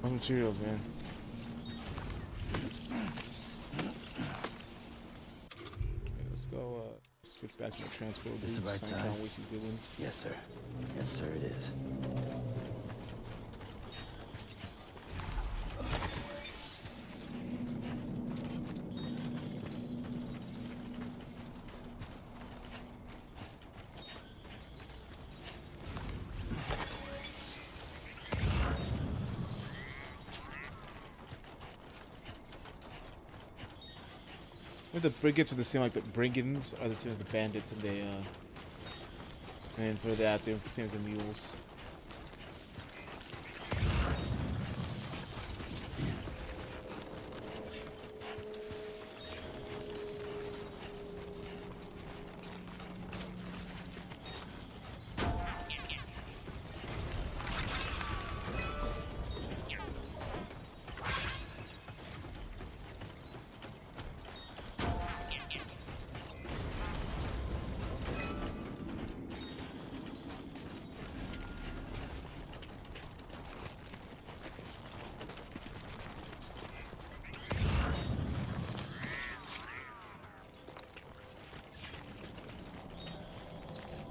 What materials, man? Okay, let's go. Switch back to the transport. Is the right sign side? down wasted villains. Yes, sir. Yes, sir, it is. The brigands are the same, like the brigands are the same as the bandits, and they and for that they're the same as the mules.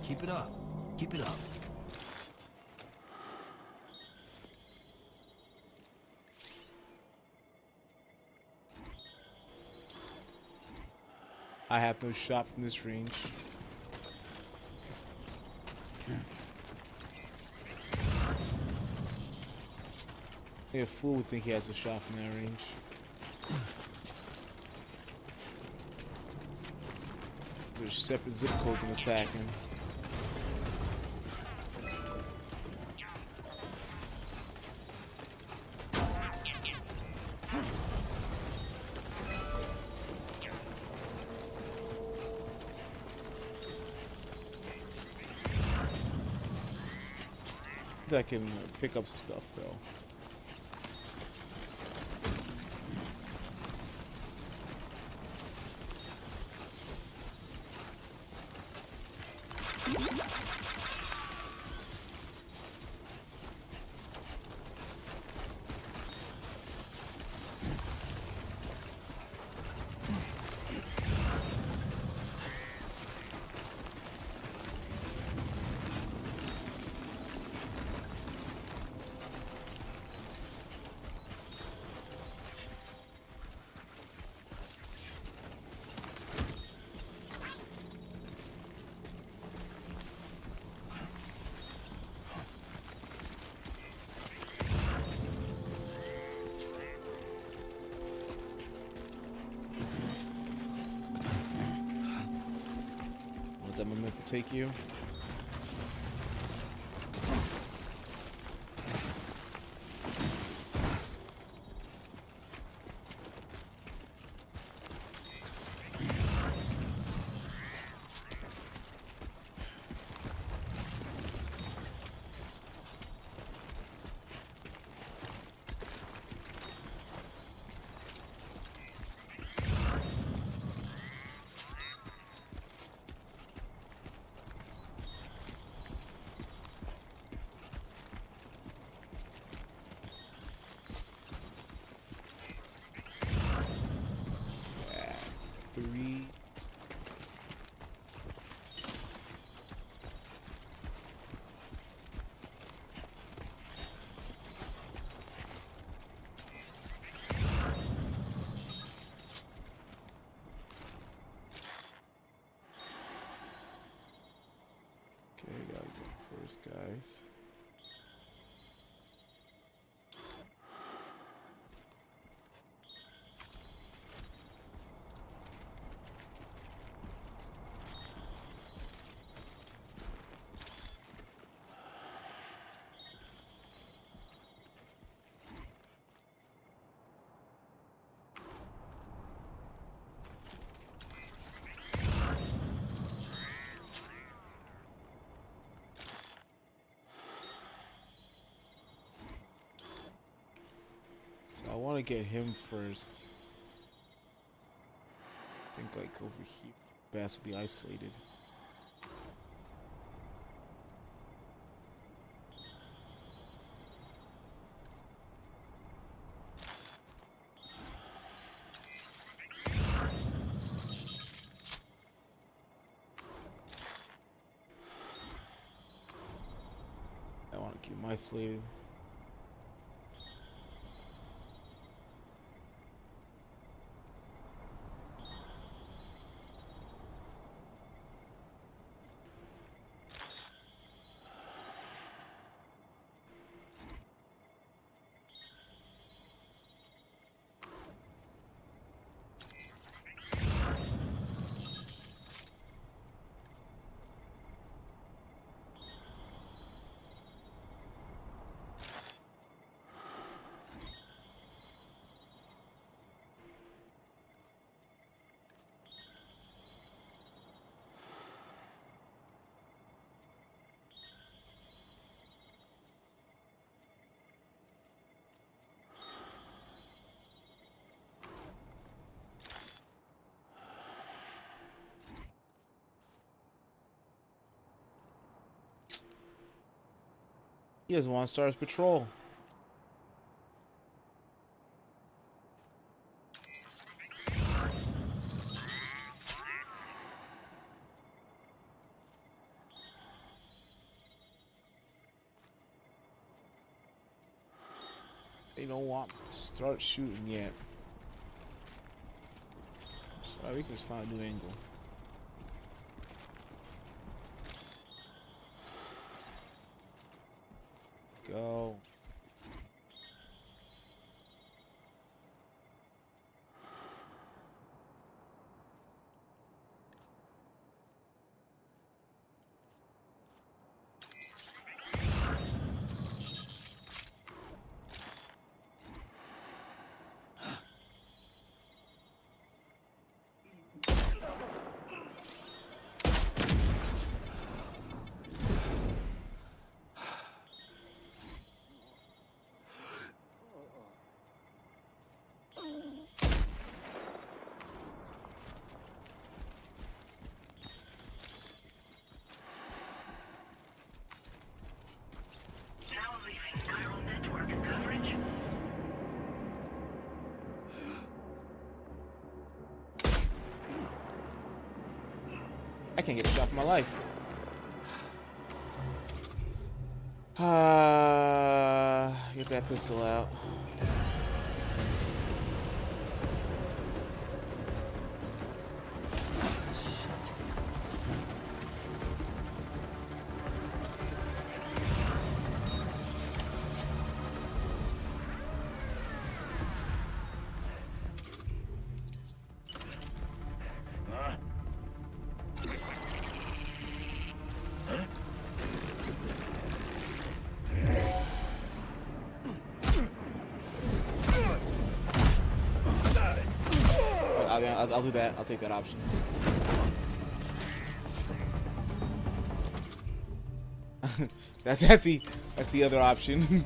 Keep it up. Keep it up. I have no shot from this range. A fool would think he has a shot from that range. There's separate zip codes in the stacking. I can pick up some stuff though. Let that momentum take you. those guys. I want to get him first. I think like over here, Bass will be isolated. I want to keep him isolated. He doesn't want to start his patrol. They don't want to start shooting yet. So we can just find a new angle. Go. I can't get a shot for my life. Get that pistol out. I'll do that. I'll take that option. that's the other option.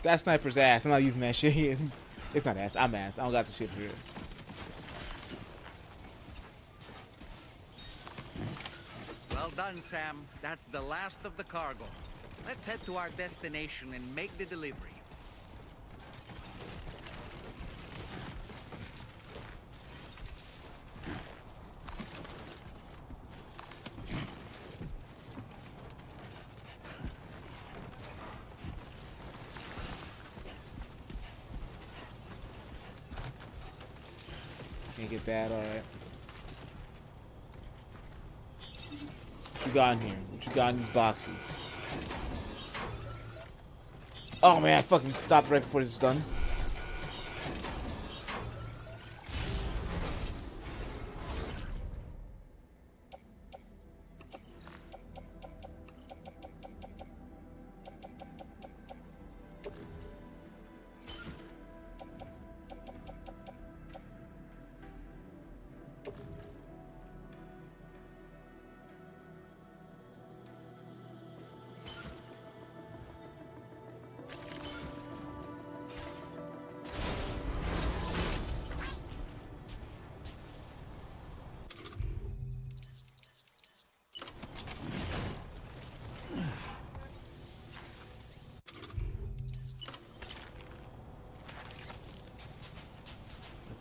That sniper's ass. I'm not using that shit. It's not ass. I'm ass. I don't got the shit for it. Well done, Sam. That's the last of the cargo. Let's head to our destination and make the delivery. Can't get that, alright. What you got in here? What you got in these boxes? Oh man, I fucking stopped right before this was done.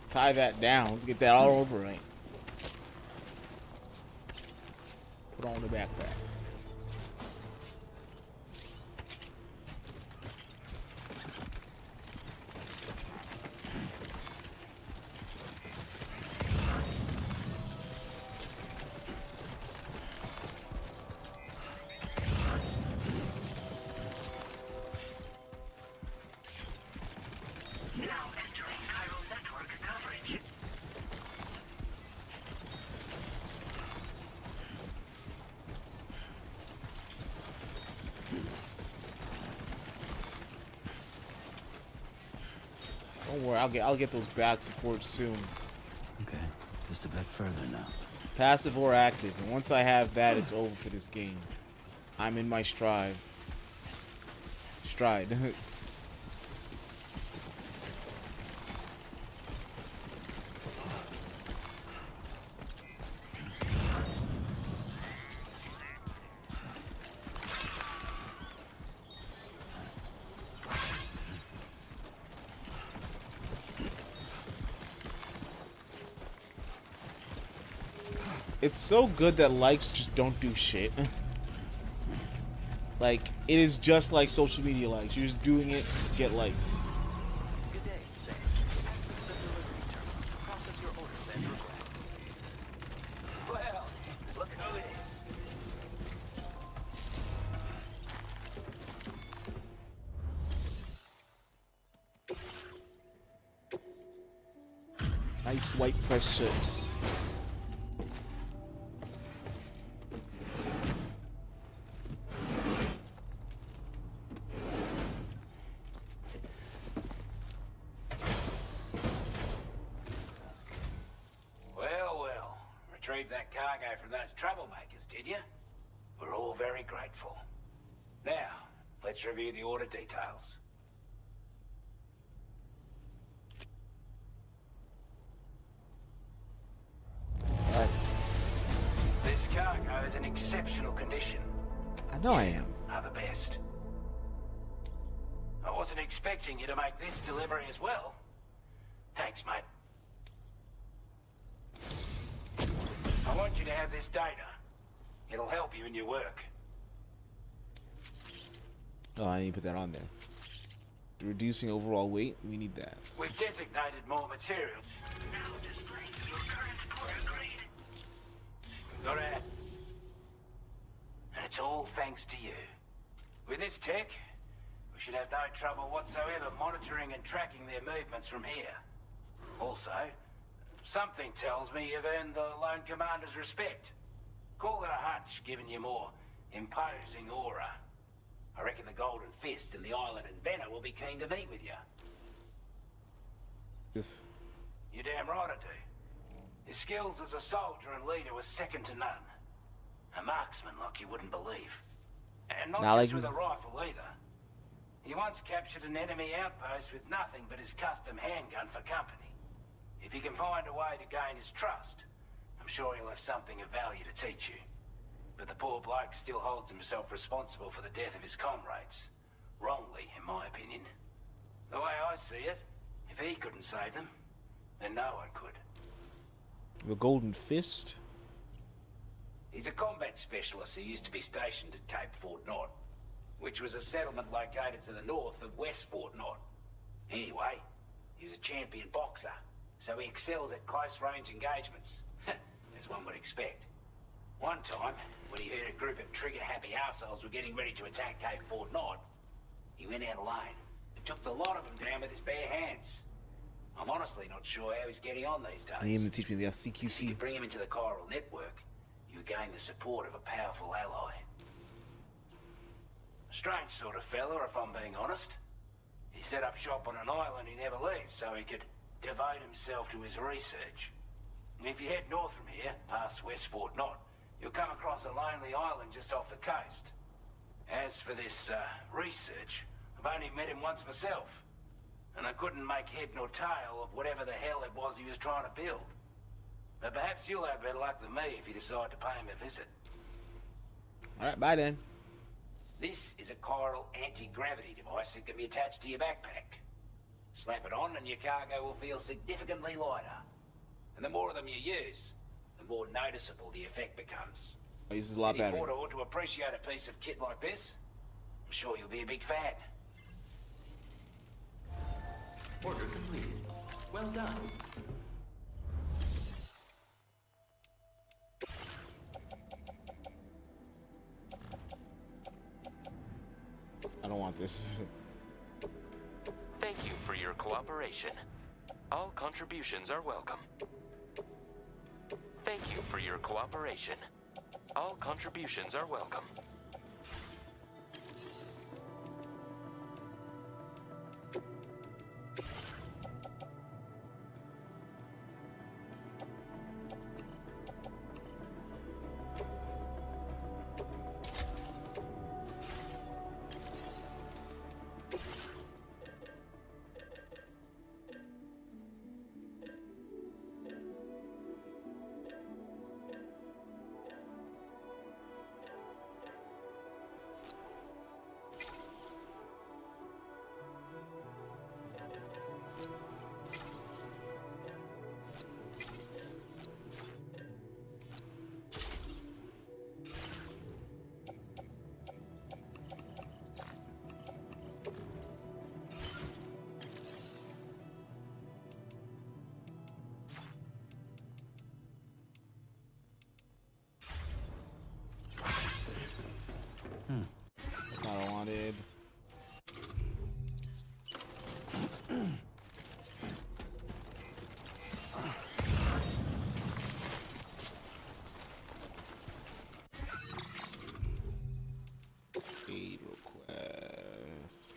Tie that down. Let's get that all over right. Put on the backpack. Don't worry, I'll get those back supports soon. Okay, just a bit further now. Passive or active, and once I have that, it's over for this game. I'm in my stride. It's so good that likes just don't do shit. Like, it is just like social media likes. You're just doing it to get likes. Good day, Sam. This is the delivery terminal. Process your orders and requests. Well, look who it is. Nice white press shirts. Retrieved that cargo from those troublemakers, did you? We're all very grateful. Now, let's review the order details. This cargo is in exceptional condition. I know I am. Are the best. I wasn't expecting you to make this delivery as well. Thanks, mate. I want you to have this data. It'll help you in your work. Oh, I need to put that on there. Reducing overall weight, we need that. We've designated more materials. Now displaying your current order grade. Got it. And it's all thanks to you. With this tech, we should have no trouble whatsoever monitoring and tracking their movements from here. Also, something tells me you've earned the Lone Commander's respect. Call it a hunch, giving you more imposing aura. I reckon the Golden Fist and the Island Inventor will be keen to meet with you. This. You're damn right I do. His skills as a soldier and leader were second to none. A marksman like you wouldn't believe. And not just with a rifle either. He once captured an enemy outpost with nothing but his custom handgun for company. If you can find a way to gain his trust, I'm sure he'll have something of value to teach you. But the poor bloke still holds himself responsible for the death of his comrades. Wrongly, in my opinion. The way I see it, if he couldn't save them, then no one could. The Golden Fist? He's a combat specialist who used to be stationed at Cape Fort Knot, which was a settlement located to the north of West Fort Knot. Anyway, he was a champion boxer, so he excels at close-range engagements, as one would expect. One time, when he heard a group of trigger-happy arseholes were getting ready to attack Cape Fort Knot, he went out alone and took the lot of them down with his bare hands. I'm honestly not sure how he's getting on these days. I need him to teach me the If you CQC. could bring him into the chiral network, you gain the support of a powerful ally. Strange sort of fella, if I'm being honest. He set up shop on an island he never leaves, so he could devote himself to his research. And if you head north from here, past West Fort Knot, you'll come across a lonely island just off the coast. As for this, research, I've only met him once myself, and I couldn't make head nor tail of whatever the hell it was he was trying to build. But perhaps you'll have better luck than me if you decide to pay him a visit. Alright, bye then. This is a chiral anti-gravity device that can be attached to your backpack. Slap it on and your cargo will feel significantly lighter. And the more of them you use, the more noticeable the effect becomes. Oh, this is a lot Any better. porter ought to appreciate a piece of kit like this. I'm sure you'll be a big fan. Order completed. Well done. I don't want this. Thank you for your cooperation. All contributions are welcome. Thank you for your cooperation. All contributions are welcome. That's not what I wanted. Aid request.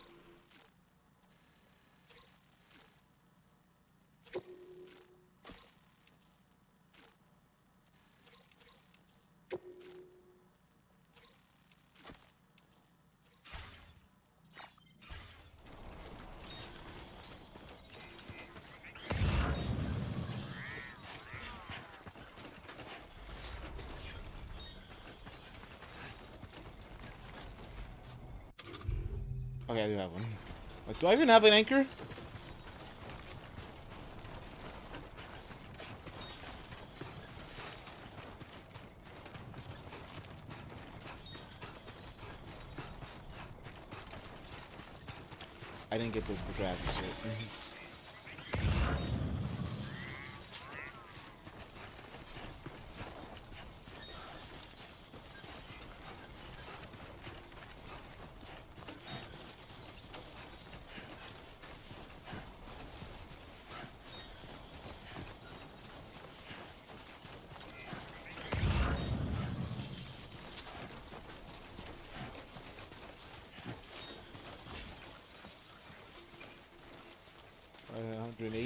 Okay, I do have one. Do I even have an anchor? I didn't get the gravity suit.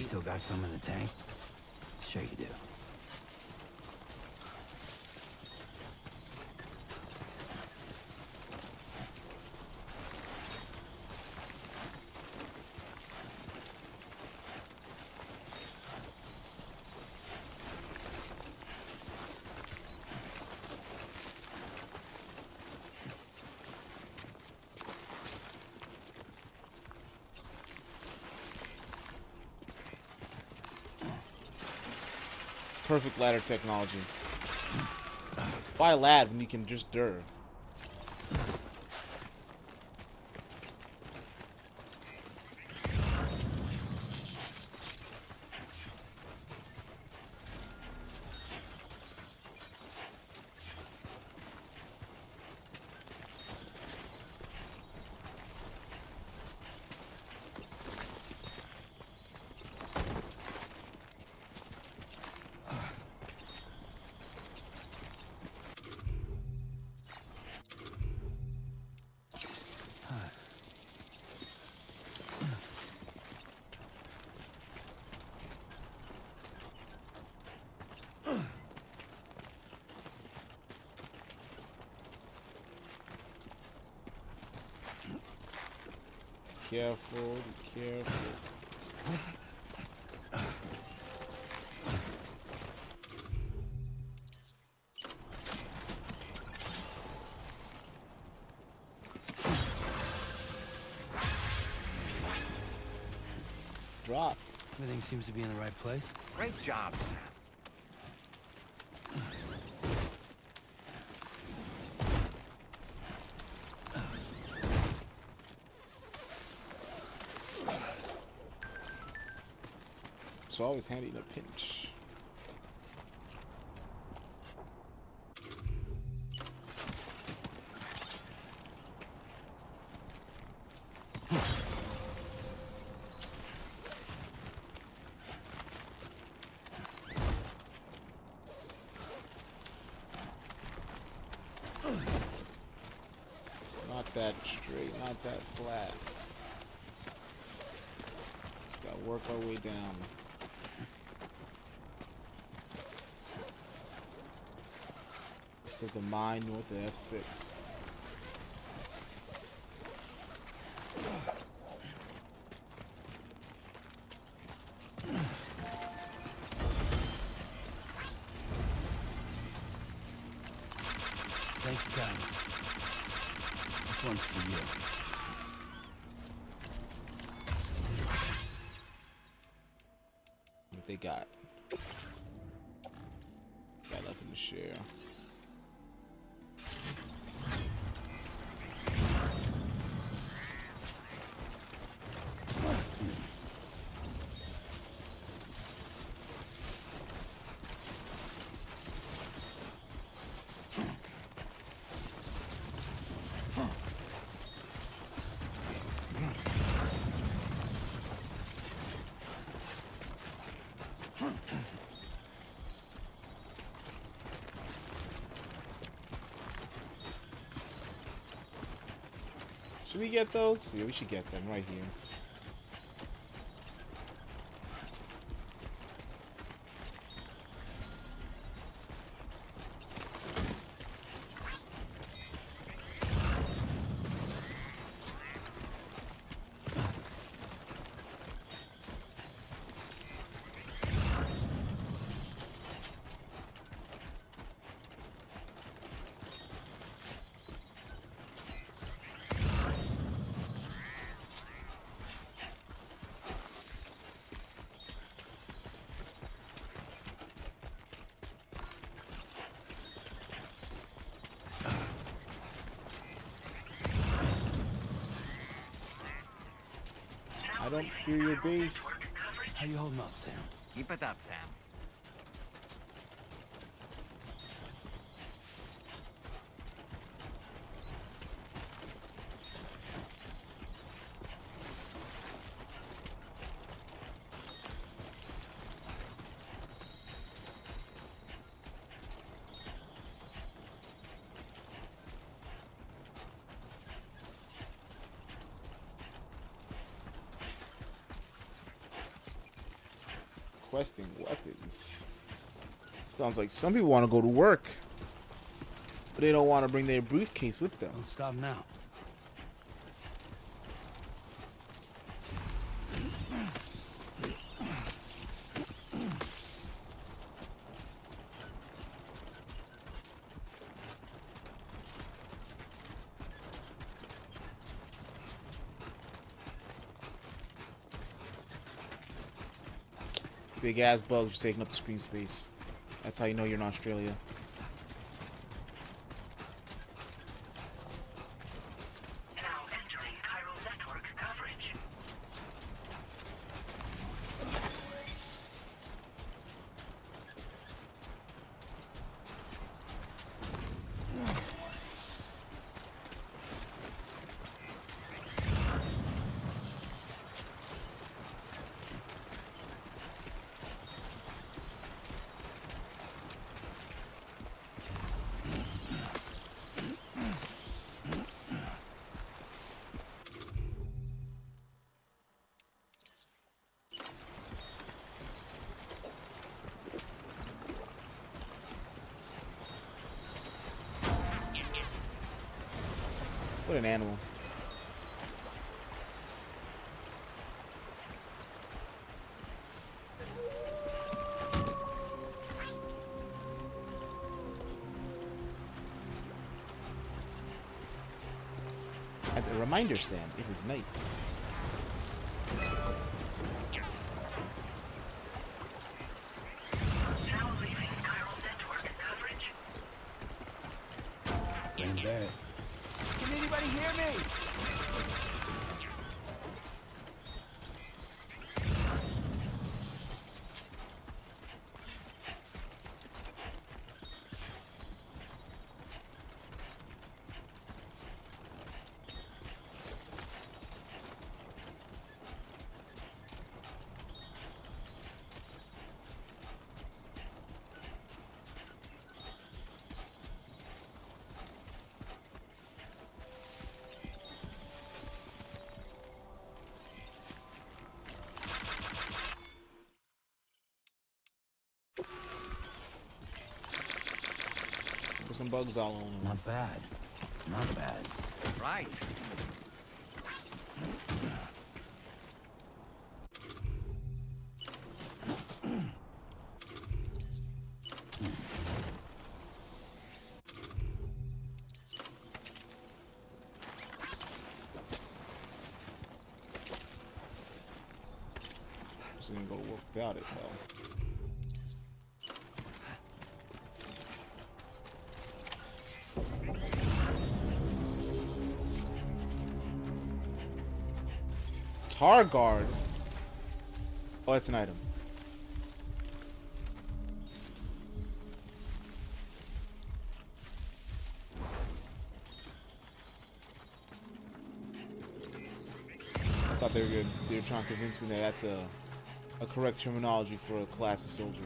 Still got some in the tank? Sure you do. perfect ladder technology. Why lad when you can just dirt? Careful, be careful. Drop. Everything seems to be in the right place. Great job, Sam. It's always handy in a pinch. Not that straight, not that flat. Just gotta work our way down. East of the mine, north of F6. Thanks, guys. This one's for you. What they got? Got nothing to share. Should we get those? Yeah, we should get them right here. I don't fear your base. How you holding up, Sam? Keep it up, Sam. Requesting weapons. Sounds like some people want to go to work, but they don't want to bring their briefcase with them. Don't stop now. Big ass bugs just taking up the screen space. That's how you know you're in Australia. Now entering chiral network coverage. What an animal. As a reminder, Sam, it is night. Now leaving chiral network coverage. Stand back. Can anybody hear me? Put some bugs all on them. Not bad. Not bad. Right. This ain't gonna work without it, though. Tar guard. Oh, that's an item. I thought they were trying to convince me that that's a correct terminology for a class of soldier.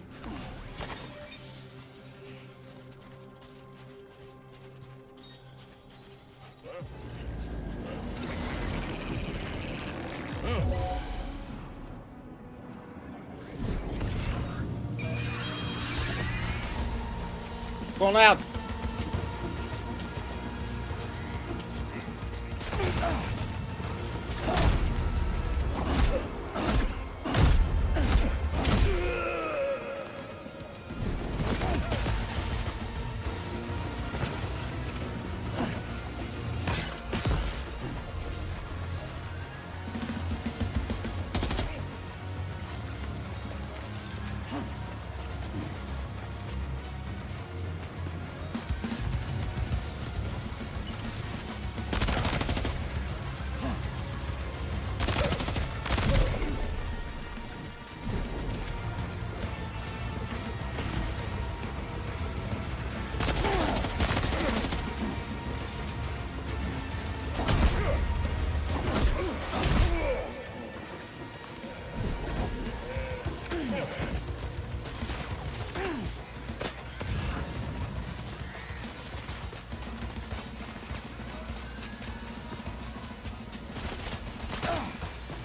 Going loud.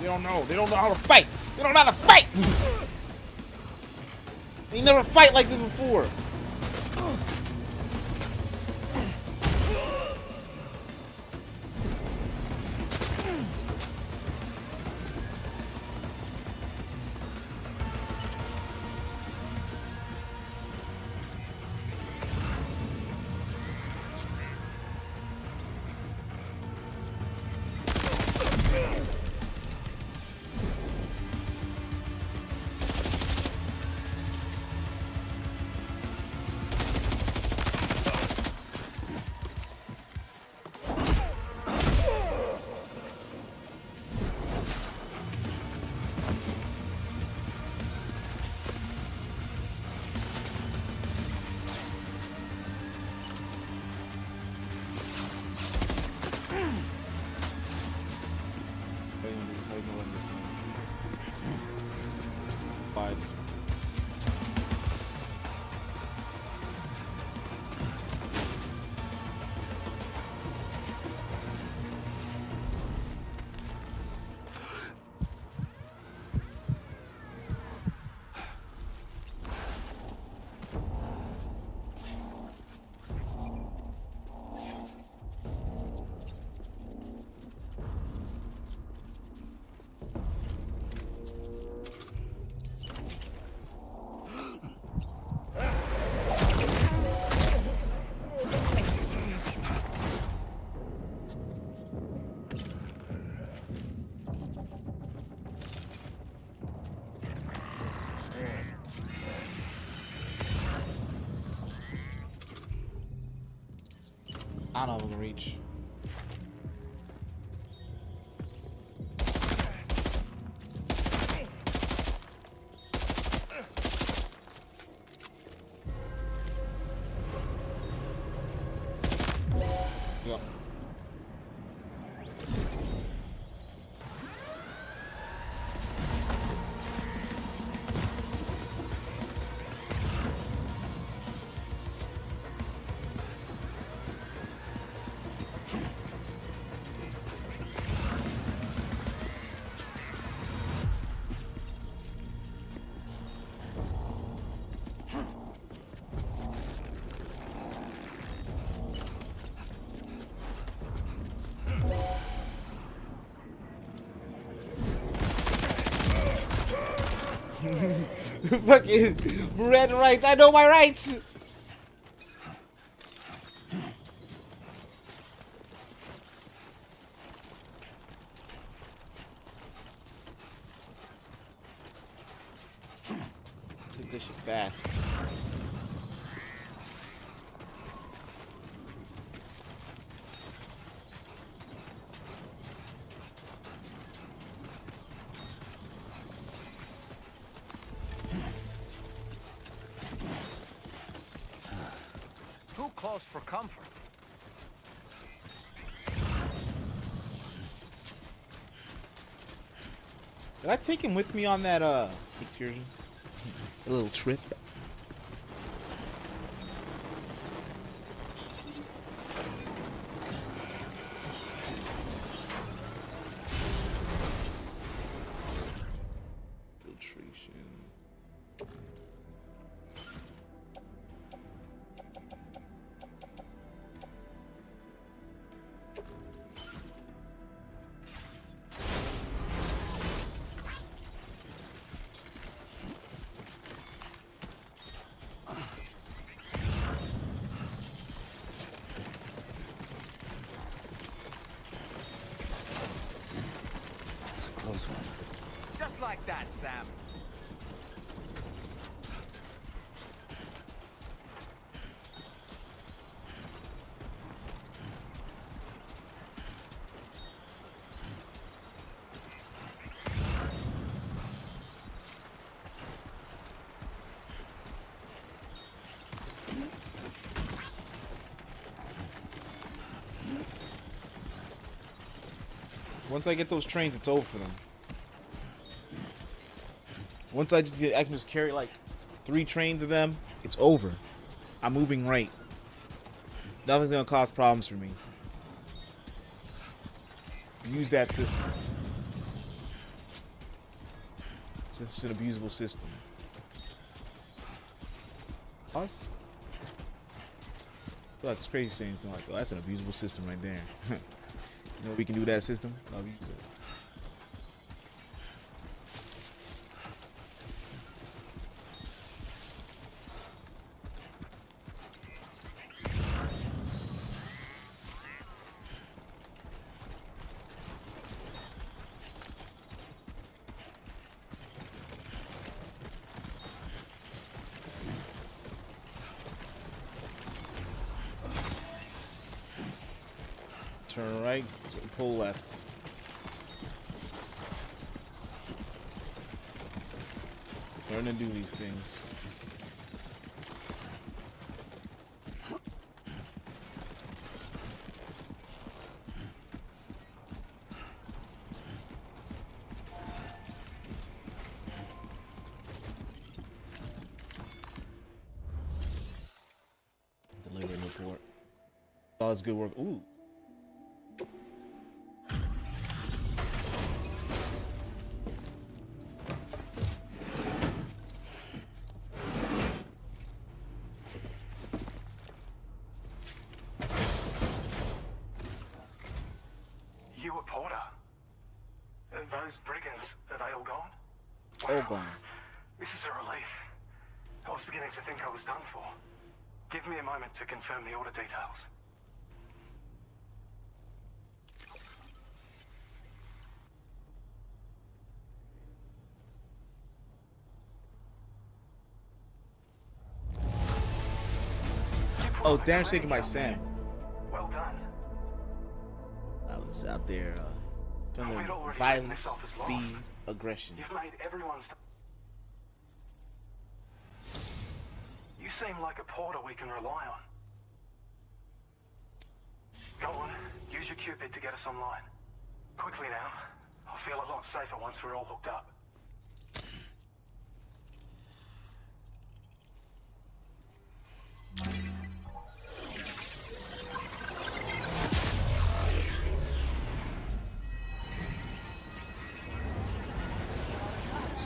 They don't know. They don't know how to fight. They don't know how to fight. They never fight like this before. occupied. I don't know if we can reach. Yep. Fucking red rights. I know my rights. Take this shit fast. Too close for comfort. Did I take him with me on that excursion? A little trip. Filtration. Close one. Just like that, Sam. Once I get those trains, it's over for them. Once I can just carry like 3 trains of them, it's over. I'm moving right. Nothing's gonna cause problems for me. Use that system. Since it's an abusable system. Pause. I feel like it's crazy saying something like, oh, that's an abusable system right there. You know what we can do with that system? I'll use it. Turn right, pull left. Learn to do these things. Oh, that's good work. Ooh. You a Porter? Those brigands, are they all gone? All gone. This is a relief. I was beginning to think I was done for. Give me a moment to confirm the order details. Oh, damage taken by Sam. Well done. I was out there doing We'd the already written violence, this off as speed, lost. aggression. You've made everyone's... You seem like a Porter we can rely on. Go on, use your Cupid to get us online. Quickly now. I'll feel a lot safer once we're all hooked up.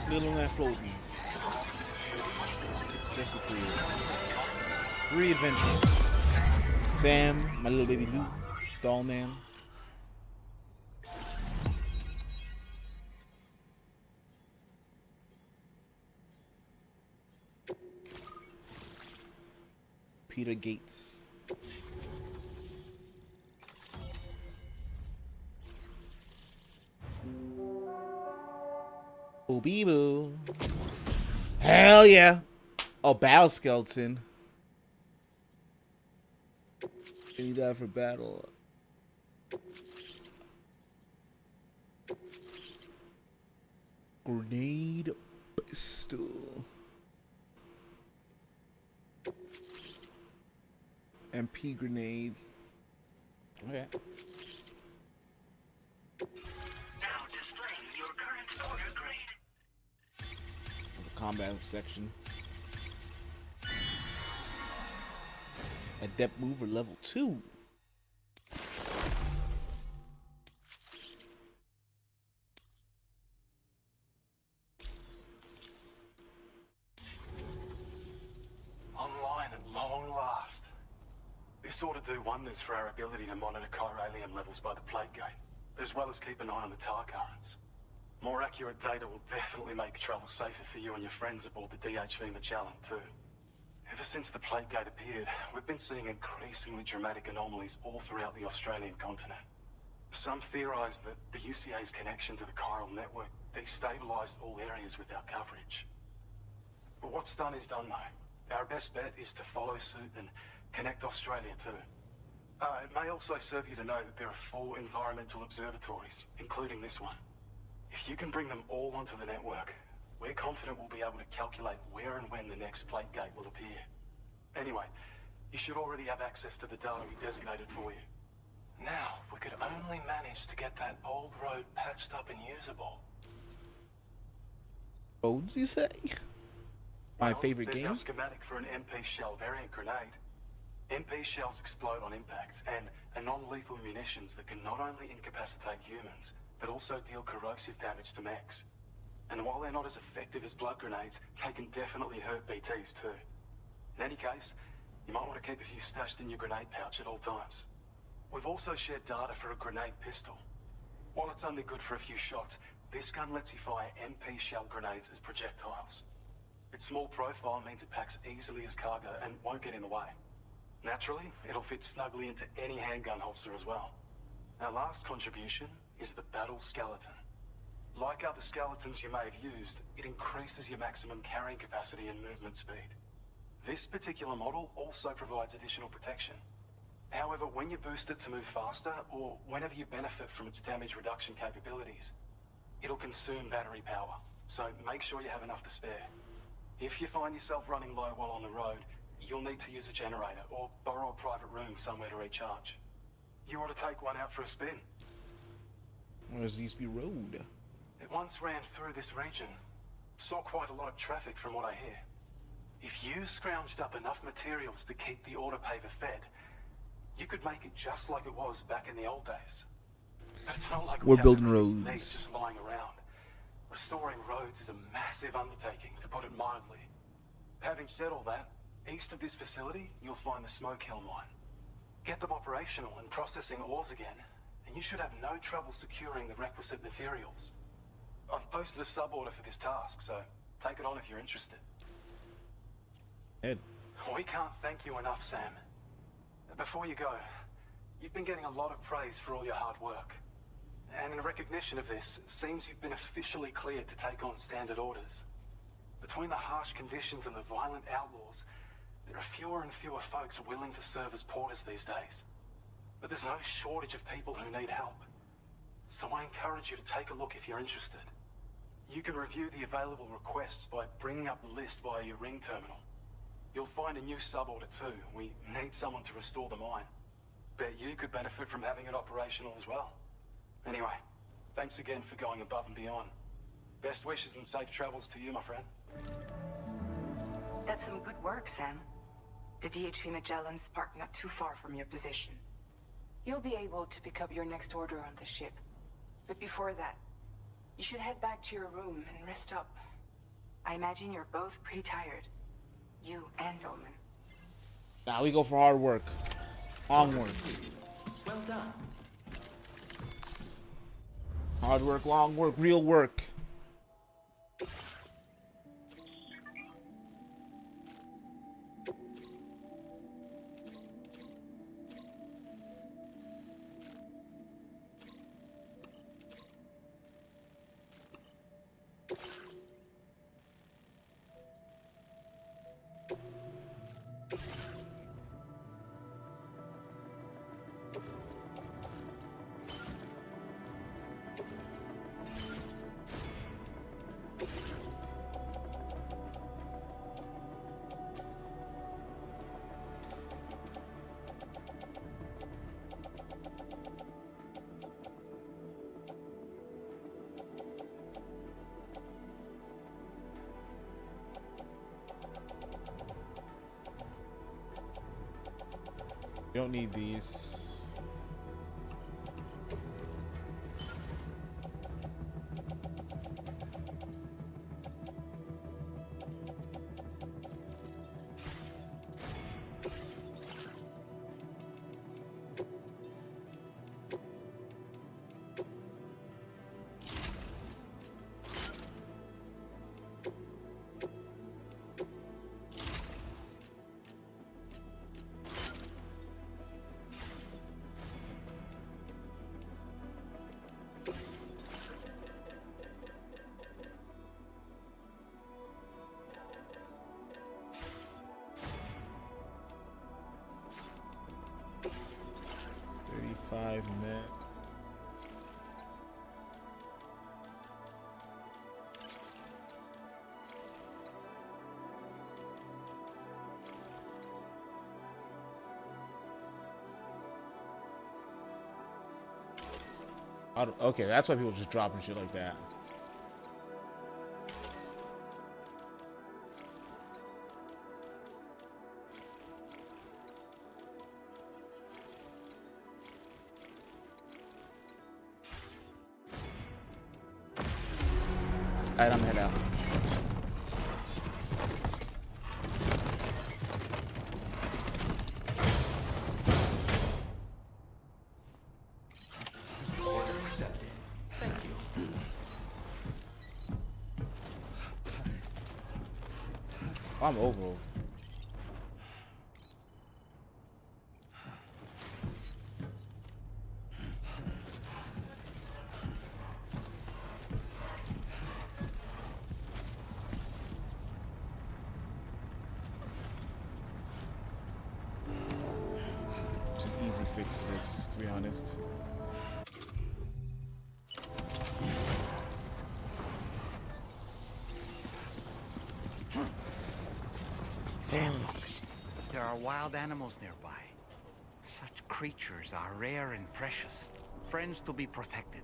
Little man floating. Just the three of us. 3 adventurers. Sam, my little baby Luke, Stallman. Peter Gates. Oh, boo. Hell yeah. Oh, Battle Skeleton. Can you die for battle? Grenade pistol. MP grenade. Okay. Now displaying your current order grade. The combat section. Adept mover level 2. Online at long last. This ought to do wonders for our ability to monitor chiralium levels by the plague gate, as well as keep an eye on the tar currents. More accurate data will definitely make travel safer for you and your friends aboard the DHV Magellan too. Ever since the plague gate appeared, we've been seeing increasingly dramatic anomalies all throughout the Australian continent. Some theorize that the UCA's connection to the chiral network destabilized all areas with our coverage. But what's done is done though. Our best bet is to follow suit and connect Australia too. It may also serve you to know that there are 4 environmental observatories, including this one. If you can bring them all onto the network, we're confident we'll be able to calculate where and when the next plague gate will appear. Anyway, you should already have access to the data we designated for you. Now, if we could only manage to get that old road patched up and usable. Roads, you say? My Well, favorite there's game? our schematic for an MP shell variant grenade. MP shells explode on impact and are non-lethal munitions that can not only incapacitate humans, but also deal corrosive damage to mechs. And while they're not as effective as blood grenades, they can definitely hurt BTs too. In any case, you might want to keep a few stashed in your grenade pouch at all times. We've also shared data for a grenade pistol. While it's only good for a few shots, this gun lets you fire MP shell grenades as projectiles. Its small profile means it packs easily as cargo and won't get in the way. Naturally, it'll fit snugly into any handgun holster as well. Our last contribution is the Battle Skeleton. Like other skeletons you may have used, it increases your maximum carrying capacity and movement speed. This particular model also provides additional protection. However, when you boost it to move faster, or whenever you benefit from its damage reduction capabilities, it'll consume battery power, so make sure you have enough to spare. If you find yourself running low while on the road, you'll need to use a generator or borrow a private room somewhere to recharge. You ought to take one out for a spin. Where's Eastby Road? It once ran through this region. Saw quite a lot of traffic from what I hear. If you scrounged up enough materials to keep the autopaver fed, You could make it just like it was back in the old days. But it's not like We're we have building everything you need roads. just lying around. Restoring roads is a massive undertaking, to put it mildly. Having said all that, east of this facility, you'll find the Smoke Hill mine. Get them operational and processing ores again, and you should have no trouble securing the requisite materials. I've posted a sub-order for this task, so take it on if you're interested. Ed. We can't thank you enough, Sam. Before you go, you've been getting a lot of praise for all your hard work. And in recognition of this, it seems you've been officially cleared to take on standard orders. Between the harsh conditions and the violent outlaws, there are fewer and fewer folks willing to serve as porters these days. But there's no shortage of people who need help. So I encourage you to take a look if you're interested. You can review the available requests by bringing up the list via your ring terminal. You'll find a new sub-order too. We need someone to restore the mine. Bet you could benefit from having it operational as well. Anyway, thanks again for going above and beyond. Best wishes and safe travels to you, my friend. That's some good work, Sam. The DHV Magellan's parked not too far from your position. You'll be able to pick up your next order on the ship. But before that, you should head back to your room and rest up. I imagine you're both pretty tired. You and Roman. Now we go for hard work. Onward. Well done. Hard work, long work, real work. You don't need these. Minutes. Okay, that's why people just dropping shit like that. Alright, I'm head out. Order accepted. Thank you. I'm over. Fix this, to be honest. Sam, there are wild animals nearby. Such creatures are rare and precious, friends to be protected.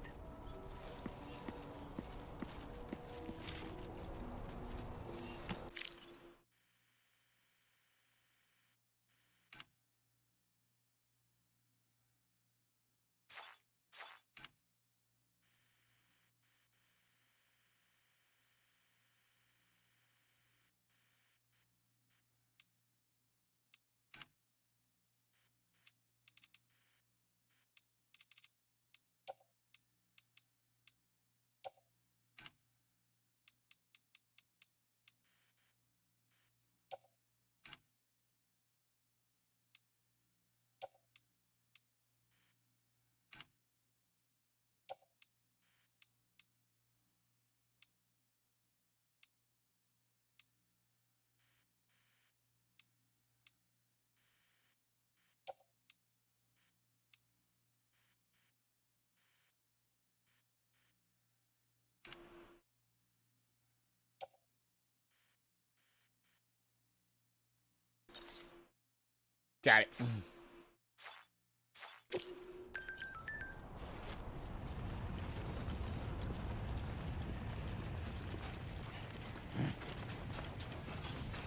Got it.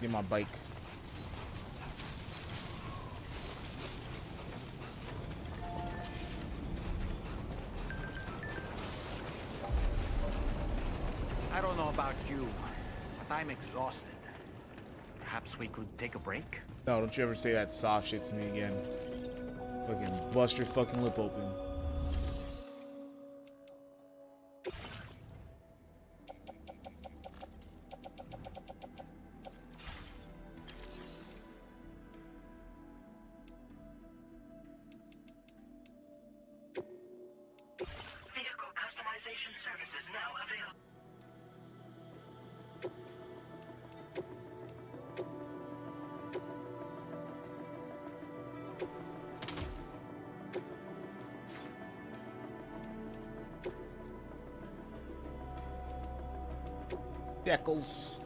Get my bike. I don't know about you, but I'm exhausted. Perhaps we could take a break? No, don't you ever say that soft shit to me again. Fucking bust your fucking lip open. Vehicle customization services now available. Deckles.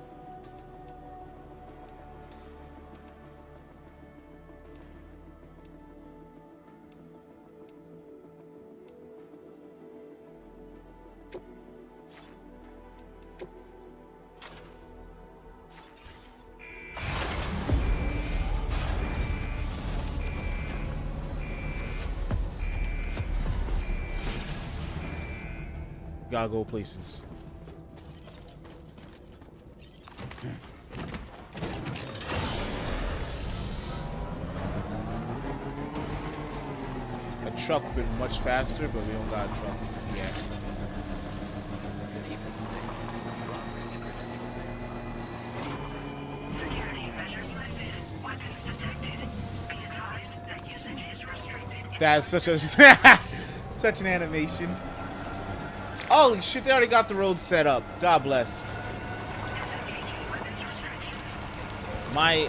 Gotta go places. A truck would be much faster, but we don't got a truck yet. Security measures lifted. Weapons detected. Be advised that usage is restricted. That's such a such an animation. Holy shit, they already got the road set up. God bless. My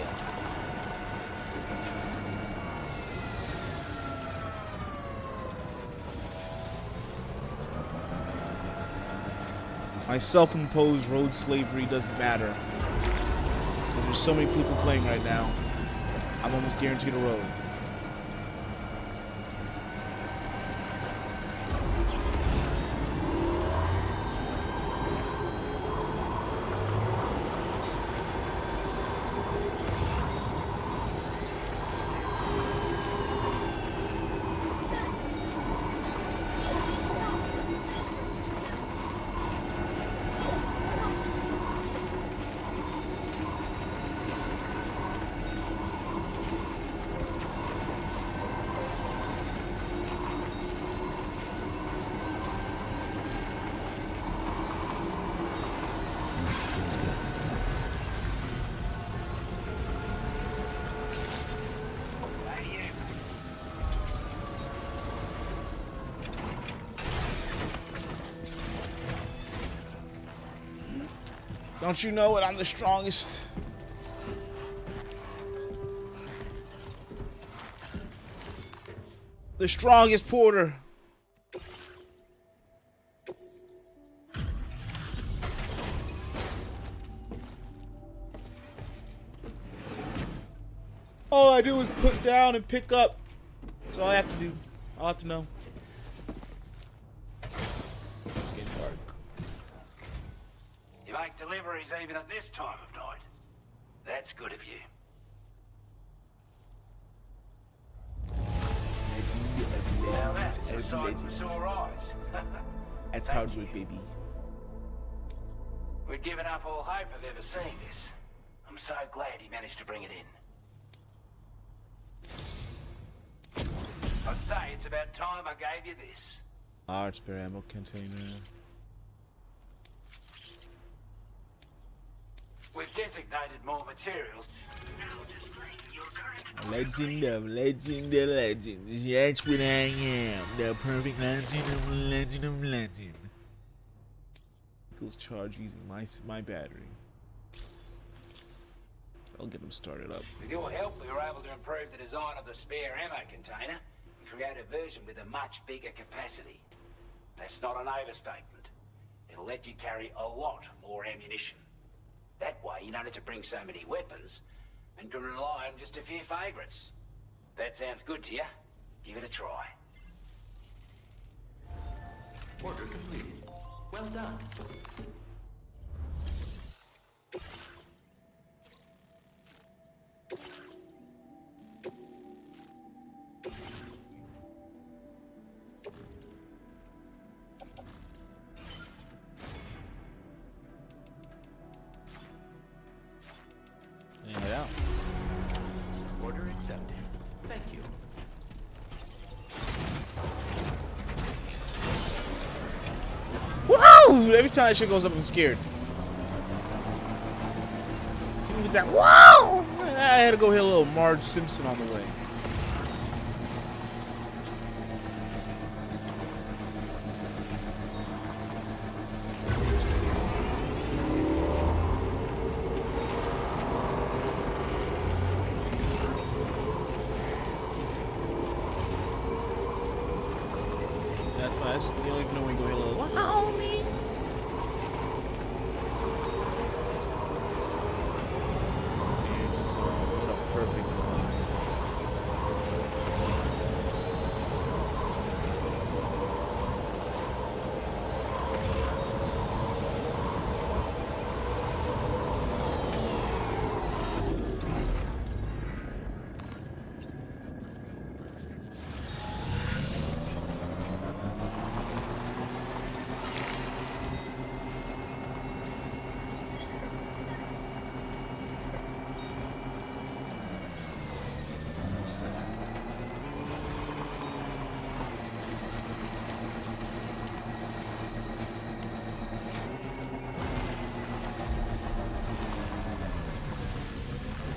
self-imposed road slavery doesn't matter. Because there's so many people playing right now. I'm almost guaranteed a road. Don't you know it? I'm the strongest. The strongest porter. All I do is put down and pick up. That's all I have to do. I'll have to know. It's getting dark. You make deliveries even at this time of night. That's good of you. Now that's a sight for sore eyes. That's hard work, baby. We'd given up all hope of ever seeing this. I'm so glad he managed to bring it in. I'd say it's about time I gave you this. Large spare ammo container. We've designated more materials. Legend of legend of legends. That's what I am. The perfect legend of legend of legend. Vehicles charge using my battery. I'll get them started up. With your help, we were able to improve the design of the spare ammo container and create a version with a much bigger capacity. That's not an overstatement. It'll let you carry a lot more ammunition. That way, you don't have to bring so many weapons and can rely on just a few favorites. That sounds good to you. Give it a try. Order completed. Well done. Yeah. Order accepted. Thank you. Wow! Every time that shit goes up, I'm scared. Even with that, wow! I had to go hit a little Marge Simpson on the way. That's fine. That's just the only know when you go hit a little wow me. Yeah, just what a perfect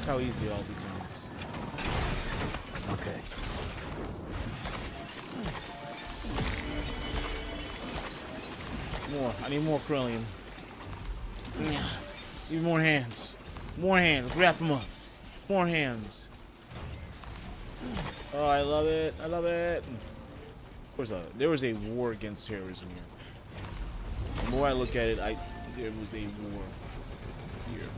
Look how easy it all becomes. Okay. More. I need more Corellium. Need more hands. More hands. Wrap them up. More hands. Oh, I love it. I love it. Of course, there was a war against terrorism here. The more I look at it, there was a war here.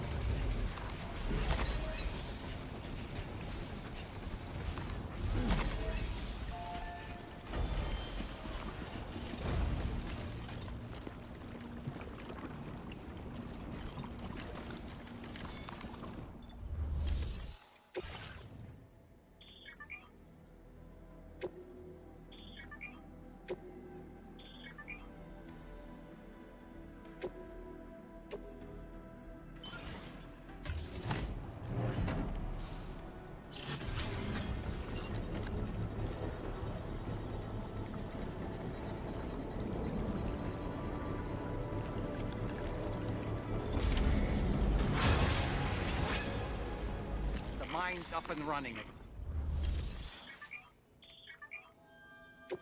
Mine's up and running. Please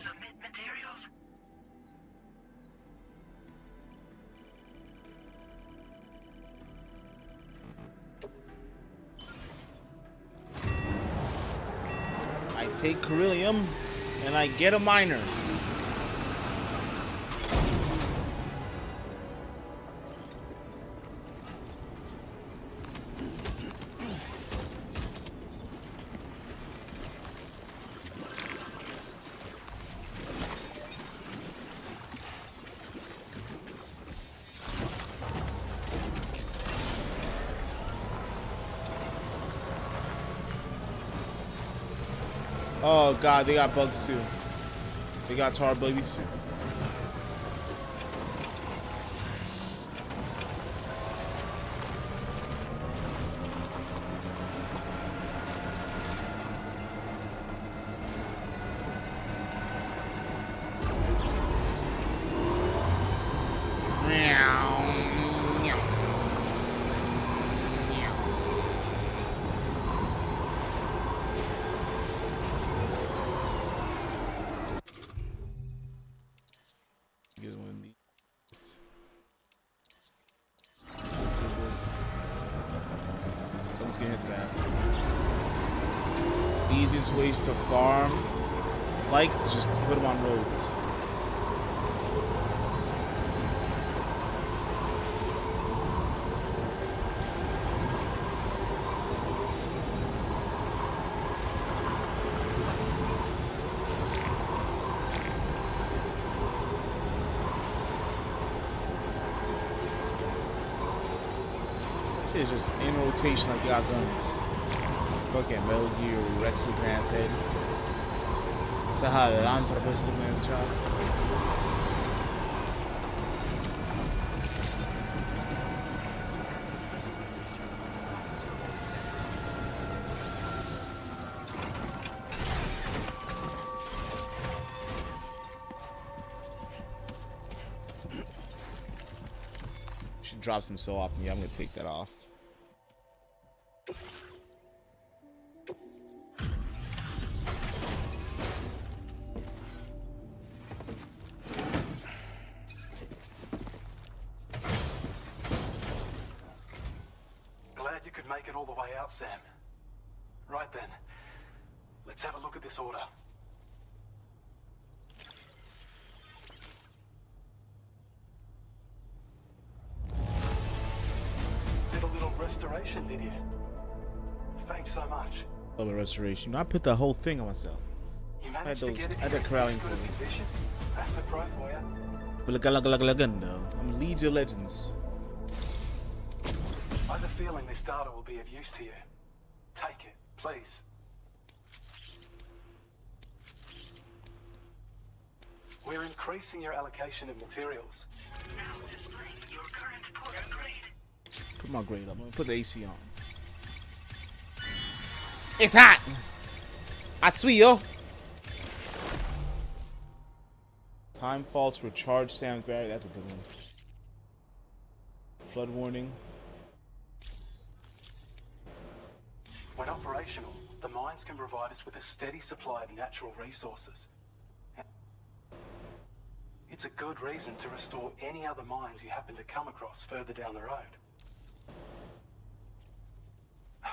submit materials. I take Corellium and I get a miner. Oh god, they got bugs too. They got tar babies too. Easiest ways to farm likes, just put them on roads. Shit is just in rotation like y'all guns. Fucking Metal Gear Rex looking ass head. Saha Anthropos looking ass shot. Drops them so often. Yeah, I'm gonna take that off. Glad you could make it all the way out, Sam. Right then, let's have a look at this order. Restoration, did you? Thanks so much. Oh, the restoration. I put the whole thing on myself. You managed to get it I had corralling in good condition. That's a pro for you. But I'm League of Legends. I have a feeling this data will be of use to you. Take it, please. We're increasing your allocation of materials. Now displaying your current port grade. Put my grade up. I'm gonna put the AC on. It's hot. Hot sweet, yo. Time falls to recharge Sam's battery. That's a good one. Flood warning. When operational, the mines can provide us with a steady supply of natural resources. It's a good reason to restore any other mines you happen to come across further down the road.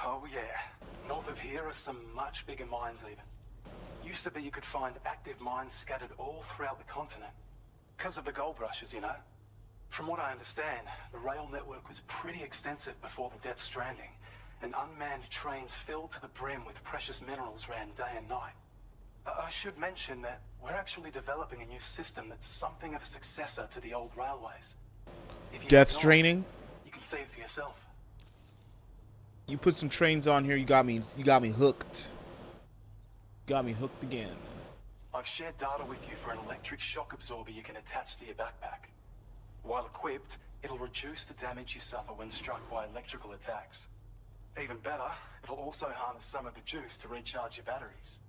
Oh yeah, north of here are some much bigger mines even. Used to be you could find active mines scattered all throughout the continent. Because of the gold rushes, you know. From what I understand, the rail network was pretty extensive before the Death Stranding, and unmanned trains filled to the brim with precious minerals ran day and night. I should mention that we're actually developing a new system that's something of a successor to the old railways. If you Death Stranding? You can see it for yourself. You put some trains on here, you got me hooked. Got me hooked again. I've shared data with you for an electric shock absorber you can attach to your backpack. While equipped, it'll reduce the damage you suffer when struck by electrical attacks. Even better, it'll also harness some of the juice to recharge your batteries.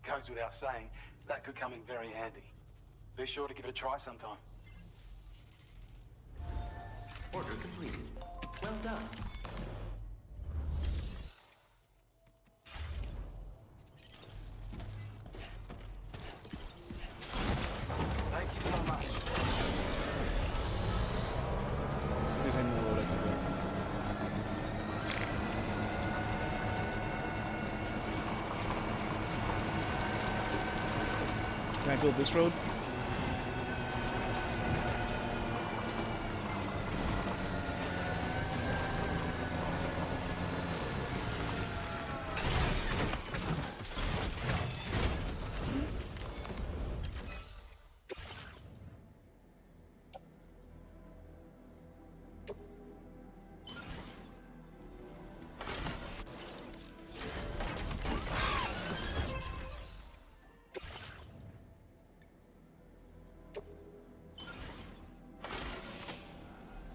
Goes without saying, that could come in very handy. Be sure to give it a try sometime. Order completed. Well done. Thank you so much. Can I build this road?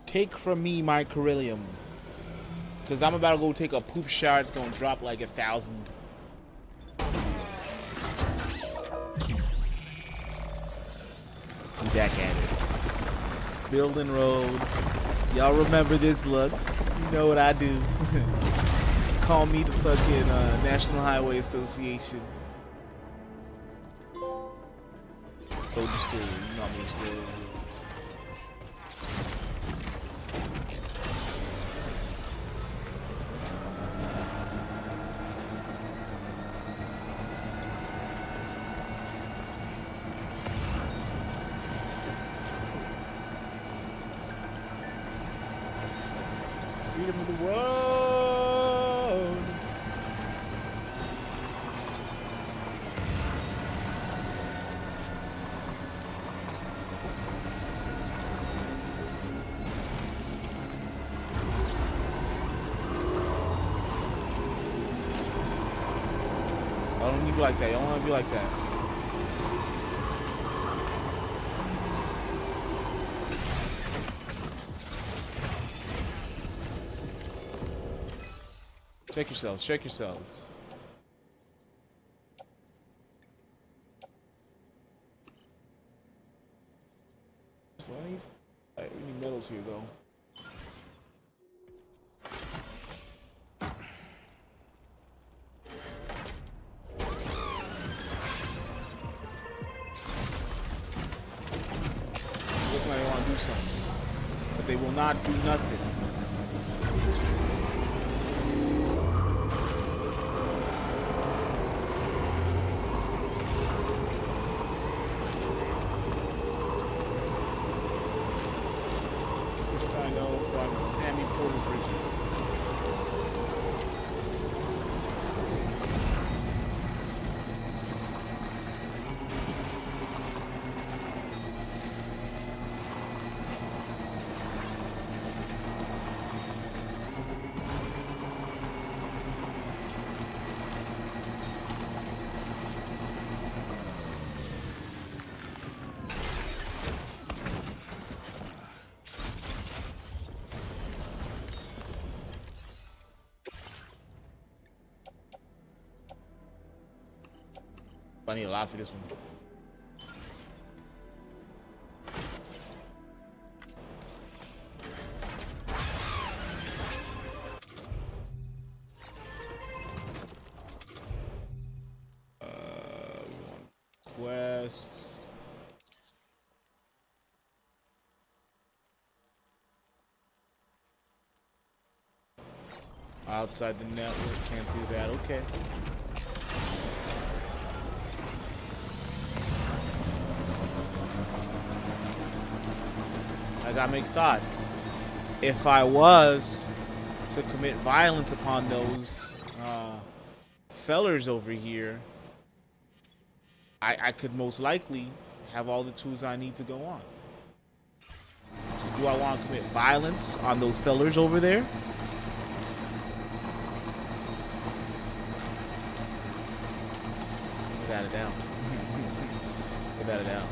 Take from me my Corellium. Cause I'm about to go take a poop shower. It's gonna drop like 1,000. Be back at it. Building roads. Y'all remember this look. You know what I do. Call me the fucking National Highway Association. Told you story. You know me story. Freedom of the world. don't need to be like that. You don't want to be like that. Check yourselves. Check yourselves. Alright, we need metals here, though. Looks like they want to do something, but they will not do nothing. I need a lot for this one. We want quests. Outside the network, can't do that. Okay. I gotta make thoughts. If I was to commit violence upon those fellers over here, I could most likely have all the tools I need to go on. So do I want to commit violence on those fellers over there? Without a doubt. Without a doubt.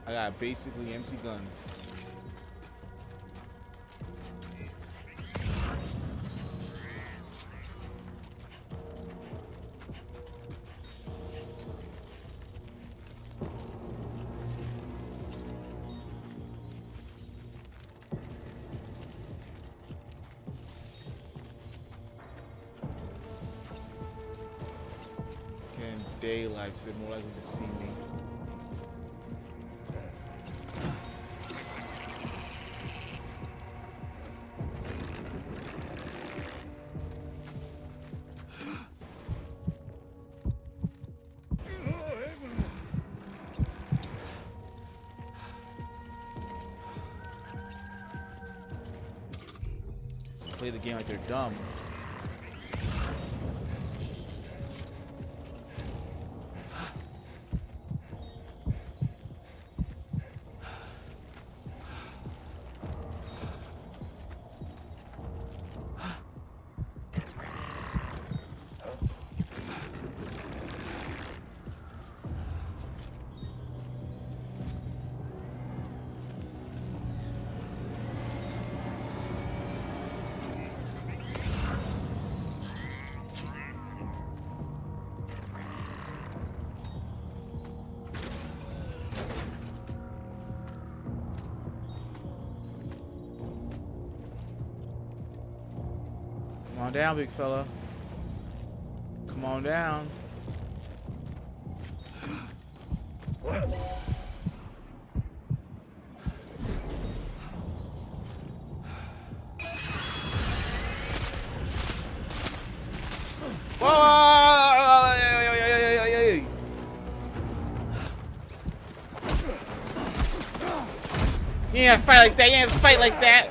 I got a basically empty gun. It's getting daylight, so they're more likely to see me. Play the game like they're dumb. Come on down, big fella. Come on down. You ain't have to fight like that. You ain't have to fight like that.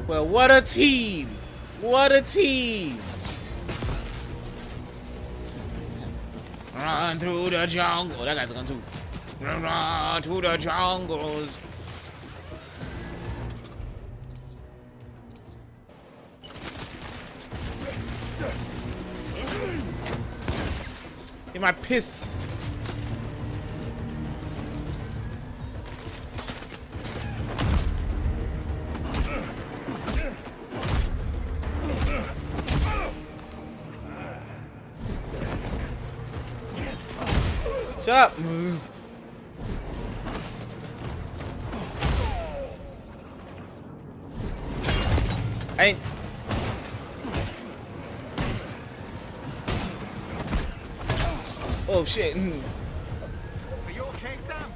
Well, what a team! What a team! Run through the jungle. Oh, that guy's going too. Run through the jungles. Get my piss. Shut up! Hey! Oh shit! Are you okay, Sam?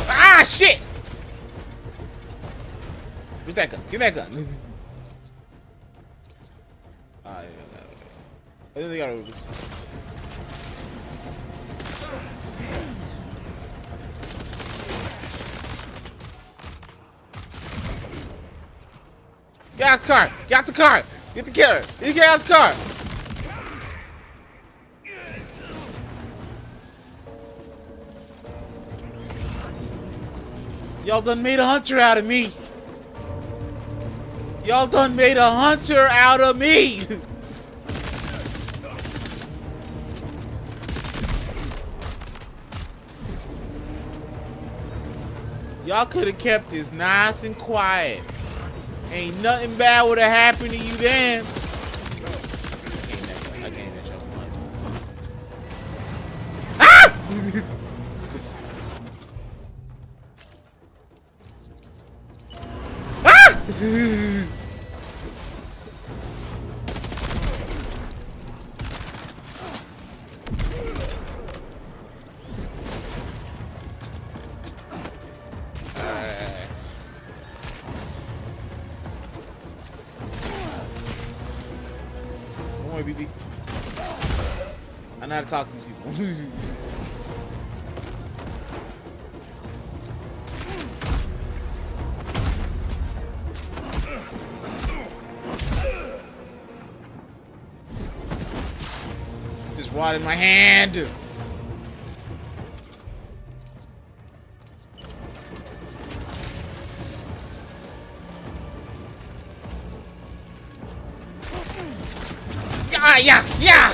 Ah shit! Where's that gun? Give me that gun. I think they gotta move this. Get out the car! Get out the car! Get the killer! Get out the car! Y'all done made a hunter out of me! Y'all done made a hunter out of me! Y'all could have kept this nice and quiet. Ain't nothing bad would have happened to you then. I gained that shot from life. Ah! Ah! BB. I know how to talk to these people. This rod in my hand. Yeah! Yeah!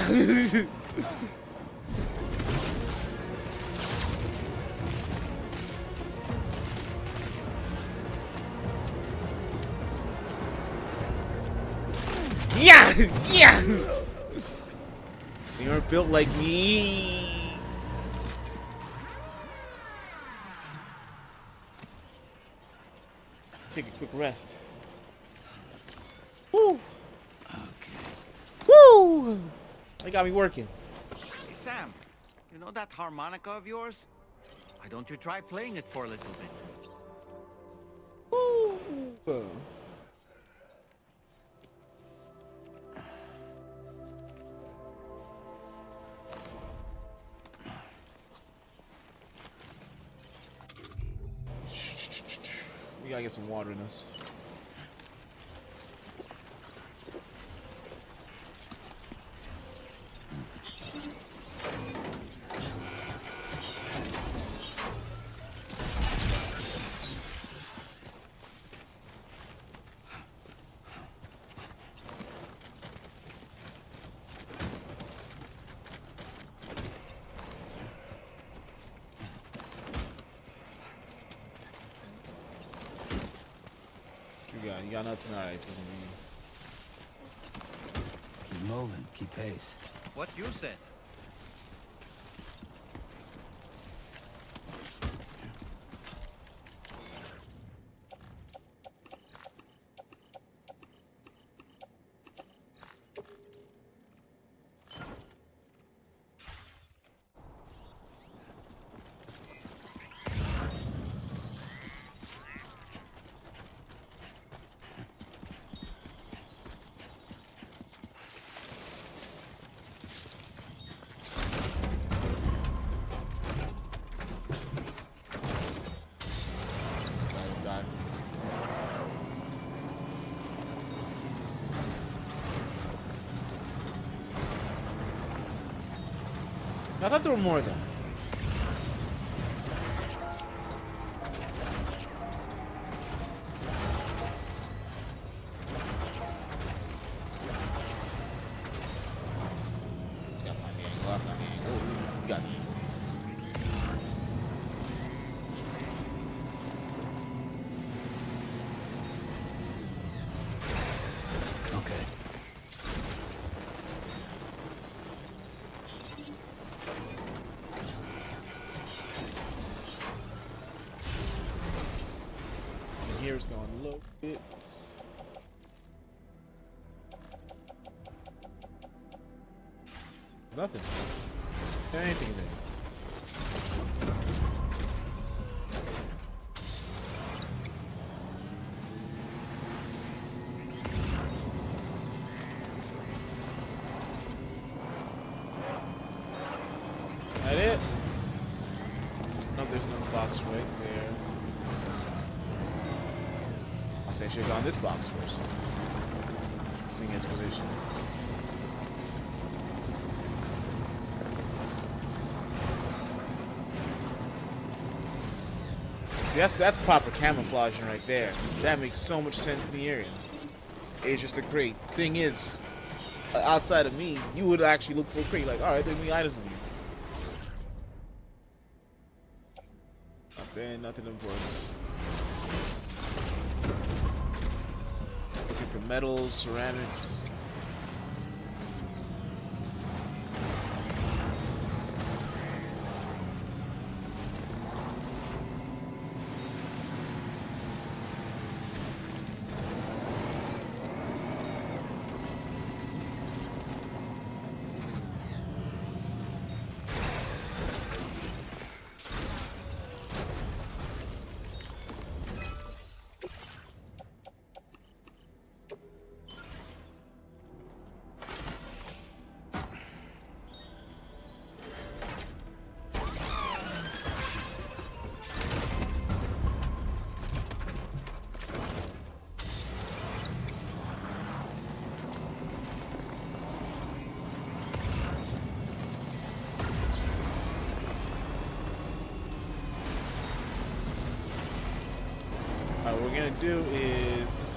Yeah! You aren't built like me. Take a quick rest. Woo! Okay. Woo! They got me working. Hey, Sam, you know that harmonica of yours? Why don't you try playing it for a little bit? Woo! We gotta get some water in us. You got nothing? Alright. Keep moving, keep pace. What you said. I thought there were more of them. Gotta find the angle. Gotta find the angle. Oh, we got the angle. Okay. Here's going low bits. Nothing. Anything there. That it? No, there's another box right there. I say I should have gone this box first. Seeing its position. See, that's proper camouflaging right there. That makes so much sense in the area. It's just a crate. Thing is, outside of me, you would actually look for a crate. Like, all right, there's any items in here. Nothing, nothing important. Looking for metals, ceramics. What we're gonna do is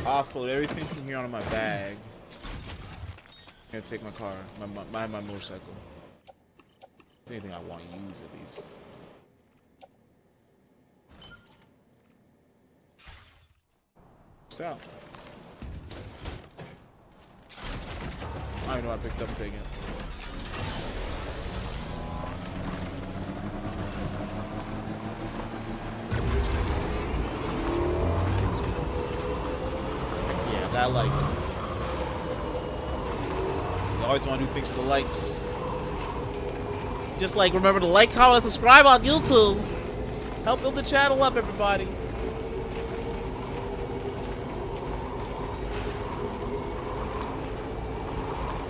offload everything from here onto my bag. Can't take my car, my motorcycle. If anything I want to use at least. South. I don't know I picked up taking it. Yeah, that like. You always want to do things for the likes. Just like remember to like, comment, and subscribe on YouTube. Help build the channel up, everybody.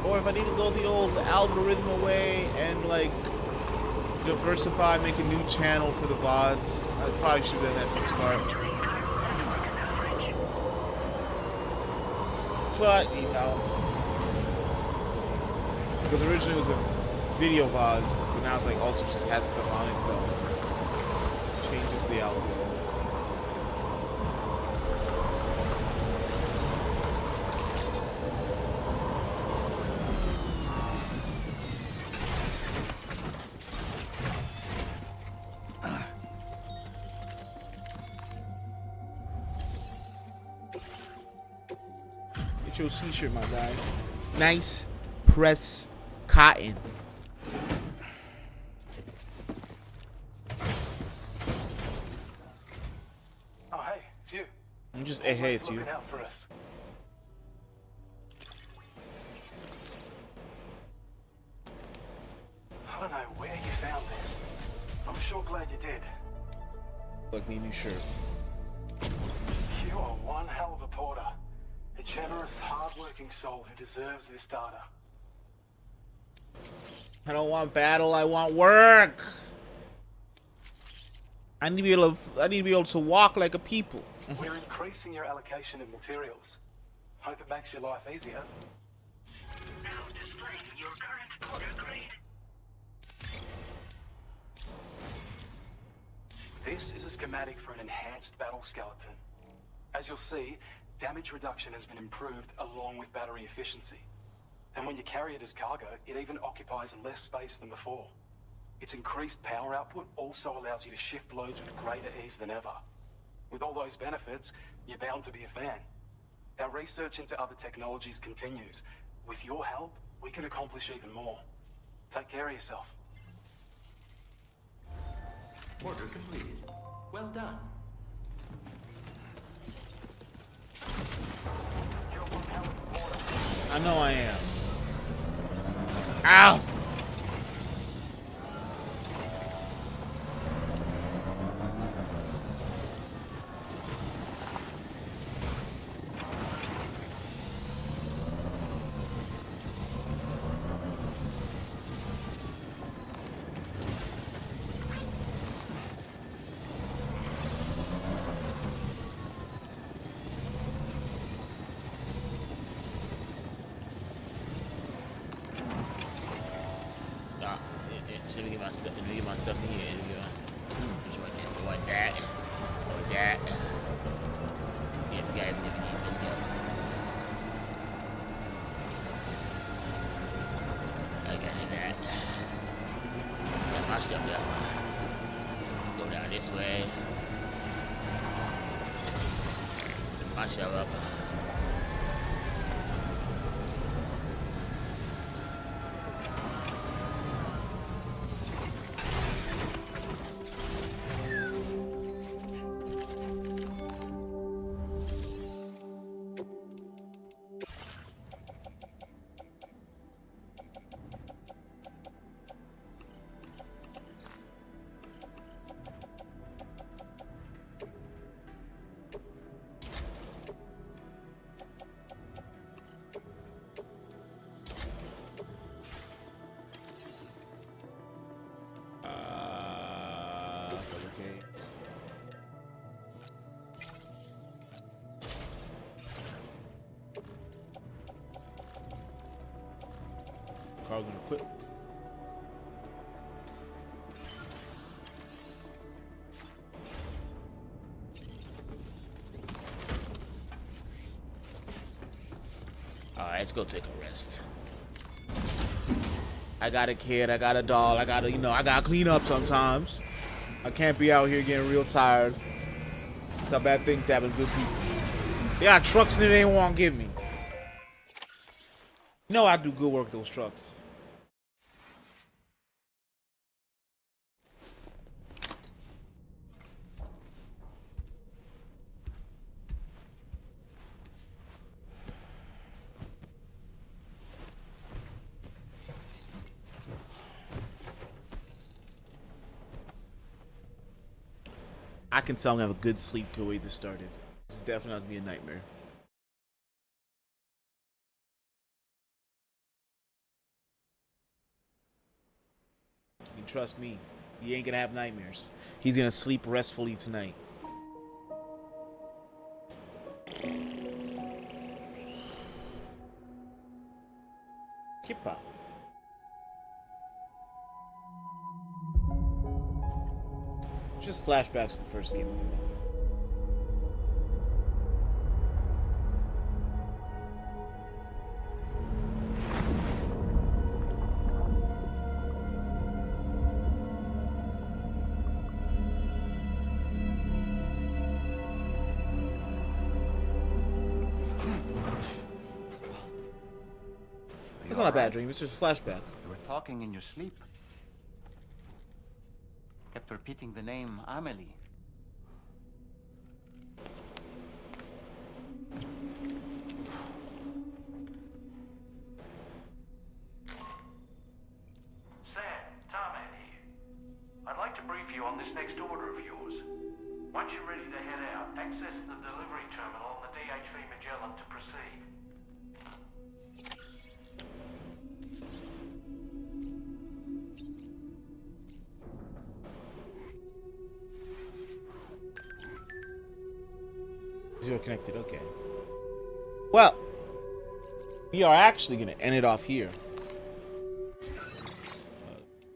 Or if I need to go the old algorithm way and like diversify, make a new channel for the VODs, I probably should have done that from the start. But, you know, because originally it was a video VODs, but now it's like also just has stuff on it, so it changes the algorithm. Get your t-shirt, my guy. Nice pressed cotton. Oh, hey, it's you. I'm just, hey, it's you. Looking out for us. I don't know where you found this. I'm sure glad you did. Like me, new shirt. You are one hell of a porter. A generous, hard-working soul who deserves this data. I don't want battle, I want work. I need to be able to walk like a people. We're increasing your allocation of materials. Hope it makes your life easier. Now displaying your current porter grade. This is a schematic for an enhanced battle skeleton. As you'll see, damage reduction has been improved along with battery efficiency. And when you carry it as cargo, it even occupies less space than before. Its increased power output also allows you to shift loads with greater ease than ever. With all those benefits, you're bound to be a fan. Our research into other technologies continues. With your help, we can accomplish even more. Take care of yourself. Order completed. Well done. I know I am. Ow! Let me get my stuff. Let me get my stuff in here. What that? What that? Yeah, we got everything we need. Let's go. I got that. Got my stuff up. Go down this way. My stuff up. Car's gonna quit. Alright, let's go take a rest. I got a kid, I got a doll, I gotta, I gotta clean up sometimes. I can't be out here getting real tired. That's how bad things happen to good people. They got trucks that they won't give me. I do good work with those trucks. I can tell I'm gonna have a good sleep good way this started. This is definitely not gonna be a nightmare. You can trust me. He ain't gonna have nightmares. He's gonna sleep restfully tonight. Kippa. Just flashbacks to the first game of the month. It's not a bad dream, it's just a flashback. You were talking in your sleep. Kept repeating the name Amelie. Sam, Tarman here. I'd like to brief you on this next order of yours. Once you're ready to head out, access the delivery terminal on the DHV Magellan to proceed. You're connected, okay. Well, we are actually gonna end it off here.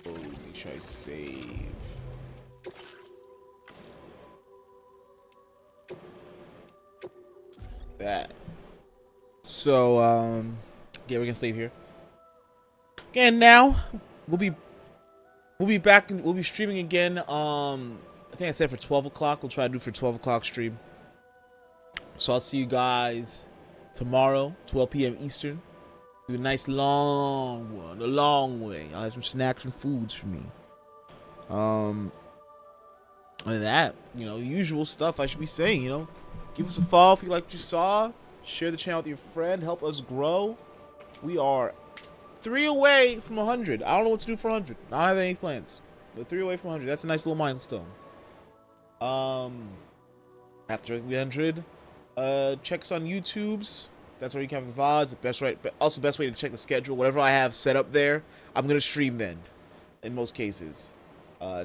Make sure I save. That. So, yeah, we're gonna save here. And now we'll be back and we'll be streaming again. I think I said for 12 o'clock. We'll try to do for 12 o'clock stream. So I'll see you guys tomorrow, 12 p.m. Eastern. Do a nice long one, a long way. I'll have some snacks and foods for me. Other than that, the usual stuff I should be saying, give us a follow if you like what you saw. Share the channel with your friend. Help us grow. We are 3 away from 100. I don't know what to do for 100. I don't have any plans. But 3 away from 100. That's a nice little milestone. After 100, check us on YouTube's. That's where you can have the VODs. Also, best way to check the schedule. Whatever I have set up there, I'm gonna stream then. In most cases,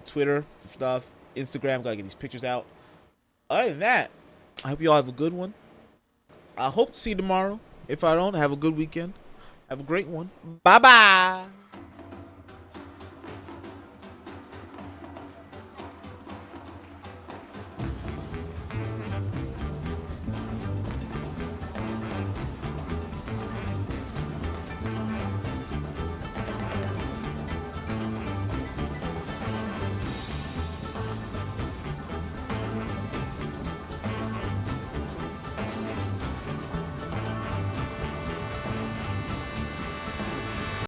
Twitter for stuff, Instagram. Gotta get these pictures out. Other than that, I hope you all have a good one. I hope to see you tomorrow. If I don't, have a good weekend. Have a great one. Bye bye.